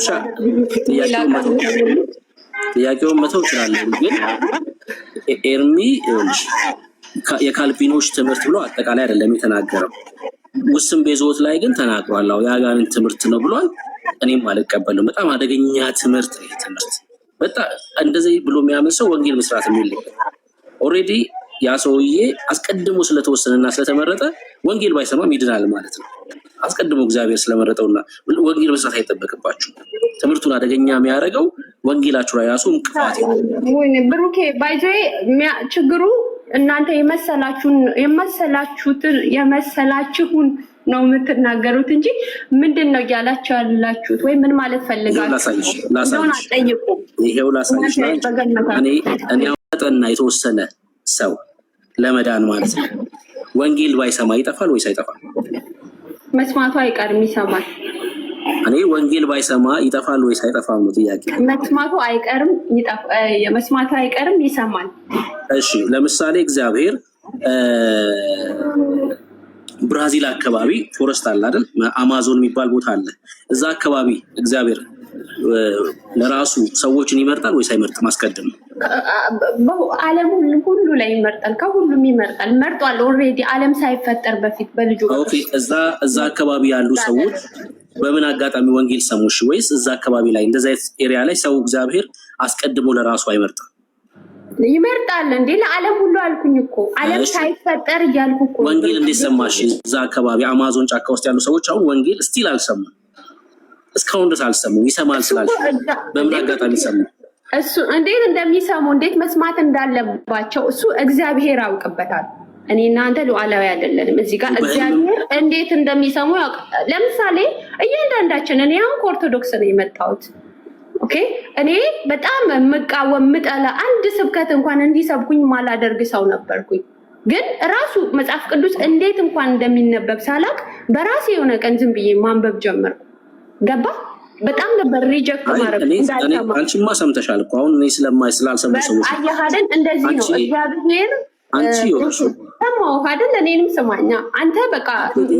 ጥያቄውን መተው እችላለሁ፣ ግን ኤርሚ የካልቪኖች ትምህርት ብሎ አጠቃላይ አይደለም የተናገረው። ውስን ቤዞት ላይ ግን ተናግሯል። የአጋንንት ትምህርት ነው ብሏል። እኔም አልቀበልም። በጣም አደገኛ ትምህርት ነው ትምህርት። በጣም እንደዚህ ብሎ የሚያምን ሰው ወንጌል መስራት የሚል ኦልሬዲ ያ ሰውዬ አስቀድሞ ስለተወሰነና ስለተመረጠ ወንጌል ባይሰማም ይድናል ማለት ነው። አስቀድሞ እግዚአብሔር ስለመረጠውና ወንጌል መስራት አይጠበቅባችሁ። ትምህርቱን አደገኛ የሚያደርገው ወንጌላችሁ ላይ ራሱ እንቅፋት ብሩኬ ባይዘ ችግሩ እናንተ የመሰላችሁን ነው የምትናገሩት እንጂ ምንድን ነው እያላችሁ ያላችሁት ወይ ምን ማለት ፈልጋችሁ አጠይቁ። ይሄው ላሳይሽ። እኔ ጠና የተወሰነ ሰው ለመዳን ማለት ነው ወንጌል ባይሰማ ይጠፋል ወይስ አይጠፋም? መስማቱ አይቀርም ይሰማል። እኔ ወንጌል ባይሰማ ይጠፋል ወይስ አይጠፋም ነው ጥያቄ። መስማቱ አይቀርም ይሰማል። እሺ ለምሳሌ እግዚአብሔር ብራዚል አካባቢ ፎረስት አለ አይደል? አማዞን የሚባል ቦታ አለ። እዛ አካባቢ እግዚአብሔር ለራሱ ሰዎችን ይመርጣል ወይስ አይመርጥም? አስቀድም ዓለም ሁሉ ላይ ይመርጣል። ከሁሉም ይመርጣል። መርጧል ኦልሬዲ ዓለም ሳይፈጠር በፊት በልጁ። ኦኬ እዛ አካባቢ ያሉ ሰዎች በምን አጋጣሚ ወንጌል ሰሙሽ? ወይስ እዛ አካባቢ ላይ እንደዛ አይነት ኤሪያ ላይ ሰው እግዚአብሔር አስቀድሞ ለራሱ አይመርጥም? ይመርጣል እንዴ? ለዓለም ሁሉ አልኩኝ እኮ ዓለም ሳይፈጠር እያልኩ እኮ። ወንጌል እንዴት ሰማሽ? እዛ አካባቢ አማዞን ጫካ ውስጥ ያሉ ሰዎች አሁን ወንጌል ስቲል አልሰሙም። እስካሁን ድረስ አልሰሙም። ይሰማል ስላልሽ በምን አጋጣሚ ሰሙ? እሱ እንዴት እንደሚሰሙ እንዴት መስማት እንዳለባቸው እሱ እግዚአብሔር ያውቅበታል። እኔ እናንተ ሉዓላዊ አይደለንም። እዚህ ጋር እግዚአብሔር እንዴት እንደሚሰሙ ያውቃል። ለምሳሌ እያንዳንዳችን እኔ አሁን ከኦርቶዶክስ ነው የመጣሁት። ኦኬ እኔ በጣም የምቃወም የምጠላ አንድ ስብከት እንኳን እንዲሰብኩኝ ማላደርግ ሰው ነበርኩኝ። ግን ራሱ መጽሐፍ ቅዱስ እንዴት እንኳን እንደሚነበብ ሳላቅ በራሴ የሆነ ቀን ዝም ብዬ ማንበብ ጀመርኩ። ገባ? በጣም ነበር ሪጀክት ማድረግ እንዳልሰማ። አንቺማ ሰምተሻል እኮ አሁን እኔ ስላልሰሙ ሰዎች አያሃደን እንደዚህ ነው እግዚአብሔር አንቺ ሰማሁ አይደል? እኔንም ስማኛ አንተ በቃ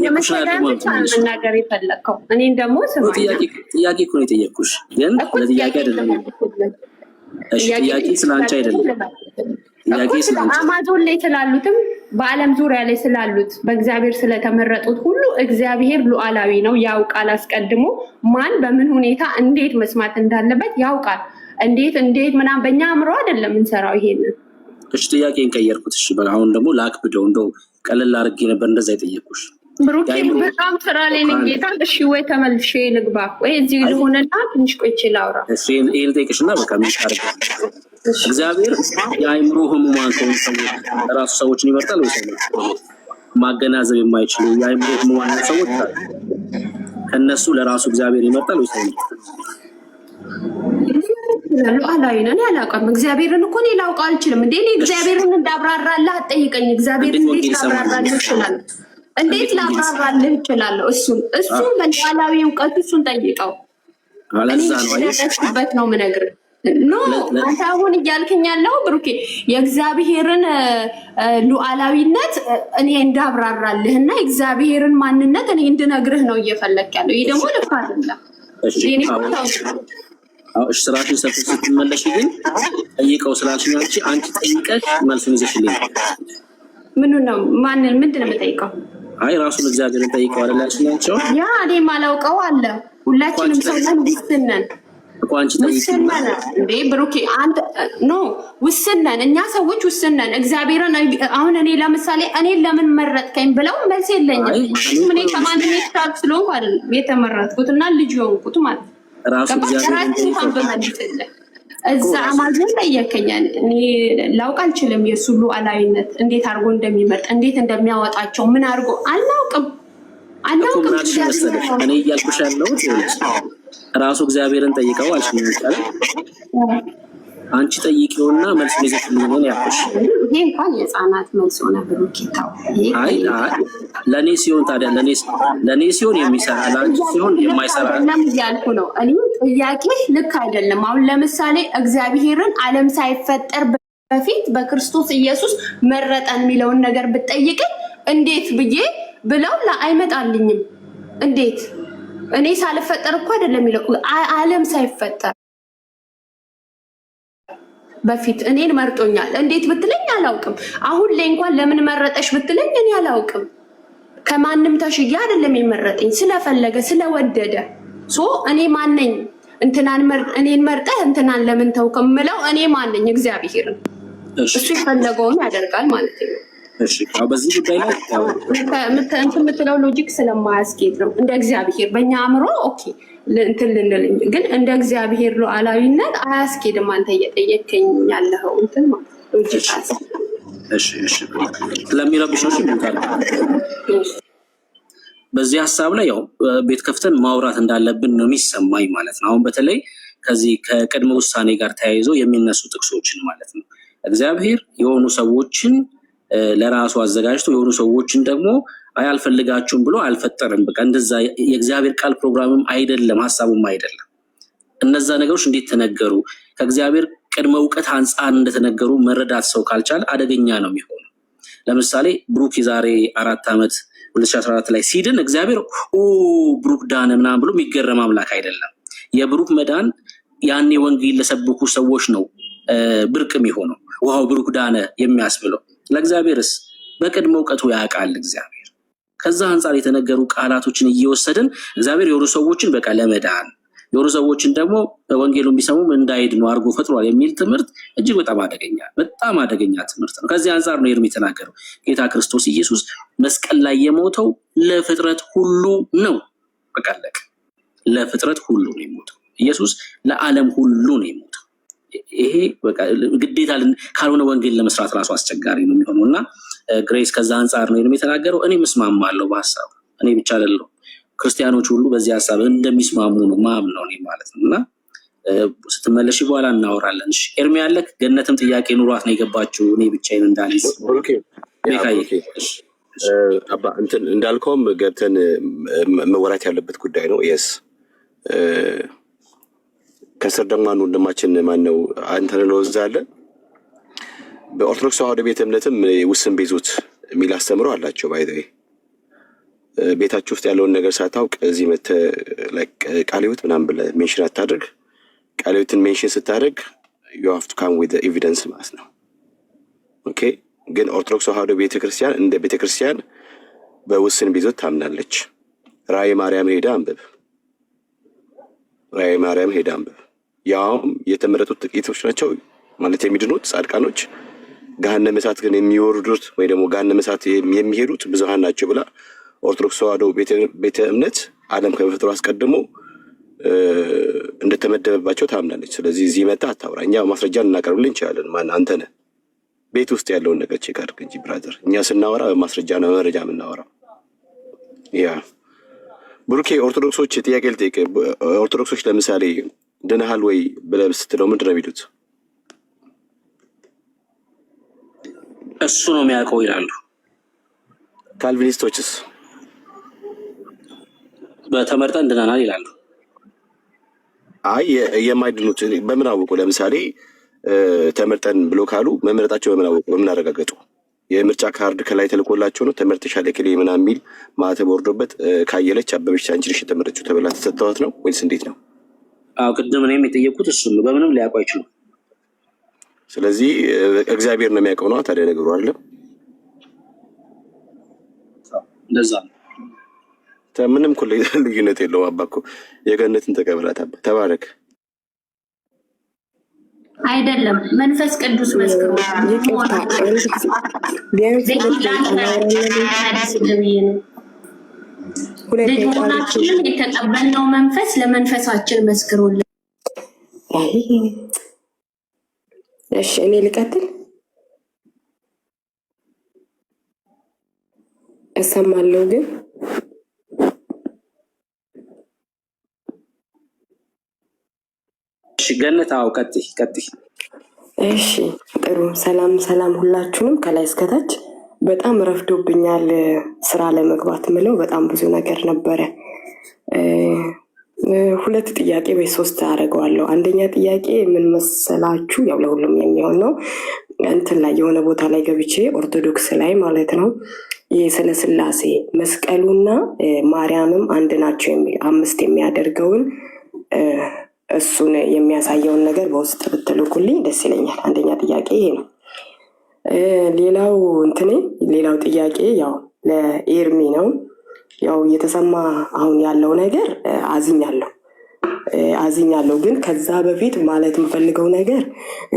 የመሰለህ ብቻ መናገር የፈለግከው እኔን ደግሞ ስማኛ። ጥያቄ እኮ ነው የጠየቅኩሽ፣ ግን ለጥያቄ አይደለም። እሺ ጥያቄ ስለ አንቺ አይደለም። ጥያቄ ስለ አንቺ አማዞን ላይ ስላሉትም በዓለም ዙሪያ ላይ ስላሉት በእግዚአብሔር ስለተመረጡት ሁሉ እግዚአብሔር ሉዓላዊ ነው፣ ያውቃል። አስቀድሞ ማን በምን ሁኔታ እንዴት መስማት እንዳለበት ያውቃል። እንዴት ምናምን በእኛ አእምሮ አይደለም እንሰራው ይሄንን። እሺ ጥያቄን ቀየርኩት። እሺ አሁን ደግሞ ላክብደው እንደው ቀለል አድርጌ ነበር እንደዛ የጠየቅኩሽ። ብሩኬ በጣም ስራ ላይ ነኝ ጌታ። እሺ ወይ ተመልሼ ልግባ ወይ እዚህ ልሆንና ትንሽ ቆይቼ ላውራ። እሺ ይሄን ጠይቅሽና በቃ ምን ታርጋ። እግዚአብሔር የአእምሮ ህሙማን ከሆኑ ሰዎች ራሱ ሰዎችን ይመርጣል ወይስ ማገናዘብ የማይችሉ የአእምሮ ህሙማን ሰዎች አሉ? ከነሱ ለራሱ እግዚአብሔር ይመርጣል ወይስ ሉዓላዊ ነን። ያላውቅም እግዚአብሔርን እኮ እኔ ላውቀው አልችልም እንዴ? እኔ እግዚአብሔርን እንዳብራራልህ አትጠይቀኝ። እግዚአብሔርን እንዴት ላብራራልህ እችላለሁ? እንዴት ላብራራልህ እችላለሁ? እሱን በሉዓላዊ እውቀቱ እሱን ጠይቀው። እኔ ደረስኩበት ነው የምነግርህ። ኖ አንተ አሁን እያልከኝ ያለው ብሩኬ የእግዚአብሔርን ሉዓላዊነት እኔ እንዳብራራልህ እና የእግዚአብሔርን ማንነት እኔ እንድነግርህ ነው እየፈለክ ያለው። ይህ ደግሞ ልክ አይደለም። ስራሽን ሰፍ ስትመለሽ ግን ጠይቀው ስላልሽኝ አንቺ ጠይቀሽ መልሱን ይዘሽልኝ። ምኑን ነው ምንድን ነው የምጠይቀው? አይ ራሱን እግዚአብሔርን ጠይቀው አይደል ያልሽኝ አንቺ? ያ እኔ ማላውቀው አለ። ሁላችንም ሰው ነን፣ ውስን ነን። ውስን ነን እንዴ ብሩኬ? አንተ ኖ ውስን ነን እኛ ሰዎች ውስን ነን። እግዚአብሔርን አሁን እኔ ለምሳሌ እኔን ለምን መረጥከኝ ብለው መልስ የለኝም። እኔ ከማንም የተሻልኩ ስለሆንኩ አይደለም የተመረጥኩት እና ልጅ የሆንኩት ማለት ነው። ራሱን በመልስልህ እዛ አማዝን ጠየከኛል። እኔ ላውቅ አልችልም የእሱ ሉዓላዊነት እንዴት አድርጎ እንደሚመርጥ እንዴት እንደሚያወጣቸው ምን አድርጎ አናውቅም። እኔ እያልኩሽ ያለሁት ራሱ እግዚአብሔርን ጠይቀው አልሽኝ ይቻላል። አንቺ ጠይቂውና መልስ ይዘሽልኝ ነው ያልኩሽ። ይሄ እንኳን የህፃናት መልስ ሆነ ብሩኬታው። አይ ለእኔ ሲሆን ታዲያ ለእኔ ሲሆን የሚሰራ ለአንቺ ሲሆን የማይሰራ ያልኩ ነው። እኔ ጥያቄ ልክ አይደለም። አሁን ለምሳሌ እግዚአብሔርን ዓለም ሳይፈጠር በፊት በክርስቶስ ኢየሱስ መረጠን የሚለውን ነገር ብትጠይቅኝ እንዴት ብዬ ብለው አይመጣልኝም። እንዴት እኔ ሳልፈጠር እኮ አይደለም የሚለው ዓለም ሳይፈጠር በፊት እኔን መርጦኛል። እንዴት ብትለኝ አላውቅም። አሁን ላይ እንኳን ለምን መረጠሽ ብትለኝ እኔ አላውቅም። ከማንም ተሽያ አይደለም የመረጠኝ፣ ስለፈለገ ስለወደደ። እኔ ማነኝ? እኔን መርጠህ እንትናን ለምን ተውከው የምለው እኔ ማነኝ? እግዚአብሔርን። እሱ የፈለገውን ያደርጋል ማለት ነው። በዚህ ጉዳይ ላይ የምትለው ሎጂክ ስለማያስኬድ ነው። እንደ እግዚአብሔር በእኛ አእምሮ ኦኬ እንትን ልንል ግን እንደ እግዚአብሔር ሉዓላዊነት አያስኬድም። አንተ እየጠየከኝ ያለኸው እንትን ሎጂክ ስለሚረብሽ በዚህ ሀሳብ ላይ ያው ቤት ከፍተን ማውራት እንዳለብን ነው የሚሰማኝ ማለት ነው። አሁን በተለይ ከዚህ ከቅድመ ውሳኔ ጋር ተያይዞ የሚነሱ ጥቅሶችን ማለት ነው እግዚአብሔር የሆኑ ሰዎችን ለራሱ አዘጋጅቶ የሆኑ ሰዎችን ደግሞ አልፈልጋችሁም ብሎ አልፈጠርም። በቃ እንደዛ የእግዚአብሔር ቃል ፕሮግራምም አይደለም ሀሳቡም አይደለም። እነዛ ነገሮች እንዴት ተነገሩ? ከእግዚአብሔር ቅድመ እውቀት አንጻር እንደተነገሩ መረዳት ሰው ካልቻለ አደገኛ ነው የሚሆነው። ለምሳሌ ብሩክ የዛሬ 4 ዓመት 2014 ላይ ሲድን እግዚአብሔር ብሩክ ዳነ ምናምን ብሎ የሚገረም አምላክ አይደለም። የብሩክ መዳን ያኔ ወንጌል ለሰበኩ ሰዎች ነው ብርቅ የሚሆነው ዋው ብሩክ ዳነ የሚያስብለው። ለእግዚአብሔርስ በቅድመ እውቀቱ ያውቃል እግዚአብሔር። ከዛ አንጻር የተነገሩ ቃላቶችን እየወሰድን እግዚአብሔር የሆኑ ሰዎችን በቃ ለመዳን የሆኑ ሰዎችን ደግሞ ወንጌሉን ቢሰሙም እንዳይድኑ አድርጎ ፈጥሯል የሚል ትምህርት እጅግ በጣም አደገኛ ትምህርት ነው። ከዚህ አንጻር ነው ኤርሚ የተናገረው ጌታ ክርስቶስ ኢየሱስ መስቀል ላይ የሞተው ለፍጥረት ሁሉ ነው። በቃ ለፍጥረት ሁሉ ነው የሞተው ኢየሱስ፣ ለዓለም ሁሉ ነው የሞተው። ይሄ በቃ ግዴታ ካልሆነ ወንጌል ለመስራት ራሱ አስቸጋሪ ነው የሚሆነው እና ግሬስ ከዛ አንጻር ነው የተናገረው። እኔ መስማማለሁ በሀሳቡ። እኔ ብቻ አይደለሁም ክርስቲያኖች ሁሉ በዚህ ሀሳብ እንደሚስማሙ ነው ማምነው እኔ ማለት ነው። እና ስትመለሽ በኋላ እናወራለን። እሺ ኤርሚ ያለክ ገነትም ጥያቄ ኑሯት ነው የገባችው እኔ ብቻዬን እንዳልይዝ አባ እንትን እንዳልከውም ገብተን መወራት ያለበት ጉዳይ ነው። የስ ከስር ደግሞ አንዱ ወንድማችን ማነው አንተን ለወዛለ በኦርቶዶክስ ተዋህዶ ቤተ እምነትም ውስን ቤዞት የሚል አስተምሮ አላቸው። ባይዘይ ቤታችሁ ውስጥ ያለውን ነገር ሳታውቅ እዚህ መተህ ቃለ ሕይወት ምናምን ብለህ ሜንሽን አታድርግ። ቃለ ሕይወትን ሜንሽን ስታደርግ you have to come with the evidence ማለት ነው። ኦኬ። ግን ኦርቶዶክስ ተዋህዶ ቤተክርስቲያን እንደ ቤተክርስቲያን በውስን ቤዞት ታምናለች። ራእየ ማርያም ሄዳ አንብብ። ራእየ ማርያም ሄዳ አንብብ። ያውም የተመረጡት ጥቂቶች ናቸው ማለት የሚድኑት ጻድቃኖች፣ ገሃነመ እሳት ግን የሚወርዱት ወይ ደግሞ ገሃነመ እሳት የሚሄዱት ብዙሃን ናቸው ብላ ኦርቶዶክስ ተዋህዶ ቤተ እምነት ዓለም ከመፈጠሩ አስቀድሞ እንደተመደበባቸው ታምናለች። ስለዚህ እዚህ መጣ አታውራ። እኛ ማስረጃ ልናቀርብልን እንችላለን። ማን አንተ ነህ? ቤት ውስጥ ያለውን ነገር ቼክ አድርግ እንጂ ብራዘር። እኛ ስናወራ በማስረጃ ነው መረጃ የምናወራው። ያ ብሩኬ ኦርቶዶክሶች ጥያቄ ልጠይቅ። ኦርቶዶክሶች ለምሳሌ ድነሃል ወይ ብለህ ስትለው ምንድን ነው የሚሉት? እሱ ነው የሚያውቀው ይላሉ። ካልቪኒስቶችስ? በተመርጠን ድነናል ይላሉ። አይ የማይድኑት በምን አወቁ? ለምሳሌ ተመርጠን ብሎ ካሉ መመረጣቸው በምን አወቁ? በምን አረጋገጡ? የምርጫ ካርድ ከላይ ተልኮላቸው ነው ተመርጠሻል ክሌ ምናምን የሚል ማተብ ወርዶበት ካየለች አበበች አንቺ ነሽ የተመረጠችው ተብላ ተሰጥተዋት ነው ወይስ እንዴት ነው? አዎ ቅድም እኔም የጠየቁት እሱ ነው። በምንም ሊያውቁ አይችሉም። ስለዚህ እግዚአብሔር ነው የሚያውቀው ነው ታዲያ ነገሩ አይደለም። እንደዛ ነው። ምንም እኮ ልዩነት የለውም። አባ እኮ የገነትን ተቀበላት። አባ ተባረክ። አይደለም መንፈስ ቅዱስ መስክሮ ልጅናችንን የተቀበልነው መንፈስ ለመንፈሳችን መስክሮልን። እሺ እኔ ልቀጥል። እሰማለሁ ግን ገነት አዎ፣ ቀጥይ። እሺ ጥሩ። ሰላም ሁላችሁንም ከላይ እስከታች። በጣም ረፍዶብኛል ስራ ለመግባት ምለው በጣም ብዙ ነገር ነበረ። 2 ጥያቄ ወይ 3 አደርገዋለሁ። አንደኛ ጥያቄ ምን መሰላችሁ? ያው ለሁሉም የሚሆን ነው። እንትን ላይ የሆነ ቦታ ላይ ገብቼ ኦርቶዶክስ ላይ ማለት ነው የስነ ስላሴ መስቀሉና ማርያምም አንድ ናቸው የሚል 5 የሚያደርገውን እሱን የሚያሳየውን ነገር በውስጥ ብትልኩልኝ ደስ ይለኛል። አንደኛ ጥያቄ ይሄ ነው። ሌላው ጥያቄ ያው ለኤርሚ ነው። ያው እየተሰማ አሁን ያለው ነገር አዝኛለሁ። ግን ከዛ በፊት ማለት የምፈልገው ነገር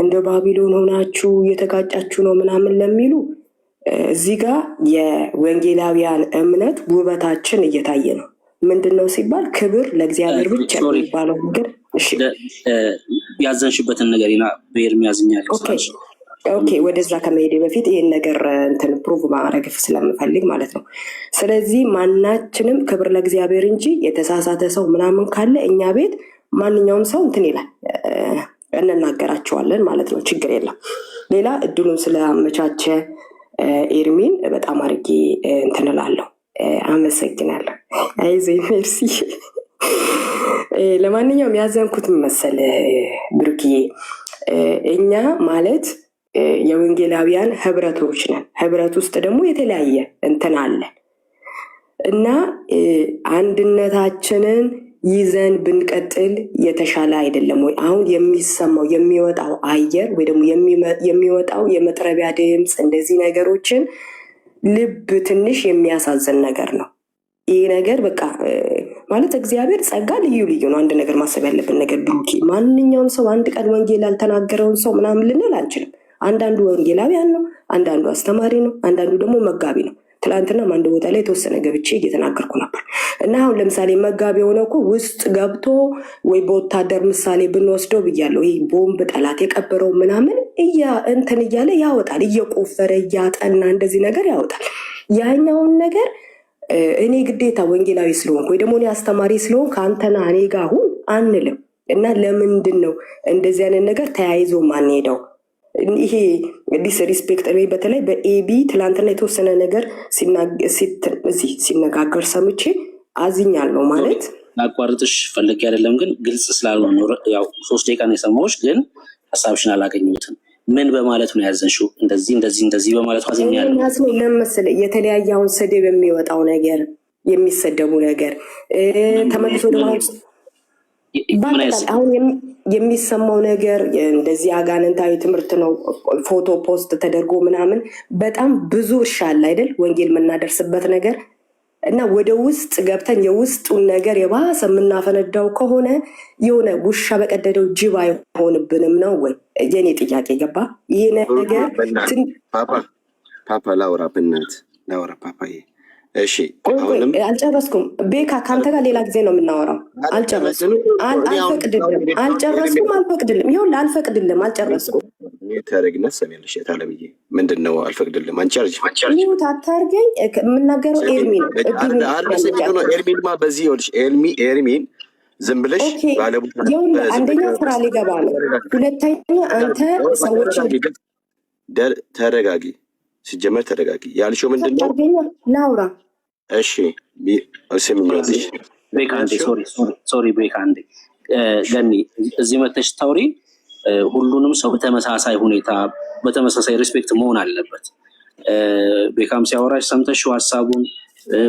እንደ ባቢሎን ሆናችሁ እየተጋጫችሁ ነው ምናምን ለሚሉ እዚህ ጋር የወንጌላውያን እምነት ውበታችን እየታየ ነው። ምንድነው ሲባል ክብር ለእግዚአብሔር ብቻ የሚባለው ነገር። እሺ ያዘንሽበትን ነገር በኤርሚ ያዝኛለሁ። ኦኬ ወደዛ ከመሄዴ በፊት ይሄን ነገር እንትን ፕሩቭ ማድረግ ስለምፈልግ ማለት ነው። ስለዚህ ማናችንም ክብር ለእግዚአብሔር እንጂ የተሳሳተ ሰው ምናምን ካለ እኛ ቤት ማንኛውም ሰው እንትን ይላል እንናገራቸዋለን ማለት ነው። ችግር የለም። ሌላ እድሉን ስለአመቻቸ ኤርሚን በጣም አድርጌ እንትን እላለሁ። አመሰግናለሁ። አይዞህ ሜርሲ። ለማንኛውም ያዘንኩት መሰለ ብሩክዬ፣ እኛ ማለት የወንጌላውያን ህብረቶች ነን። ህብረት ውስጥ ደግሞ የተለያየ እንትን አለ እና አንድነታችንን ይዘን ብንቀጥል የተሻለ አይደለም ወይ? አሁን የሚሰማው የሚወጣው አየር ወይ ደግሞ የሚወጣው የመጥረቢያ ድምፅ እንደዚህ ነገሮችን ልብ ትንሽ የሚያሳዝን ነገር ነው። ይህ ነገር በቃ ማለት እግዚአብሔር ጸጋ ልዩ ነው። አንድ ነገር ማሰብ ያለብን ነገር ብሩኪ፣ ማንኛውም ሰው አንድ ቀን ወንጌል ያልተናገረውን ሰው ምናምን ልንል አንችልም። አንዳንዱ ወንጌላዊያን ነው፣ አንዳንዱ አስተማሪ ነው፣ አንዳንዱ ደግሞ መጋቢ ነው። ትላንትና አንድ ቦታ ላይ የተወሰነ ገብቼ እየተናገርኩ ነበር እና አሁን ለምሳሌ መጋቢ የሆነው እኮ ውስጥ ገብቶ ወይ በወታደር ምሳሌ ብንወስደው ብያለሁ፣ ይህ ቦምብ ጠላት የቀበረው ምናምን እንትን እያለ ያወጣል፣ እየቆፈረ እያጠና እንደዚህ ነገር ያወጣል። ያኛውን ነገር እኔ ግዴታ ወንጌላዊ ስለሆንኩ ወይ ደግሞ እኔ አስተማሪ ስለሆንኩ ከአንተና እኔ ጋር አሁን አንልም። እና ለምንድን ነው እንደዚህ አይነት ነገር ተያይዞ ማንሄደው? ይሄ ዲስሪስፔክት እኔ በተለይ በኤቢ ትላንትና የተወሰነ ነገር ሲነጋገር ሰምቼ አዝኛለሁ። ማለት ላቋርጥሽ ፈልጌ አይደለም፣ ግን ግልጽ ስላልሆነ ያው 3 ደቂቃ ነው የሰማሁሽ፣ ግን ሀሳብሽን አላገኘሁትም። ምን በማለት ነው ያዘንሽው? እንደዚህ በማለት አዝኛለሁ። ለምን መሰለህ የተለያየ አሁን ስድብ የሚወጣው ነገር የሚሰደቡ ነገር ተመልሶ ደግሞ አሁን የሚሰማው ነገር እንደዚህ አጋንንታዊ ትምህርት ነው። ፎቶ ፖስት ተደርጎ ምናምን በጣም ብዙ እርሻ አለ አይደል? ወንጌል የምናደርስበት ነገር እና ወደ ውስጥ ገብተን የውስጡን ነገር የባሰ የምናፈነዳው ከሆነ የሆነ ውሻ በቀደደው ጅብ አይሆንብንም ነው ወይ? የኔ ጥያቄ ገባ? ይሄ ነገር ፓፓ ላውራ ብናት ላውራ ፓፓዬ። እሺ አልጨረስኩም። ቤካ ከአንተ ጋር ሌላ ጊዜ ነው የምናወራው። አልጨረስኩም። አልፈቅድልም። ይኸውልህ አልፈቅድልም። አልጨረስኩም። ታረግነት ሰሚያለሽ የታለምዬ ምንድን ነው አልፈቅድልም። አንቺ ይሁት አታርገኝ። የምናገረው ኤርሚ ነው። ኤርሚንማ በዚህ ይኸውልሽ ኤርሚን ዝም ብለሽ ባለቡት አንደኛ ስራ ሊገባ ነው። ሁለተኛ አንተ ሰዎች ተረጋጊ። ሲጀመር ተረጋጊ። ያልሽው ምንድነው? ላውራ እሺ ስሚኛለሽ። ቤካንዴ ሶሪ ቤካንዴ ገኒ እዚህ መተሽ ታውሪ። ሁሉንም ሰው በተመሳሳይ ሁኔታ በተመሳሳይ ሪስፔክት መሆን አለበት። ቤካም ሲያወራሽ ሰምተሽው ሀሳቡን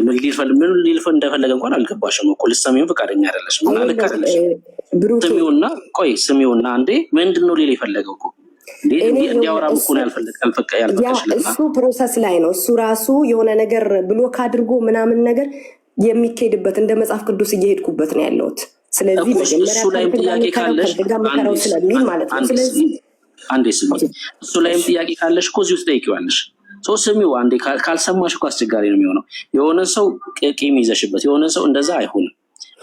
ምን ሊልፈ እንደፈለገ እንኳን አልገባሽም እኮ ልትሰሚው ፈቃደኛ አይደለሽም። እና ልክ አይደለሽም። ስሚውና ቆይ ስሚውና አንዴ ምንድነው ሊል የፈለገው እኮ እንዲያወራም እኮ ያልፈቀድሽልና እሱ ፕሮሰስ ላይ ነው። እሱ ራሱ የሆነ ነገር ብሎክ አድርጎ ምናምን ነገር የሚካሄድበት እንደ መጽሐፍ ቅዱስ እየሄድኩበት ነው ያለሁት። ስለዚህ እሱ ላይም ጥያቄ ካለሽ ስለሚል ማለት ነው። ስለዚህ አንዴ ስሚ፣ እሱ ላይም ጥያቄ ካለሽ እኮ እዚህ ውስጥ ጠይቂዋለሽ። ሰው ስሚው አንዴ ካልሰማሽ እኮ አስቸጋሪ ነው የሚሆነው። የሆነ ሰው ቂም ይዘሽበት የሆነ ሰው እንደዛ አይሆንም።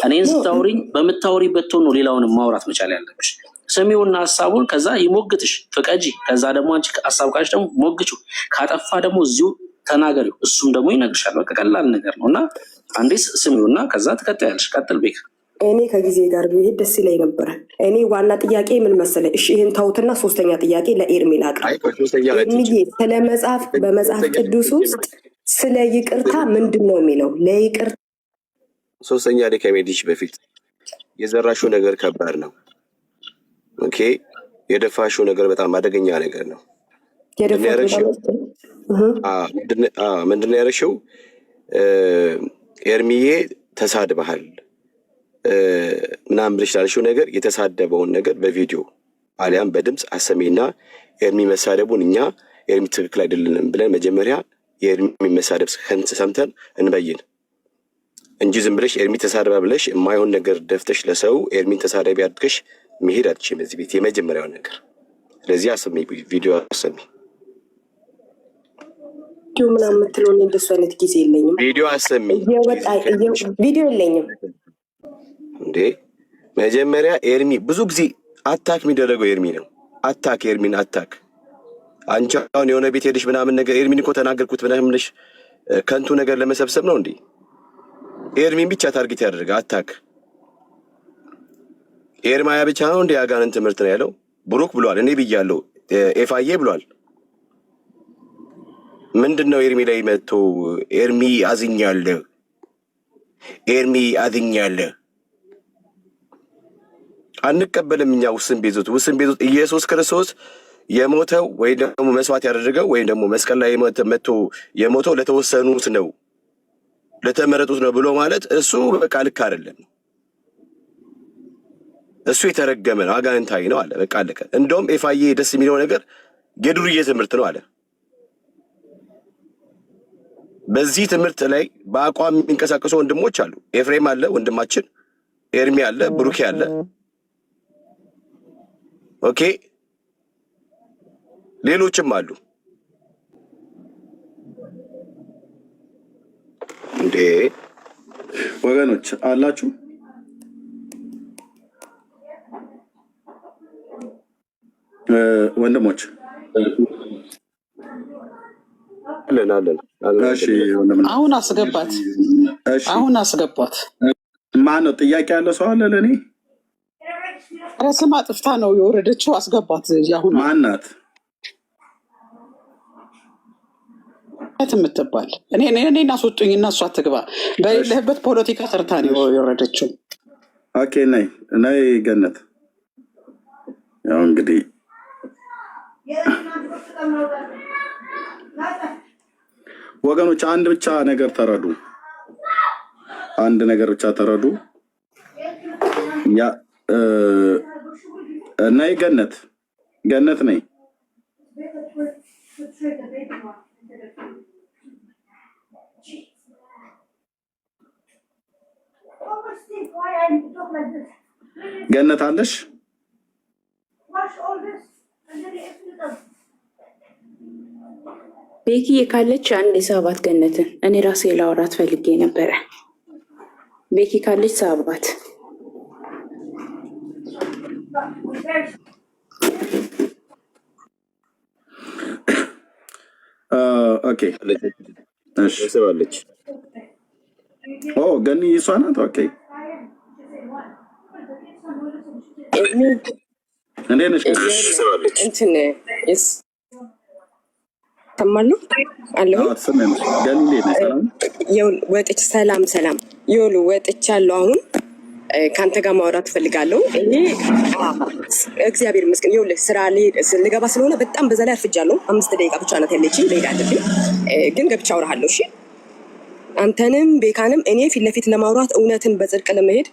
እኔን ስታውሪኝ በምታውሪበት ቶን ነው ሌላውንም ማውራት መቻል ያለብሽ። ስሚውና ሀሳቡን ከዛ ይሞግትሽ ፍቀጂ። ከዛ ደግሞ አንቺ ሀሳብ ካለሽ ደግሞ ሞግቹ። ካጠፋ ደግሞ እዚሁ ተናገሪው፣ እሱም ደግሞ ይነግርሻል። በቃ ቀላል ነገር ነው እና አንዴ ስሚውና ከዛ ትቀጥያለሽ። ቀጥል ቤክ። እኔ ከጊዜ ጋር ቢሄድ ደስ ይለኝ ነበረ። እኔ ዋና ጥያቄ ምን መሰለህ? እሺ ይህን ተውትና ሶስተኛ ጥያቄ ለኤርሜል አቅርብ። ስለ መጽሐፍ በመጽሐፍ ቅዱስ ውስጥ ስለ ይቅርታ ምንድን ነው የሚለው? ለይቅርታ ሶስተኛ ላይ ከሜዲሽ በፊት የዘራሽው ነገር ከባድ ነው። ኦኬ፣ የደፋሽው ነገር በጣም አደገኛ ነገር ነው። ምንድን ነው ያደረግሽው? ኤርሚዬ ተሳድበሃል ምናምን ብለሽ ላልሽው ነገር የተሳደበውን ነገር በቪዲዮ አሊያም በድምፅ አሰሜና ኤርሚ መሳደቡን እኛ ኤርሚ ትክክል አይደለንም ብለን መጀመሪያ የኤርሚ መሳደብ ሰምተን እንበይን እንጂ ዝም ብለሽ ኤርሚ ተሳደበ ብለሽ የማይሆን ነገር ደፍተሽ ለሰው ኤርሚን ተሳዳቢ አድርገሽ መሄድ አትችይም እዚህ ቤት። የመጀመሪያው ነገር ስለዚህ አሰሚ ቪዲዮ አሰሚ ምናምን የምትለው እንደሱ አይነት ጊዜ የለኝም። ቪዲዮ አሰሚ ቪዲዮ የለኝም እንዴ። መጀመሪያ ኤርሚ ብዙ ጊዜ አታክ የሚደረገው ኤርሚ ነው። አታክ ኤርሚን አታክ። አንቺ አሁን የሆነ ቤት ሄደሽ ምናምን ነገር ኤርሚን እኮ ተናገርኩት ምናምን ብለሽ ከንቱ ነገር ለመሰብሰብ ነው እንዴ? ኤርሚን ብቻ ታርጌት ያደርጋ አታክ። ኤርማያ ብቻ ነው እንደ ያጋንን ትምህርት ነው ያለው። ብሩክ ብሏል፣ እኔ ብያለሁ፣ ኤፋዬ ብሏል። ምንድነው ኤርሚ ላይ መጥቶ ኤርሚ አዝኛለሁ፣ ኤርሚ አዝኛለሁ። አንቀበልም እኛ ውስን ቤዞት ኢየሱስ ክርስቶስ የሞተው ወይ ደግሞ መስዋዕት ያደረገው ወይ ደግሞ መስቀል ላይ መጥቶ የሞተው ለተወሰኑት ነው ለተመረጡት ነው ብሎ ማለት እሱ በቃ ልክ አይደለም። እሱ የተረገመ ነው፣ አጋንንታዊ ነው አለ። በቃ አለቀ። እንደውም ኤፋዬ ደስ የሚለው ነገር የዱርዬ ትምህርት ነው አለ። በዚህ ትምህርት ላይ በአቋም የሚንቀሳቀሱ ወንድሞች አሉ። ኤፍሬም አለ ወንድማችን፣ ኤርሚ አለ፣ ብሩኬ አለ። ኦኬ ሌሎችም አሉ እንዴ ወገኖች አላችሁ። ወንድሞች አለን። እሺ አሁን አስገባት። አሁን አስገባት። ማን ነው? ጥያቄ ያለ ሰው አለ ለኔ? ስም አጥፍታ ነው የወረደችው። አስገባት። አሁን ማናት የምትባል? እኔ እናስወጡኝ እና እሷ ትግባ። በሌለህበት ፖለቲካ ሰርታ ነው የወረደችው። ኦኬ ነይ ገነት። ያው እንግዲህ ወገኖች አንድ ነገር ብቻ ተረዱ። ያ ነይ ገነት ነይ። ገነት አለሽ? ቤኪዬ ካለች አንድ የሰባት ገነትን እኔ ራሴ ላወራት ፈልጌ ነበረ። ቤኪ ካለች ሰባት ኦኬ ገኒ እሷ ናት። ኦኬ እንዴት ነሽ? እንትን ሰማሉ አለሁ ወጥች ሰላም ይኸውሉ ወጥቻለሁ። አሁን ከአንተ ጋር ማውራት እፈልጋለሁ። እኔ እግዚአብሔር ይመስገን ይኸውልህ ስራ ልገባ ስለሆነ በጣም በዛ ላይ አርፍጃለሁ። 5 ደቂቃ ብቻ ናት ያለችኝ ልሄድ አለብኝ፣ ግን ገብቻ አውራሃለሁ። እሺ አንተንም ቤካንም እኔ ፊት ለፊት ለማውራት እውነትን በጽድቅ ለመሄድ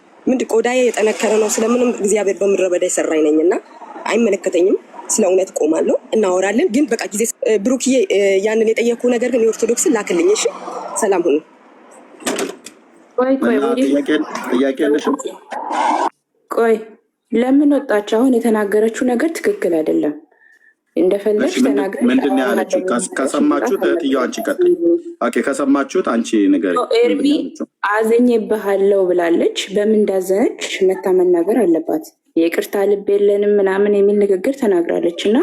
ቆዳዬ የጠነከረ ነው። ስለምንም እግዚአብሔር በምድረ በዳ የሰራኝ ነኝና አይመለከተኝም። ስለ እውነት ቆማለሁ፣ እናወራለን። ግን በቃ ጊዜ ብሩክዬ ያንን የጠየኩ ነገር ግን የኦርቶዶክስን ላክልኝ። እሺ ሰላም ሁኑ። ቆይ ለምን ወጣች? አሁን የተናገረችው ነገር ትክክል አይደለም። እንደፈለግሽ ተናግረሽ ምንድን ነው ያለችው? ከሰማችሁት እህትዬው አንቺ ቀጥል። ኦኬ ከሰማችሁት አንቺ ንገሪኝ። ኤርሚ አዝኜብሃለሁ ብላለች። በምን እንዳዘነች መታ መናገር አለባት። የይቅርታ ልብ የለንም ምናምን የሚል ንግግር ተናግራለች እና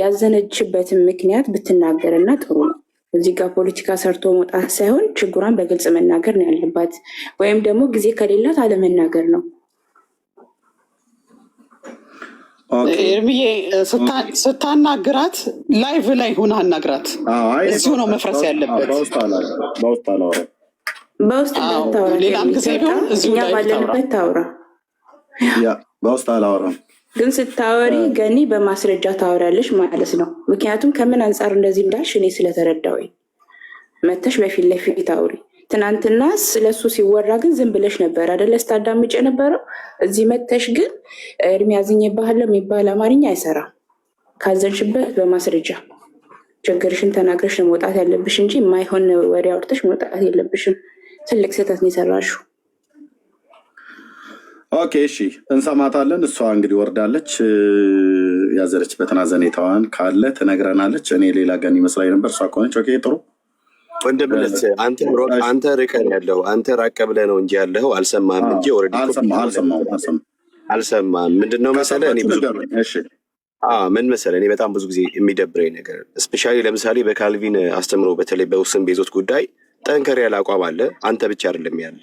ያዘነችበትን ምክንያት ብትናገርና ጥሩ ነው። እዚህ ጋር ፖለቲካ ሰርቶ መውጣት ሳይሆን ችግሯን በግልጽ መናገር ነው ያለባት፣ ወይም ደግሞ ጊዜ ከሌላት አለመናገር ነው። ኤርሚዬ ስታናግራት ላይቭ ላይ ሆነ አናግራት። እዚሁ ነው መፍረስ ያለበት። በውስጥ ታውራ፣ ሌላም ጊዜ ቢሆን እኛ ባለንበት ታውራ። በውስጥ አላወራም፣ ግን ስታወሪ ገኒ በማስረጃ ታወሪያለሽ ማለት ነው። ምክንያቱም ከምን አንጻር እንደዚህ እንዳልሽ እኔ ስለተረዳሁኝ መተሽ በፊት ለፊት አውሪ። ትናንትና ስለሱ ሲወራ ግን ዝም ብለሽ ነበር አደለ ስታዳምጭ የነበረው። እዚህ መተሽ ግን እድሜ አዝኜብሃለሁ የሚባል አማርኛ አይሰራም። ካዘንሽበት በማስረጃ ችግርሽን ተናግረሽ መውጣት ያለብሽ እንጂ የማይሆን ወሬ አውርተሽ መውጣት የለብሽም። ትልቅ ስህተት ነው የሰራሽው። ኦኬ እሺ እንሰማታለን። እሷ እንግዲህ ወርዳለች፣ ያዘረችበትን አዘኔታዋን ካለ ትነግረናለች። እኔ ሌላ ገን ይመስላኝ ነበር፣ እሷ ከሆነች ኦኬ ጥሩ። ወንድምነት አንተ ርቀን ያለው አንተ ራቀ ብለህ ነው እንጂ ያለው አልሰማህም እንጂ አልሰማህም። ምንድነው መሰለህ እኔ ብዙ ምን መሰለህ እኔ በጣም ብዙ ጊዜ የሚደብረኝ ነገር እስፔሻሊ ለምሳሌ በካልቪን አስተምሮ በተለይ በውስን ቤዞት ጉዳይ ጠንከር ያለ አቋም አለ። አንተ ብቻ አይደለም ያለ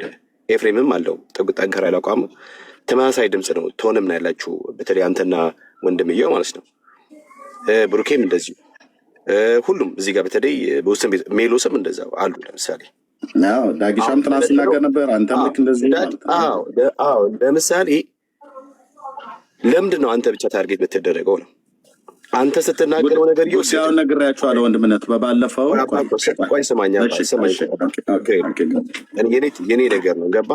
ኤፍሬምም አለው ጠንከር ያለ አቋም። ተመሳሳይ ድምፅ ነው ቶንም ነው ያላችሁ፣ በተለይ አንተና ወንድምየው ማለት ነው። ብሩኬም እንደዚሁ ሁሉም እዚህ ጋር በተለይ በውስን ቤት ሜሎስም እንደዛው አሉ። ለምሳሌ ዳጊሻም ትናንት ሲናገር ነበር። አንተም ልክ እንደዚህ ለምሳሌ ለምንድን ነው አንተ ብቻ ታርጌት የምትደረገው ነው? አንተ ስትናገረው ነገር ይወስዳውን ነግሬያቸዋለሁ። ወንድምነት በባለፈው ቆይ ስማኛ የኔ ነገር ነው ገባ።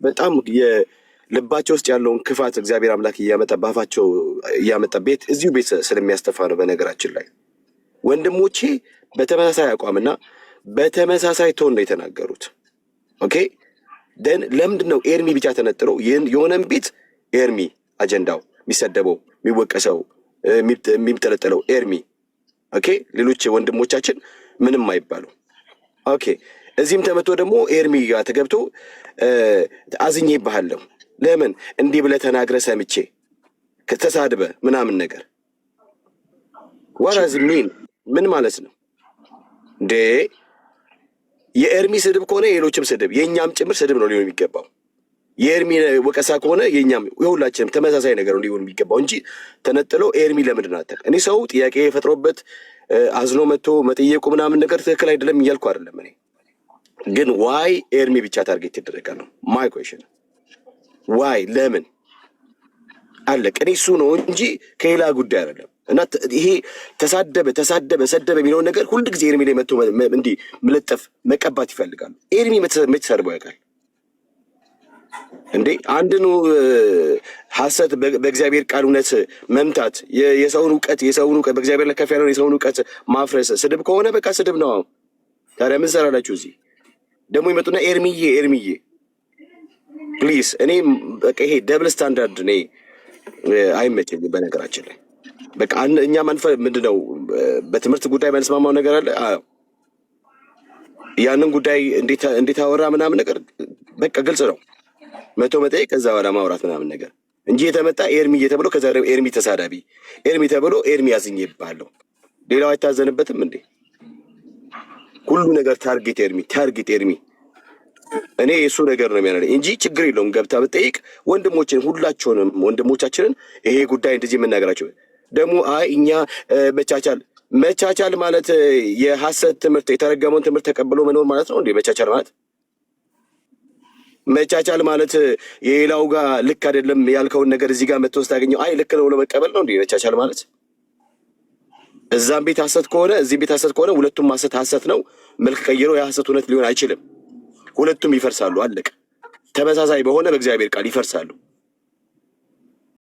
በጣም የልባቸው ውስጥ ያለውን ክፋት እግዚአብሔር አምላክ እያመጣ ባፋቸው እያመጣ ቤት እዚሁ ቤት ስለሚያስተፋ ነው። በነገራችን ላይ ወንድሞቼ በተመሳሳይ አቋምና በተመሳሳይ ቶን ነው የተናገሩት። ኦኬ ደን ለምንድን ነው ኤርሚ ብቻ ተነጥሎ የሆነም ቤት ኤርሚ አጀንዳው የሚሰደበው የሚወቀሰው የሚጠለጠለው ኤርሚ ኦኬ፣ ሌሎች ወንድሞቻችን ምንም አይባሉ። ኦኬ እዚህም ተመቶ ደግሞ ኤርሚ ጋር ተገብቶ አዝኜብሃለሁ ለምን እንዲህ ብለህ ተናግረህ ሰምቼ ከተሳድበ ምናምን ነገር ዋራዝ ምን ማለት ነው እንዴ? የኤርሚ ስድብ ከሆነ የሌሎችም ስድብ የእኛም ጭምር ስድብ ነው ሊሆን የሚገባው። የኤርሚ ወቀሳ ከሆነ የኛም የሁላችንም ተመሳሳይ ነገር ነው ሊሆን የሚገባው እንጂ ተነጥሎ ኤርሚ ለምንድን ነው አታውቅም? እኔ ሰው ጥያቄ የፈጥሮበት አዝኖ መጥቶ መጠየቁ ምናምን ነገር ትክክል አይደለም እያልኩ አይደለም። እኔ ግን ዋይ ኤርሚ ብቻ ታርጌት ይደረጋል ነው ማይ ኩዌሽን። ዋይ ለምን አለቅ? እኔ እሱ ነው እንጂ ከሌላ ጉዳይ አይደለም። እና ይሄ ተሳደበ ሰደበ የሚለውን ነገር ሁል ጊዜ ኤርሚ ላይ መጥቶ እንዲህ መለጠፍ መቀባት ይፈልጋሉ። ኤርሚ መች ሰርበው ያውቃል እንዴ? አንድኑ ሐሰት በእግዚአብሔር ቃል እውነት መምታት የሰውን እውቀት በእግዚአብሔር ላይ ከፍ ያለውን የሰውን እውቀት ማፍረስ ስድብ ከሆነ በቃ ስድብ ነው። ታዲያ ምን ሰራላችሁ? እዚህ ደግሞ ይመጡና ኤርሚዬ ፕሊዝ። እኔ በቃ ይሄ ደብል ስታንዳርድ እኔ አይመቸኝም። በነገራችን ላይ በቃ እኛ ምንድነው በትምህርት ጉዳይ ማንስማማው ነገር አለ። ያንን ጉዳይ እንዴት አወራ ምናምን ነገር በቃ ግልጽ ነው። መቶ መጠየቅ ከዛ በኋላ ማውራት ምናምን ነገር እንጂ የተመጣ ኤርሚ ተብሎ ከዛ ኤርሚ ተሳዳቢ ኤርሚ ተብሎ ኤርሚ አዝኜብሃለሁ ሌላው አይታዘንበትም እንዴ? ሁሉ ነገር ታርጌት ኤርሚ እኔ የእሱ ነገር ነው የሚያነደኝ እንጂ ችግር የለውም። ገብታ ብጠይቅ ወንድሞችን ሁላቸውንም ወንድሞቻችንን ይሄ ጉዳይ እንደዚህ የምናገራቸው ደግሞ አይ እኛ መቻቻል ማለት የሐሰት ትምህርት የተረገመውን ትምህርት ተቀብሎ መኖር ማለት ነው እንዴ? መቻቻል ማለት የሌላው ጋር ልክ አይደለም ያልከውን ነገር እዚህ ጋር መጥቶ ስታገኘው አይ ልክ ነው ብሎ መቀበል ነው እንዴ መቻቻል ማለት? እዛም ቤት ሐሰት ከሆነ እዚህም ቤት ሐሰት ከሆነ ሁለቱም ሐሰት ነው። መልክ ቀይሮ የሐሰት እውነት ሊሆን አይችልም። ሁለቱም ይፈርሳሉ። አለቀ። ተመሳሳይ በሆነ በእግዚአብሔር ቃል ይፈርሳሉ።